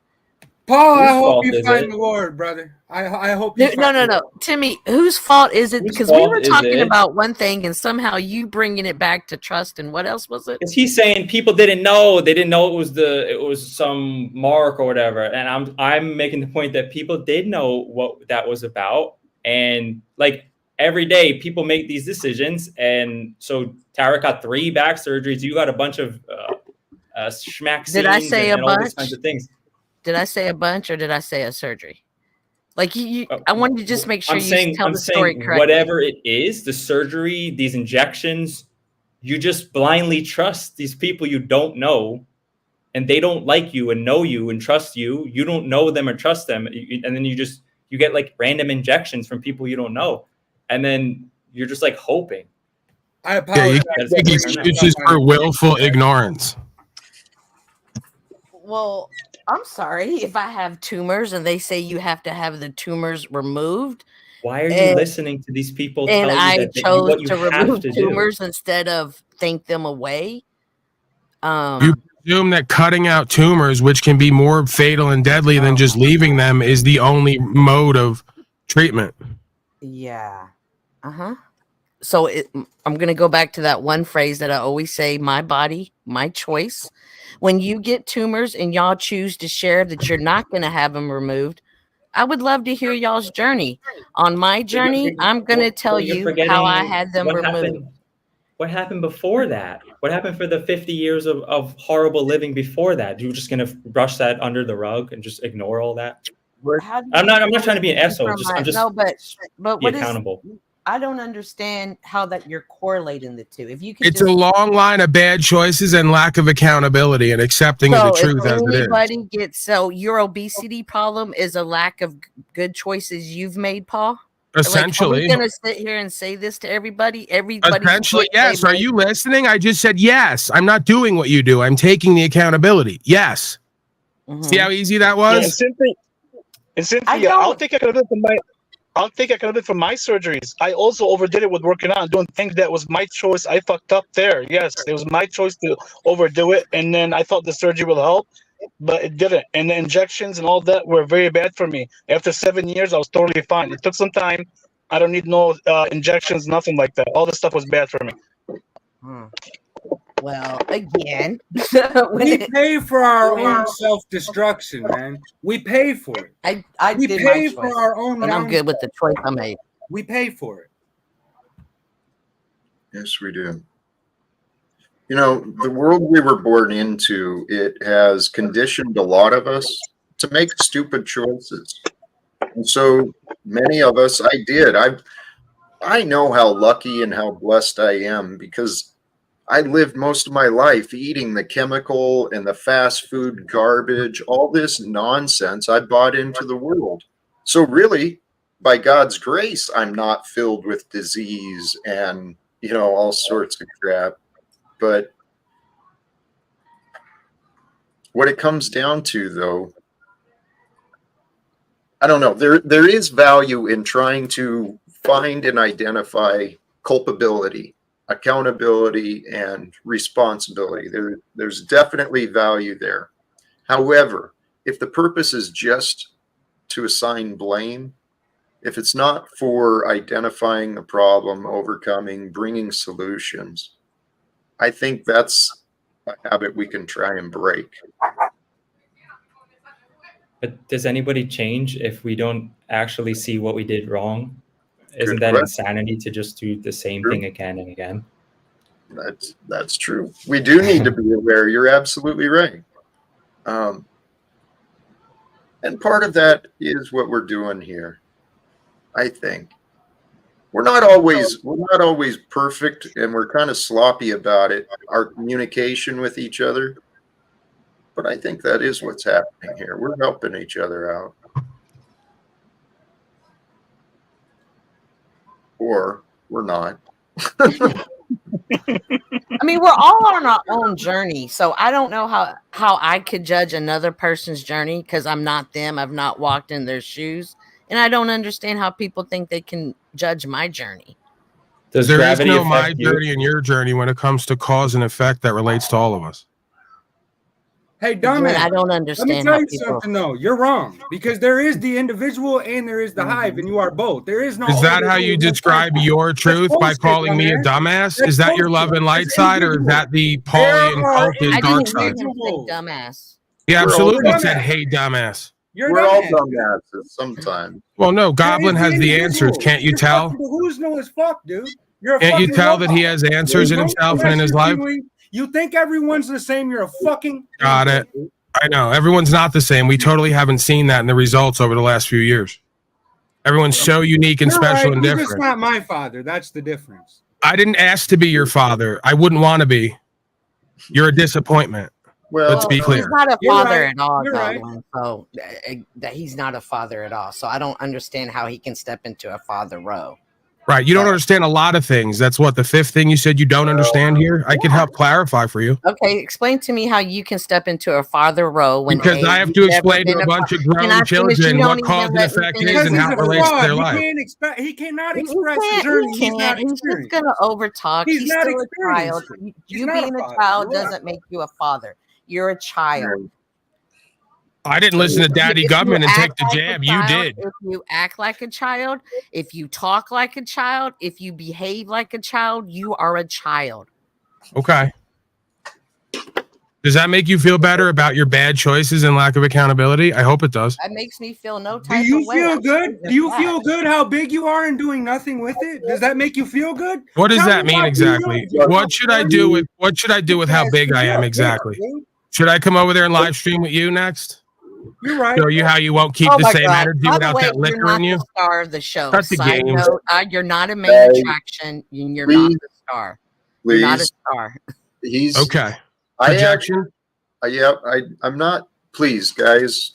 Paul, I Whose hope fault you is find it? the Lord, brother. I hope you No, find the no, Lord. Timmy, whose fault is it? Whose Because we fault were is talking it? about one thing and somehow you bringing it back to trust and what else was it? Because he's saying people didn't know. They didn't know it was some mark or whatever. And I'm making the point that people did know what that was about. And like every day, people make these decisions. And so Tarek got 3 back surgeries. You got a bunch of schmack Did I scenes say and a all these bunch? kinds of things. Did I say a bunch or did I say a surgery? Like I wanted to just make sure tell the story correctly. Whatever it is, the surgery, these injections, you just blindly trust these people you don't know, and they don't like you and know you and trust you. You don't know them or trust them, and then you get like random injections from people you don't know, and then you're just like hoping. I Yeah, apologize. you can't make excuses for willful ignorance. Well, I'm sorry if I have tumors and they say you have to have the tumors removed. Why are you listening to these people tell And you I that chose what you to have remove to tumors instead of think them away. You presume that cutting out tumors, which can be more fatal and deadly than just leaving them, is the only mode of treatment. Yeah. So I'm going to go back to that one phrase that I always say, my body, my choice. When you get tumors and y'all choose to share that you're not going to have them removed, I would love to hear y'all's journey. On my journey, I'm going to tell you how I had them removed. What happened before that? What happened for the 50 years of horrible living before that? You were just going to brush that under the rug and just ignore all that? I'm not trying to be an asshole. I'm just but be accountable. I don't understand how that you're correlating the two. If you could It's a long line of bad choices and lack of accountability and accepting of the truth as it is. So your obesity problem is a lack of good choices you've made, Paul? Essentially. Like, are we going to sit here and say this to everybody? Essentially, yes. Are you listening? I just said yes. I'm not doing what you do. I'm taking the accountability. Yes. See how easy that Yeah, and was? Cynthia, I'll take accountability for my. I'll take accountability for my surgeries. I also overdid it with working out and doing things that was my choice. I fucked up there. Yes, it was my choice to overdo it, and then I thought the surgery will help, but it didn't. And the injections and all that were very bad for me. After 7 years, I was totally fine. It took some time. I don't need no injections, nothing like that. All this stuff was bad for me. Well, again, We pay for our own self-destruction, man. We pay for it. I We did pay my for choice, our own and I'm good with the choice I made. We pay for it. Yes, we do. You know, the world we were born into, it has conditioned a lot of us to make stupid choices. And so many of us, I did. I know how lucky and how blessed I am because I lived most of my life eating the chemical and the fast food garbage, all this nonsense I bought into the world. So really, by God's grace, I'm not filled with disease and, you know, all sorts of crap. But what it comes down to, though, I don't know. There is value in trying to find and identify culpability, accountability, and responsibility. There's definitely value there. However, if the purpose is just to assign blame, if it's not for identifying the problem, overcoming, bringing solutions, I think that's a habit we can try and break. But does anybody change if we don't actually see what we did wrong? Isn't Good that question. insanity to just do the same True. thing again and again? That's true. We do need to be aware. You're absolutely right. And part of that is what we're doing here. I think we're not always perfect, and we're kind of sloppy about it. Our communication with each other, but I think that is what's happening here. We're helping each other out, or we're not. I mean, we're all on our own journey, so I don't know how I could judge another person's journey because I'm not them. I've not walked in their shoes, and I don't understand how people think they can judge my journey. Does There is gravity no my affect you? journey and your journey when it comes to cause and effect that relates to all of us. Hey, Again, dumbass. I don't Let me understand tell how you people. something, though. You're wrong because there is the individual and there is the hive, and you are both. There is no. Is that how you describe your truth by bullshit, calling me a dumbass. dumbass? Is that your love bullshit. and light It's side, or is individual. that the There Pauly and are cultist I dark didn't hear side? him say individuals. dumbass. He We're all absolutely dumbass. said, "Hey, dumbass." You're We're all dumbass. dumbasses sometimes. Well, no, There Goblin is has the individual. answers. Can't you You're tell? fucking delusional as fuck, dude. You're a Can't you fucking tell that robot. he has answers in Don't himself and stress in his your life? feelings. You think everyone's the same? You're a fucking Got idiot, it. dude. I know. Everyone's not the same. We totally haven't seen that in the results over the last few years. Everyone's so unique and You're special right. and You're just different. not my father. That's the difference. I didn't ask to be your father. I wouldn't want to be. You're a disappointment. Well, Let's be He's clear. not a You're father right. at all, You're right. Goblin. So that he's not a father at all. So I don't understand how he can step into a father role. Right. You don't understand a lot of things. That's what the fifth thing you said you don't understand here. I can help clarify for you. Okay, explain to me how you can step into a father role when Because I have to you've never explain to been a bunch of Can I grown finish? You children don't what even cause and let me effect finish. is Because and he's how a it relates to fraud. their He life. can't expect. He cannot He express the can't. journey. He He's not can't. He's just experienced. gonna overtalk. He's He's not still a child. experienced. He's You not a being a father. child You're right. doesn't make you a father. You're a child. I didn't listen to Daddy If you Government and take act the like a jab. You child, did. if you act like a child, if you talk like a child, if you behave like a child, you are a child. Okay. Does that make you feel better about your bad choices and lack of accountability? I hope it does. That makes me feel no Do type you of way. feel I'm good? just Do you that. feel good how big you are and doing nothing with it? Does that make you feel good? What does Tell that me mean how you exactly? feel. What should I do with how big I am exactly? Should I come over there and live stream with you next? You're right. Show you how you won't keep Oh the my same God. energy By the without way, that you're liquor not in you? the star of the show. Cut the Side games. note, you're not a main Hey. attraction. You're not the star. You're not a Please. star. He's Okay. I am, Projection? yeah, I'm not. Please, guys.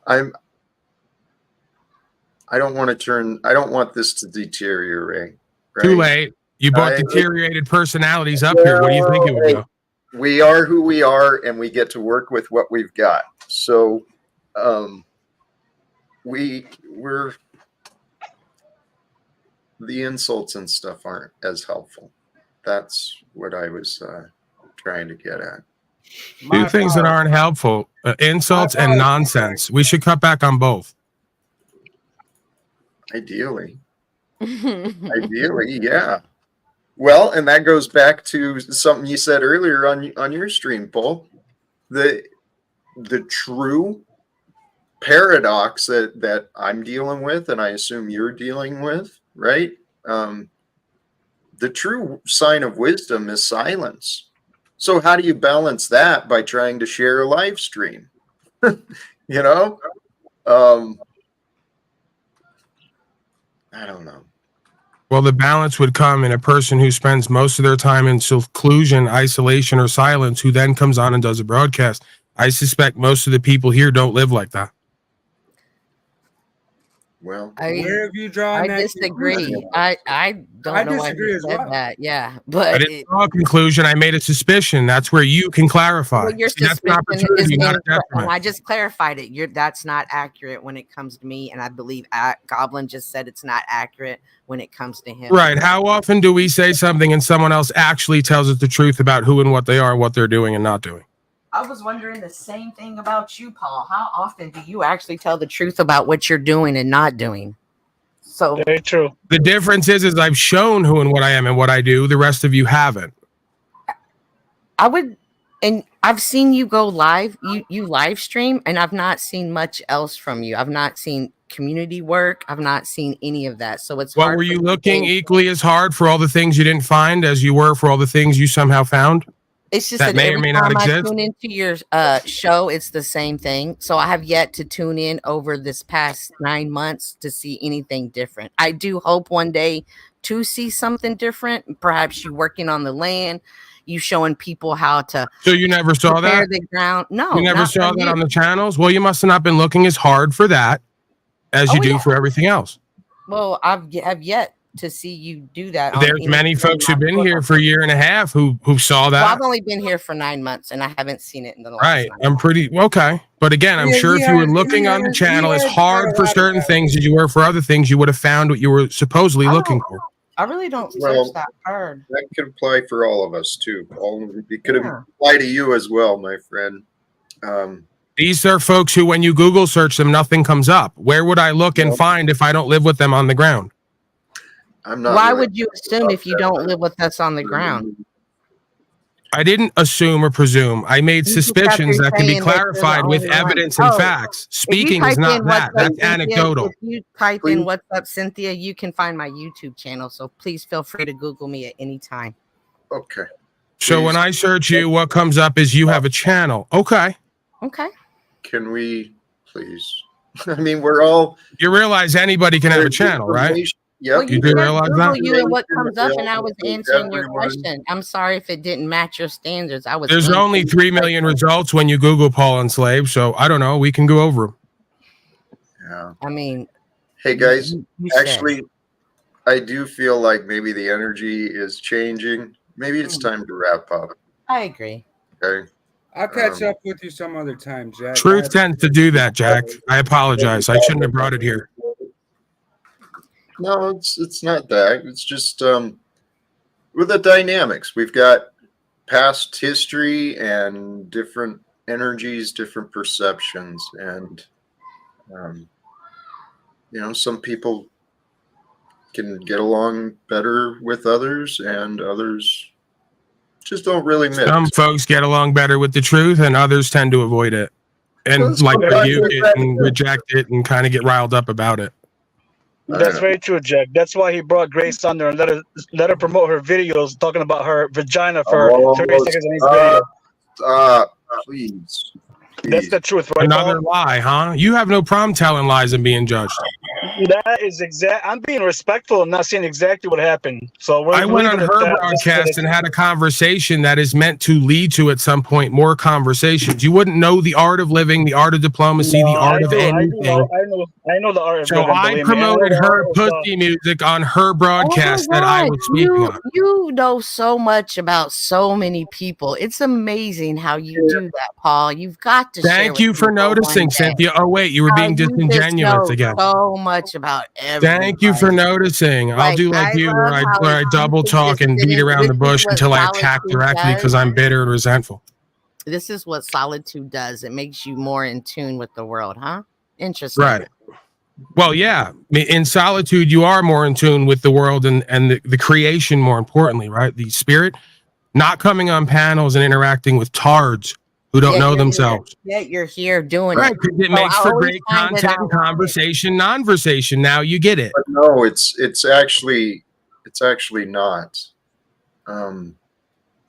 I don't want to turn. I don't want this to deteriorate. Right? Too late. You brought I- deteriorated personalities up here. What do you think it would go? we are who we are, and we get to work with what we've got. So we're the insults and stuff aren't as helpful. That's what I was trying to get at. Two things that aren't helpful: insults and nonsense. We should cut back on both. Ideally, yeah. Well, and that goes back to something you said earlier on your stream, Paul. The true paradox that I'm dealing with, and I assume you're dealing with, right? The true sign of wisdom is silence. So how do you balance that by trying to share a live stream? You know? I don't know. Well, the balance would come in a person who spends most of their time in seclusion, isolation, or silence, who then comes on and does a broadcast. I suspect most of the people here don't live like that. Well, where have you drawn that disagree. conclusion? I don't know why disagree you as said well. that. Yeah, I but didn't draw a conclusion. I made a suspicion. That's where you can clarify. well, your See, that's an suspicion is opportunity, not a incorrect, and detriment. I just clarified it. That's not accurate when it comes to me, and I believe Goblin just said it's not accurate when it comes to him. Right. How often do we say something and someone else actually tells us the truth about who and what they are and what they're doing and not doing? I was wondering the same thing about you, Paul. How often do you actually tell the truth about what you're doing and not doing? So Very true. The difference is I've shown who and what I am and what I do. The rest of you haven't. I would, and I've seen you go live, you live stream, and I've not seen much else from you. I've not seen community work. I've not seen any of that. So it's What hard were for you me to looking think. equally as hard for all the things you didn't find as you were for all the things you somehow found? It's just that that may or every may not time I exist? tune into your show, it's the same thing. So I have yet to tune in over this past 9 months to see anything different. I do hope one day to see something different. Perhaps you working on the land, you showing people how to So you never saw prepare that? the ground. No, You never not saw from that you. on the channels? Well, you must have not been looking as hard for that as you Oh, do yeah. for everything else. Well, have yet to see you do that. On There's many anything folks who've I been put here on. for a year and a half who saw Well, that. I've only been here for 9 months, and I haven't seen it in the last. Right. 9 I'm pretty okay. But again, I'm Yeah, sure if you were looking on the channel as hard for certain things as you were for other things, you would have found what you were supposedly looking for. I really don't Well, search that hard. that could apply for all of us too. It could Yeah. apply to you as well, my friend. These are folks who, when you Google search them, nothing comes up. Where would I look and find if I don't live with them on the ground? I'm not. Why really would you assume about if you that. don't live with us on the ground? I didn't assume or presume. I made You just got suspicions through that can be saying that you're the clarified with only one. evidence and Oh, facts. If you Speaking is type not in that. what's up, That's Cynthia, anecdotal. if you type Please. in what's up, Cynthia, you can find my YouTube channel. So please feel free to Google me at any time. Okay. So when Please. I search you, what comes up is you have a channel. Okay. Okay. Can we please? I mean, we're all. You realize anybody can have a there's channel, right? information- Yep. Well, You do said realize Google that? you and what comes up, and I was Available to answering your everyone. question. I'm sorry if it didn't match your standards. I was. There's answering only your 3 million question. results when you Google Paul and Slave. So I don't know. We can go over them. Yeah. I mean, Hey guys, you said. actually, I do feel like maybe the energy is changing. Maybe it's time to wrap up. I agree. Okay. I'll catch up with you some other time, Jack. Truth tends to do that, Jack. I apologize. I shouldn't have brought it here. No, it's not that. It's just with the dynamics. We've got past history and different energies, different perceptions, and some people can get along better with others, and others just don't really mix. Some folks get along better with the truth, and others tend to avoid it and Well, like sometimes rebuke it's it and reject it and kind of get riled up about it. That's very true, Jack. That's why he brought Grace on there and let her promote her videos, talking about her vagina for 30 seconds in each video. Please. That's the truth, right? Another Paul? lie, huh? You have no problem telling lies and being judged. That is exact. I'm being respectful and not saying exactly what happened. So I went on leaving it her at that. broadcast and had a conversation that is meant to lead to, at some point, more conversations. You wouldn't know the art of living, the art of diplomacy, the art of anything. I know the art of So living. I Believe me. I know promoted the her art of, pussy music on her Oh broadcast my that I God, was speaking on. you know so much about so many people. It's amazing how you do that, Paul. You've got to share Thank with you for people one noticing, day Cynthia. Oh, wait, you were how being you just disingenuous know again. so much about everybody. Thank you for noticing. I'll Like, do like I you, where love how I you double can talk just and sit beat in. around This the is bush what until I attack solitude directly because does. I'm bitter and resentful. This is what solitude does. It makes you more in tune with the world, huh? Interesting. Right. Well, yeah. In solitude, you are more in tune with the world and the creation, more importantly, right? The spirit, not coming on panels and interacting with tards who don't know themselves. Yet you're here doing Right. it. 'Cause it So makes I for always great find it content, ironic. conversation, non-versation. Now you get it. But no, it's actually not.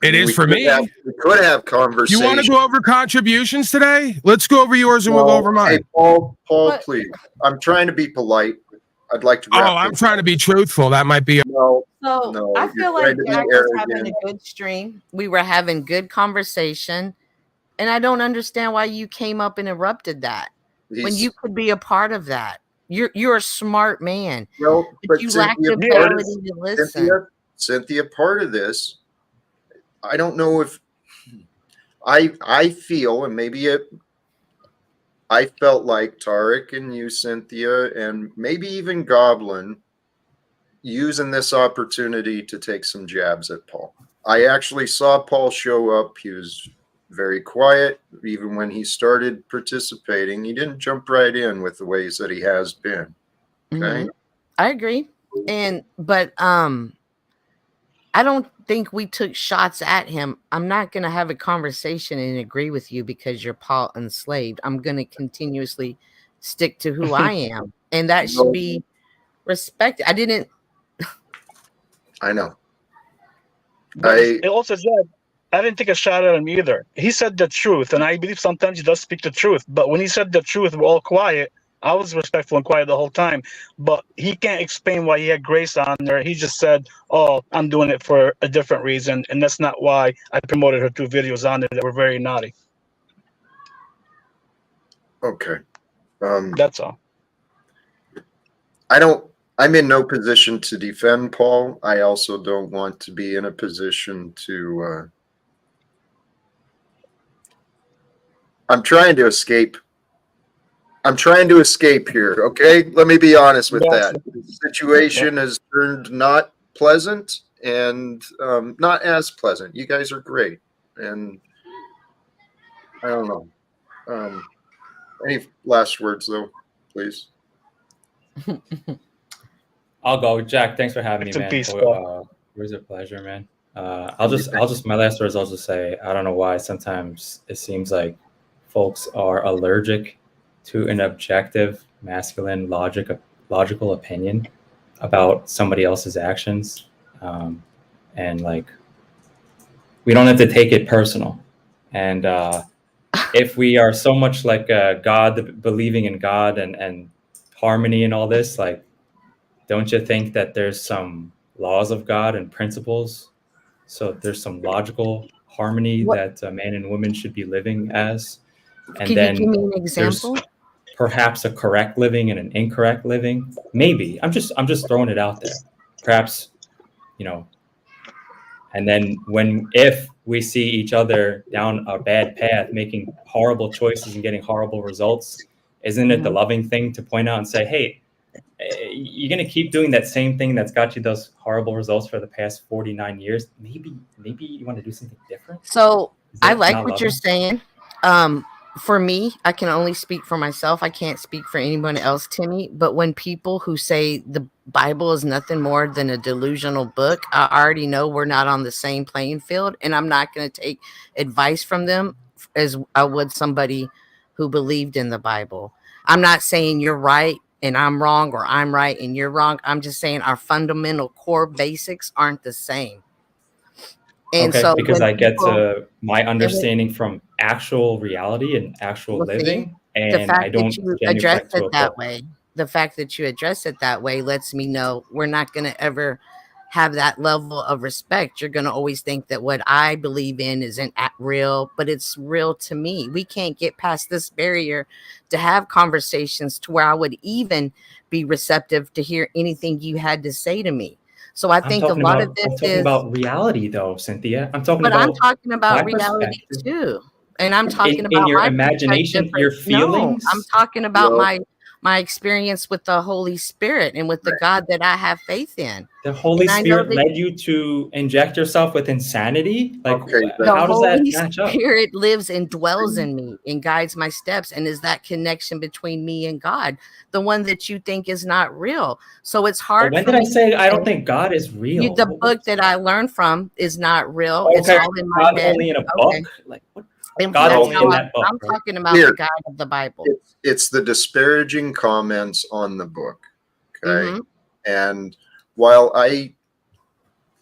It is for me. We could have You conversation. want to go over contributions today? Let's go over yours and we'll go over mine. Hey, Paul, What? please. I'm trying to be polite. I'd like to. Oh, I'm trying to be truthful. That might be. No, So no. I you're feel like trying to be Jack was having arrogant. a good stream. We were having good conversation. And I don't understand why you came up and erupted that when you could be a part of that. You're a smart man, No, but you lack the ability to listen. Cynthia, part of this, I don't know if I feel, and maybe I felt like Tarek and you, Cynthia, and maybe even Goblin using this opportunity to take some jabs at Paul. I actually saw Paul show up. He was very quiet. Even when he started participating, he didn't jump right in with the ways that he has been. Okay. Mhm. I agree. But I don't think we took shots at him. I'm not going to have a conversation and agree with you because you're Paul enslaved. I'm going to continuously stick to who I am, and that should be respected. I know. But also, Jack, I didn't take a shot at him either. He said the truth, and I believe sometimes he does speak the truth. But when he said the truth, we're all quiet. I was respectful and quiet the whole time. But he can't explain why he had Grace on there. He just said, "Oh, I'm doing it for a different reason," and that's not why I promoted her 2 videos on there that were very naughty. Okay. That's all. I'm in no position to defend Paul. I also don't want to be in a position to. I'm trying to escape. I'm trying to escape here. Okay, let me be honest with that. The situation has turned not pleasant and not as pleasant. You guys are great, and I don't know. Any last words though, please? I'll go, Jack. Thanks for having me, man. Peace, It was a pleasure, man. My last words. I'll just say, I don't know why sometimes it seems like folks are allergic to an objective, masculine, logical opinion about somebody else's actions, and like we don't have to take it personal. And if we are so much like God, believing in God and harmony and all this, like, don't you think that there's some laws of God and principles? So there's some logical harmony that man and woman should be living as. And Can you give me an example? There's perhaps a correct living and an incorrect living. Maybe. I'm just throwing it out there. Perhaps, and then if we see each other down a bad path, making horrible choices and getting horrible results, isn't it the loving thing to point out and say, hey, you're going to keep doing that same thing that's got you those horrible results for the past 49 years. Maybe you want to do something different. So I like what you're saying. For me, I can only speak for myself. I can't speak for anyone else, Timmy. But when people who say the Bible is nothing more than a delusional book, I already know we're not on the same playing field, and I'm not going to take advice from them as I would somebody who believed in the Bible. I'm not saying you're right and I'm wrong, or I'm right and you're wrong. I'm just saying our fundamental core basics aren't the same. And okay, so because I get to my understanding from actual reality and actual living, and the fact I don't that you address it that way. the fact that you address it that way lets me know we're not going to ever have that level of respect. You're going to always think that what I believe in isn't real, but it's real to me. We can't get past this barrier to have conversations to where I would even be receptive to hear anything you had to say to me. So I think a lot of this I'm talking about reality, though, Cynthia. I'm talking but about I'm talking about my reality perspective. too. And I'm talking In about your my imagination, perspective. your No, feelings. I'm talking about Well, my experience with the Holy Spirit and with the God that I have faith in. The Holy And I know Spirit that led you to inject yourself with insanity. Like, Okay, but- the how does that Holy match up? Spirit lives and dwells in me and guides my steps and is that connection between me and God, the one that you think is not real. So it's But hard when for did I me say to I don't say think God is real? the book that I learned from is not real. It's Okay, all in my God head. only in a Okay. book. Like, what? And God that's only how in that book. I'm right? talking about Here. the God of the Bible. It's the disparaging comments on the book. Okay. Mhm. And while I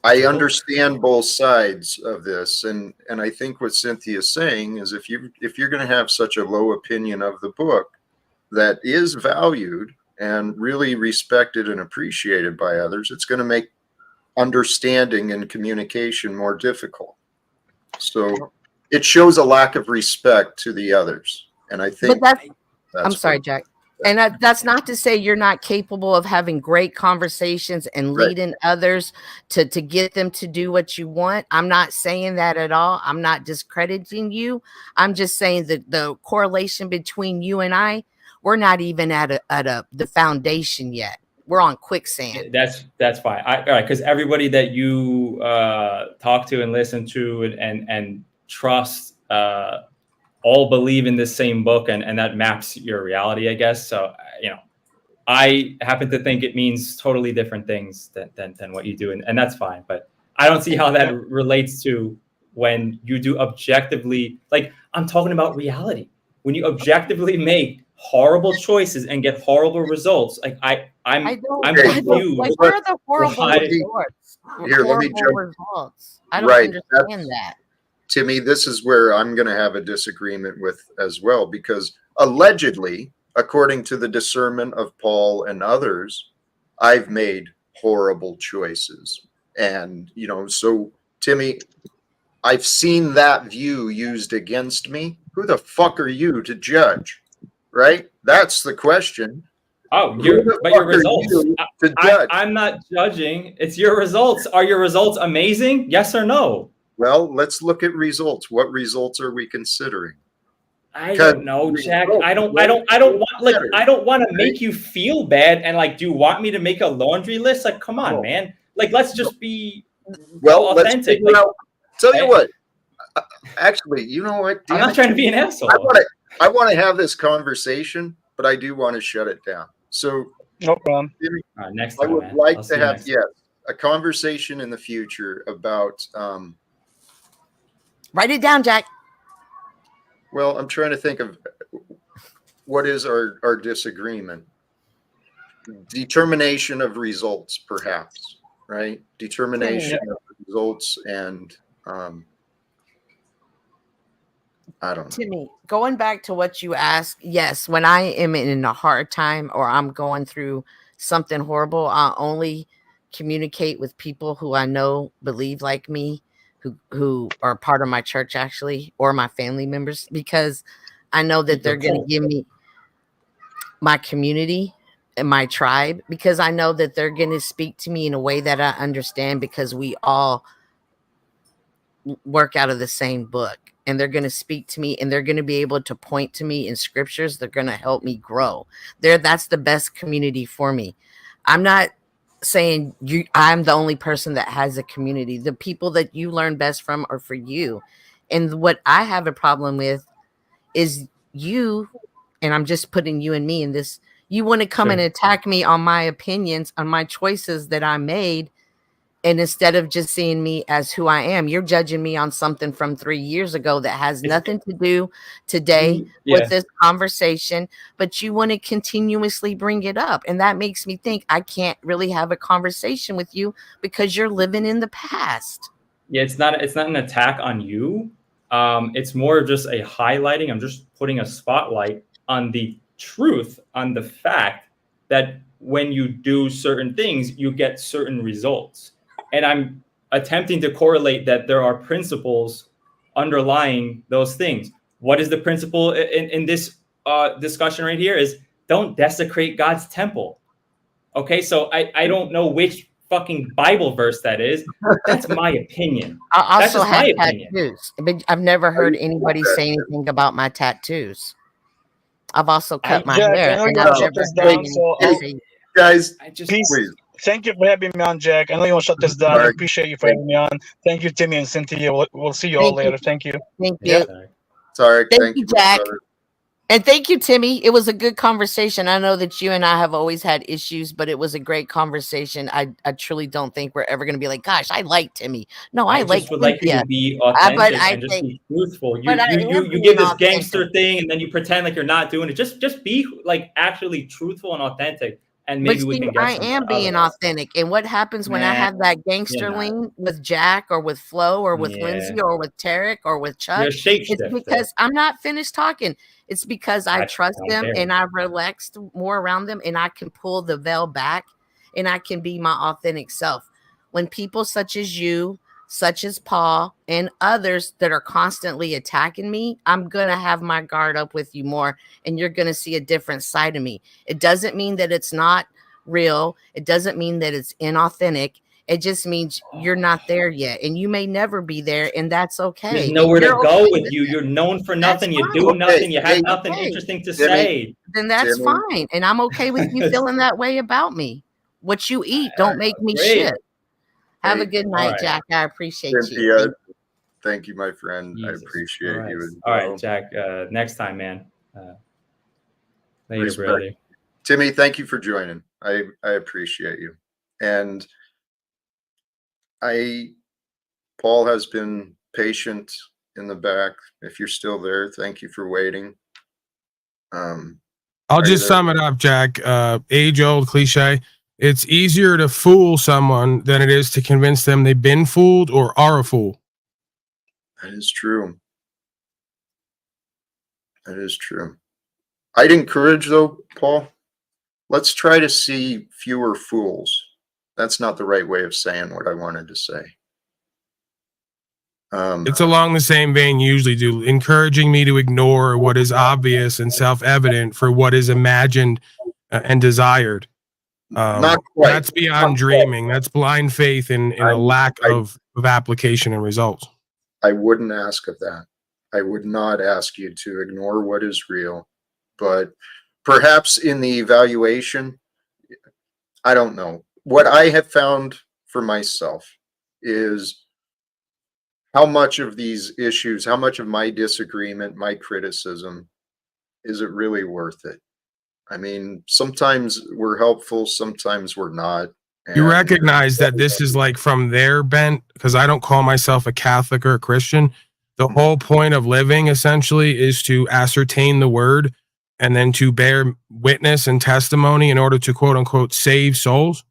It's a book. understand both sides of this, and I think what Cynthia's saying is if you're going to have such a low opinion of the book that is valued and really respected and appreciated by others, it's going to make understanding and communication more difficult. So it shows a lack of respect to the others, and I But think that's that's I'm sorry, what- Jack. And that's not to say you're not capable of having great conversations and Right. leading others to get them to do what you want. I'm not saying that at all. I'm not discrediting you. I'm just saying that the correlation between you and I, we're not even at the foundation yet. We're on quicksand. That's fine. All right, because everybody that you talk to and listen to and trust all believe in this same book, and that maps your reality, I guess. So I happen to think it means totally different things than what you do, and that's fine. But I don't see how that relates to when you do objectively. Like, I'm talking about reality. When you objectively make horrible choices and get horrible results, like I'm Okay, confused. Like, where are the horrible why- results? Here, let me Horrible jump- results. I don't Right, understand that. Timmy, this is where I'm going to have a disagreement with as well, because allegedly, according to the discernment of Paul and others, I've made horrible choices. And, so Timmy, I've seen that view used against me. Who the fuck are you to judge? Right? That's the question. Oh, Who your the but your fuck are results. you to judge? I'm not judging. It's your results. Are your results amazing? Yes or no? Well, let's look at results. What results are we considering? I don't know, Jack. I don't want to make you feel bad. And like, do you want me to make a laundry list? Like, come on, No. man. Like, let's just be Well, let's authentic. figure Like, out. Tell you right? what. Actually, you know what? I'm Damn not it. trying to be an asshole. I want to have this conversation, but I do want to shut it down. So No problem. Timmy, All right, next I time, would man. like I'll see to you have next time. a conversation in the future about Write it down, Jack. well, I'm trying to think of what is our disagreement. Determination of results, perhaps, right? Determination of results and I don't know. Timmy, going back to what you asked, yes, when I am in a hard time or I'm going through something horrible, I only communicate with people who I know believe like me, who are part of my church actually, or my family members, because I know that they're going to give me my community and my tribe, because I know that they're going to speak to me in a way that I understand, because we all work out of the same book, and they're going to speak to me and they're going to be able to point to me in scriptures. They're going to help me grow there. That's the best community for me. I'm not saying I'm the only person that has a community. The people that you learn best from are for you. And what I have a problem with is you, and I'm just putting you and me in this. You want to come and attack me on my opinions, on my choices that I made. And instead of just seeing me as who I am, you're judging me on something from 3 years ago that has nothing to do today with this conversation, but you want to continuously bring it up. And that makes me think I can't really have a conversation with you because you're living in the past. Yeah, it's not an attack on you. It's more just a highlighting. I'm just putting a spotlight on the truth, on the fact that when you do certain things, you get certain results. And I'm attempting to correlate that there are principles underlying those things. What is the principle in this discussion right here is don't desecrate God's temple. Okay, so I don't know which fucking Bible verse that is. That's my opinion. I That's also just my have opinion. tattoos, but I've never heard anybody say anything about my tattoos. I've also cut my Jack, I hair, know and you I've want to shut never this heard down, so anybody I'll say. Guys, I just peace. please. Thank you for having me on, Jack. I know you want to shut this down. I Sorry. appreciate you for having me on. Thank you, Timmy and Cynthia. We'll see you all Thank you. later. Thank you. Thank Yeah. you. Sorry. Thank Thank you, you, my Jack. brother. And thank you, Timmy. It was a good conversation. I know that you and I have always had issues, but it was a great conversation. I truly don't think we're ever going to be like, gosh, I like Timmy. No, I like just would like you Cynthia. to be But authentic I and just think, be truthful. but I am You being give this authentic. gangster thing and then you pretend like you're not doing it. Just be like actually truthful and authentic, and But maybe we see, can get I somewhere. am being Otherwise, authentic. And what happens when I Nah, have that you're gangster not. lean with Jack or with Flo or with Yeah. Lindsay or with Tarek or with You're a Chuck? It's shapeshifter. because I'm not finished talking. It's because I trust don't them care. and I've relaxed more around them and I can pull the veil back and I can be my authentic self. When people such as you, such as Paul and others that are constantly attacking me, I'm going to have my guard up with you more and you're going to see a different side of me. It doesn't mean that it's not real. It doesn't mean that it's inauthentic. It just means you're not there yet and you may never be there, and that's okay. There's And nowhere to you're go okay with you. You're known for nothing. You fine. do Okay, nothing. You have hey, nothing okay. interesting to Timmy. say. Then that's Timmy. fine. And I'm okay with you feeling that way about me. What you eat don't make me Great. shit. Have a Hey, good night, right. Jack. I appreciate Cynthia, you. thank you, my friend. Jesus. I appreciate All right. you as All well. right, Jack. Next time, man. Later, Respect. brother. Timmy, thank you for joining. I appreciate you. And Paul has been patient in the back. If you're still there, thank you for waiting. I'll just sum it up, Jack. Age-old cliche. It's easier to fool someone than it is to convince them they've been fooled or are a fool. That is true. That is true. I'd encourage, though, Paul, let's try to see fewer fools. That's not the right way of saying what I wanted to say. It's along the same vein you usually do, encouraging me to ignore what is obvious and self-evident for what is imagined and desired. Not quite. That's beyond dreaming. That's blind faith in a lack of application and results. I wouldn't ask of that. I would not ask you to ignore what is real, but perhaps in the evaluation, I don't know. What I have found for myself is how much of these issues, how much of my disagreement, my criticism, is it really worth it? I mean, sometimes we're helpful, sometimes we're not. You recognize that this is like from their bent, because I don't call myself a Catholic or a Christian. The whole point of living essentially is to ascertain the word and then to bear witness and testimony in order to quote unquote save souls.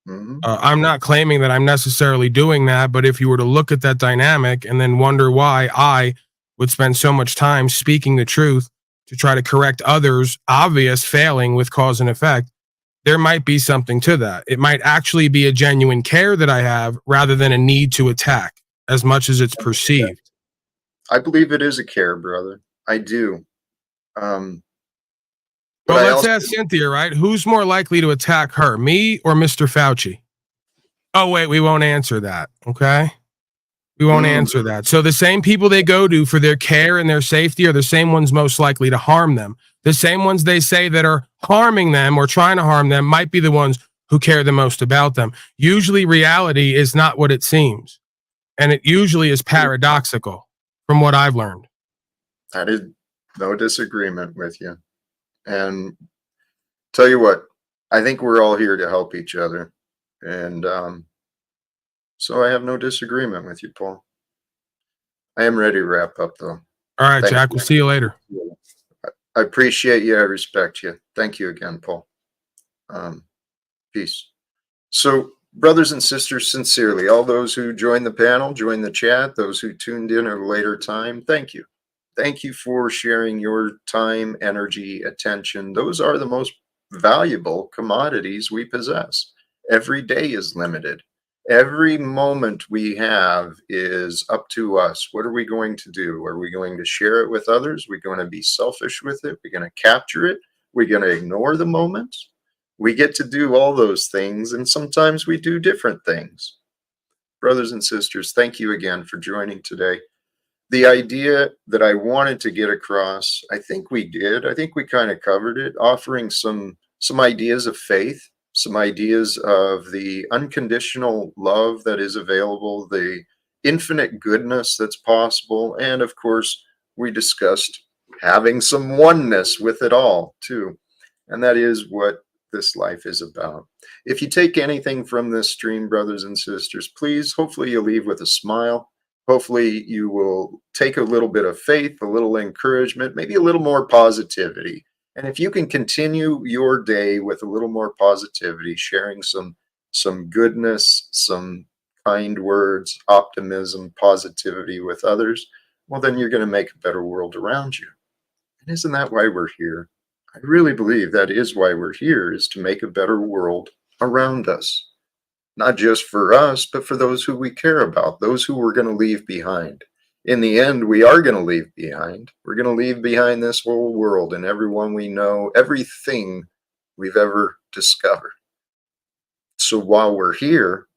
I'm not claiming that I'm necessarily doing that, but if you were to look at that dynamic and then wonder why I would spend so much time speaking the truth to try to correct others' obvious failing with cause and effect, there might be something to that. It might actually be a genuine care that I have rather than a need to attack as much as it's perceived. I believe it is a care, brother. I do. Well, let's ask Cynthia, right? Who's more likely to attack her, me or Mr. Fauci? Oh, wait, we won't answer that. Okay. We won't answer that. So the same people they go to for their care and their safety are the same ones most likely to harm them. The same ones they say that are harming them or trying to harm them might be the ones who care the most about them. Usually reality is not what it seems. And it usually is paradoxical from what I've learned. That is no disagreement with you. And tell you what, I think we're all here to help each other. And so I have no disagreement with you, Paul. I am ready to wrap up, though. All right, Jack, we'll see you later. I appreciate you. I respect you. Thank you again, Paul. Peace. So, brothers and sisters, sincerely, all those who joined the panel, joined the chat, those who tuned in at a later time, thank you. Thank you for sharing your time, energy, attention. Those are the most valuable commodities we possess. Every day is limited. Every moment we have is up to us. What are we going to do? Are we going to share it with others? Are we going to be selfish with it? Are we going to capture it? Are we going to ignore the moment? We get to do all those things, and sometimes we do different things. Brothers and sisters, thank you again for joining today. The idea that I wanted to get across, I think we did. I think we kind of covered it, offering some ideas of faith, some ideas of the unconditional love that is available, the infinite goodness that's possible, and of course, we discussed having some oneness with it all, too. And that is what this life is about. If you take anything from this stream, brothers and sisters, please, hopefully you leave with a smile. Hopefully you will take a little bit of faith, a little encouragement, maybe a little more positivity. And if you can continue your day with a little more positivity, sharing some goodness, some kind words, optimism, positivity with others, well, then you're going to make a better world around you. And isn't that why we're here? I really believe that is why we're here, is to make a better world around us. Not just for us, but for those who we care about, those who we're going to leave behind. In the end, we are going to leave behind. We're going to leave behind this whole world and everyone we know, everything we've ever discovered. So while we're here,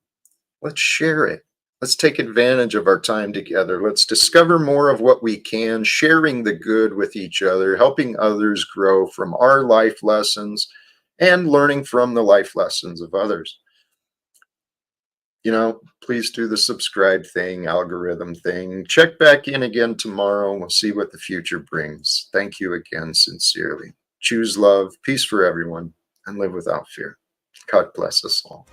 let's share it. Let's take advantage of our time together. Let's discover more of what we can, sharing the good with each other, helping others grow from our life lessons and learning from the life lessons of others. You know, please do the subscribe thing, algorithm thing. Check back in again tomorrow and we'll see what the future brings. Thank you again, sincerely. Choose love, peace for everyone, and live without fear. God bless us all.